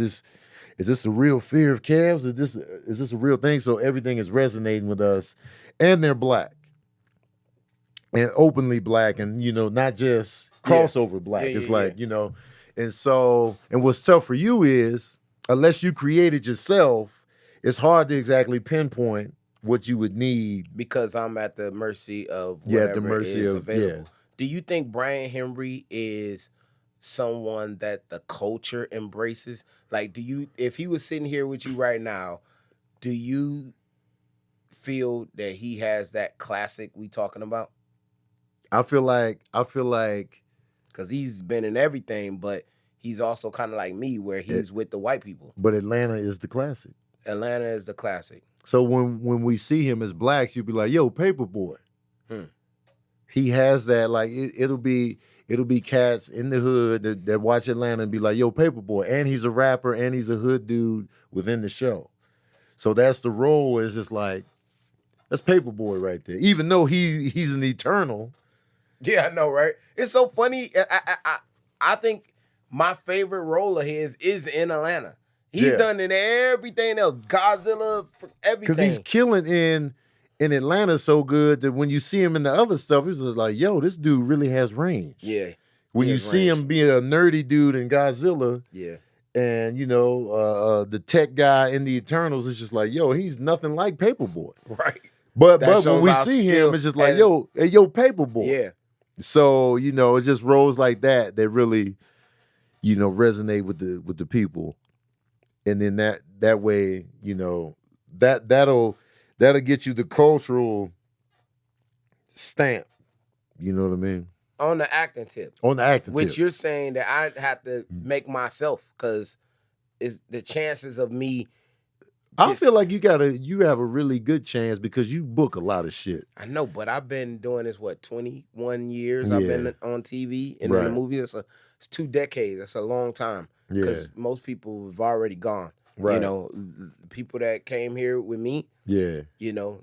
this a real fear of Cavs? Is this a real thing? So everything is resonating with us. And they're black. And openly black, and not just crossover black. It's like, and so, and what's tough for you is, unless you create it yourself, it's hard to exactly pinpoint what you would need. Because I'm at the mercy of whatever is available. Yeah. Do you think Brian Henry is someone that the culture embraces? Like, if he was sitting here with you right now, do you feel that he has that classic we talking about? I feel like because he's been in everything, but he's also kind of like me, where he's with the white people. But Atlanta is the classic. Atlanta is the classic. So when we see him as blacks, you'll be like, yo, Paperboy. He has that, like, it'll be cats in the hood that watch Atlanta and be like, yo, Paperboy. And he's a rapper and he's a hood dude within the show. So that's the role. It's just like, that's Paperboy right there. Even though he's an eternal. Yeah, I know, right? It's so funny. I think my favorite role of his is in Atlanta. He's done in everything else. Godzilla, everything. Because he's killing in Atlanta so good that when you see him in the other stuff, it's just like, yo, this dude really has range. Yeah. When you see him be a nerdy dude in Godzilla, and the tech guy in the Eternals, it's just like, yo, he's nothing like Paperboy. Right. But when we see him, it's just like, yo, Paperboy. Yeah. So, it just rolls like that really, resonate with the people. And then that way, that'll get you the cultural stamp. You know what I mean? On the acting tip. Which you're saying that I have to make myself, because it's the chances of me. I feel like you have a really good chance because you book a lot of shit. I know, but I've been doing this, 21 years. I've been on TV and in the movies. It's 2 decades. That's a long time. Because most people have already gone. Right. People that came here with me. Yeah.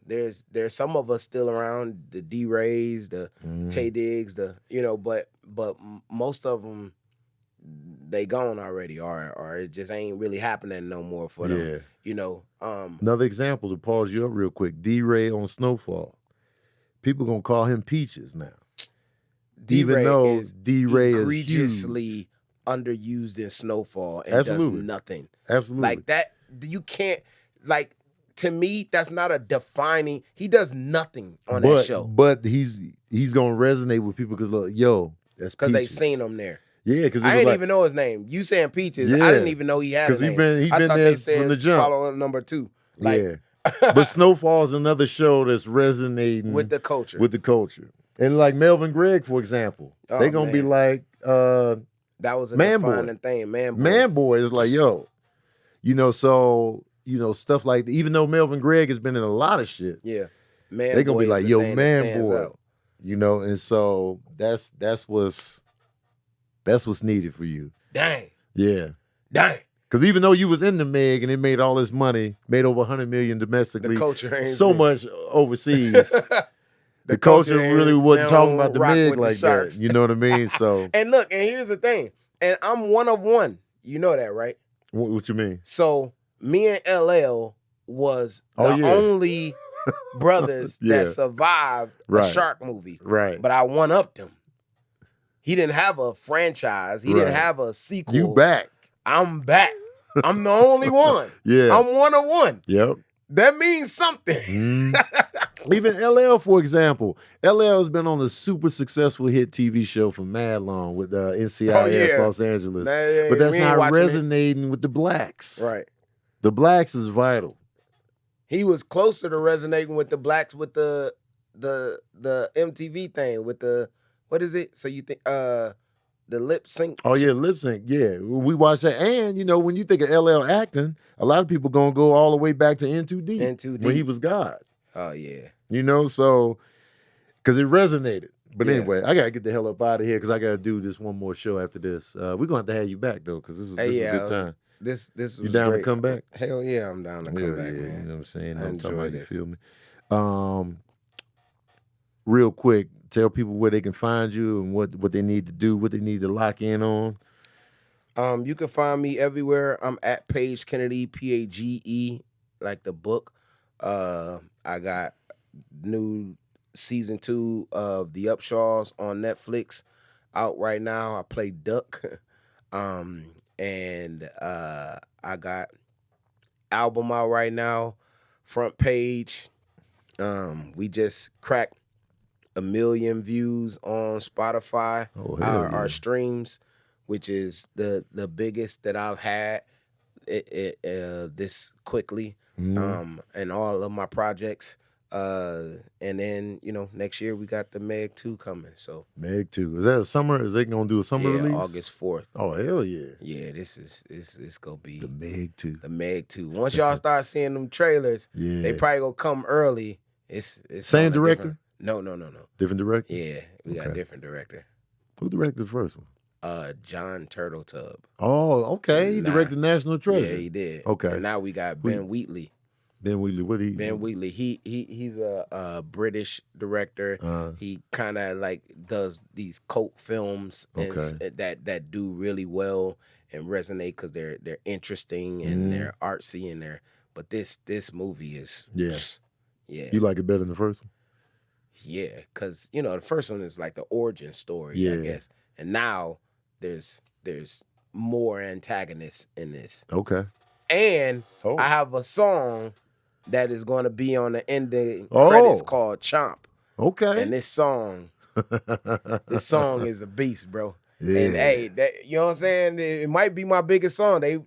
There's some of us still around, the D Rays, the Tay Diggs, but most of them, they gone already, or it just ain't really happening no more for them. Another example to pause you up real quick. D Ray on Snowfall. People gonna call him Peaches now. Even though D Ray is egregiously underused in Snowfall and does nothing. Absolutely. Like that, you can't, like, to me, that's not a defining, he does nothing on that show. But he's gonna resonate with people because, that's because they seen him there. Yeah, because I didn't even know his name. You saying Peaches, I didn't even know he had a name. Because he been there they said from the jump. Following number 2. Like, But Snowfall's another show that's resonating with the culture. And like Melvin Gregg, for example, they're gonna be like, that was a Man defining Boy. thing. Man Boy is like, stuff like that. Even though Melvin Gregg has been in a lot of shit. Yeah. They're gonna be like, yo, Man Boy. Out. And so that's what's needed for you. Dang. Yeah. Dang. Because even though you was in the Meg and it made all this money, made over $100 million domestically, the culture ain't so much overseas. The culture really wasn't talking about the Meg like that. You know what I mean? So and look, and here's the thing. And I'm one of one. You know that, right? What you mean? So me and LL was the only brothers that survived a shark movie. Right. But I one-upped him. He didn't have a franchise. He didn't have a sequel. You back. I'm back. I'm the only one. Yeah. I'm one of one. Yep. That means something. Even LL, for example. LL has been on a super successful hit TV show for mad long with NCIS Los Angeles. But that's not resonating with the blacks. Right. The blacks is vital. He was closer to resonating with the blacks with the MTV thing, with the, what is it? So you think the lip sync? Oh yeah, lip sync. Yeah, we watched that. And when you think of LL acting, a lot of people gonna go all the way back to N2D. N2D when he was God. Oh yeah. So because it resonated. But Yeah. anyway, I gotta get the hell up out of here because I gotta do this one more show after this. We're gonna have to have you back though, because this is a good time. This was You down great. to come back? Hell yeah, I'm down to come Hell back, yeah, man. you know what I'm saying? I I'm talking enjoy about, you this. feel me? Real quick, tell people where they can find you and what they need to do, what they need to lock in on. You can find me everywhere. I'm at Page Kennedy, Page, like the book. I got new season 2 of the Upshaws on Netflix out right now. I play Duck. And I got album out right now, Front Page. We just cracked 1 million views on Spotify. Oh, hell yeah. Our streams, which is the biggest that I've had this quickly. And all of my projects. And then, next year we got the Meg 2 coming. So Meg 2. Is that a summer? Is they gonna do a summer release? August 4th. Oh, hell yeah. Yeah, this is gonna be The Meg 2. the Meg 2. Once y'all start seeing them trailers, Yeah. they probably gonna come early. It's Same on a director? No. Different director? Yeah, we got a Okay. different director. Who directed the first one? John Turtletub. Oh, okay. He directed National Treasure. Yeah, he did. Okay. And now we got Ben Wheatley. Ben Wheatley, what he? Ben Wheatley, he's a British director. He kind of like does these cult films that do really well and resonate because they're interesting and they're artsy but this movie is yeah. You like it better than the first one? Yeah, because the first one is like the origin story, I guess, and now there's more antagonists in this. Okay. And I have a song that is going to be on the ending Oh. credits called Chomp. Okay. And this song is a beast, bro. Yeah. And hey, that, you know what I'm saying? It might be my biggest song. They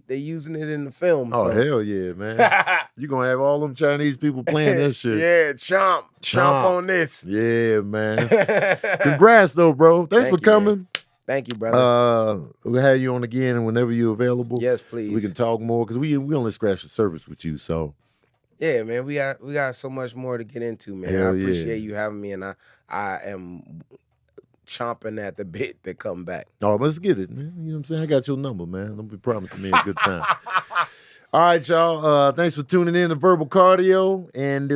using it in the film. Oh, so. hell yeah, man. You gonna have all them Chinese people playing that shit. Yeah, Chomp on this. Yeah, man. Congrats though, bro. Thanks for coming. Man. Thank you, brother. We'll have you on again whenever you're available. Yes, please. We can talk more because we only scratched the surface with you. So yeah, man, we got so much more to get into, man. Hell I appreciate yeah. you having me, and I am chomping at the bit to come back. oh, let's get it, man. You know what I'm saying? I got your number, man. Don't be promising me a good time. All right, y'all. Thanks for tuning in to Verbal Cardio. And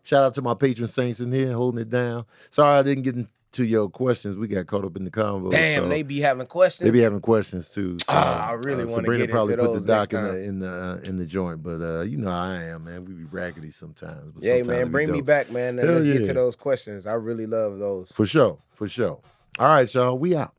shout out to my patron saints in here holding it down. Sorry I didn't get into your questions. We got caught up in the convo. Damn, so they be having questions. they be having questions too. So, I really want to Sabrina get probably into put those the doc next time. in the joint, but you know how I am, man. We be raggedy sometimes. But Yeah, sometimes man, it be bring me dope. back, man, and Hell let's get yeah. to those questions. I really love those. For sure. All right, y'all. We out.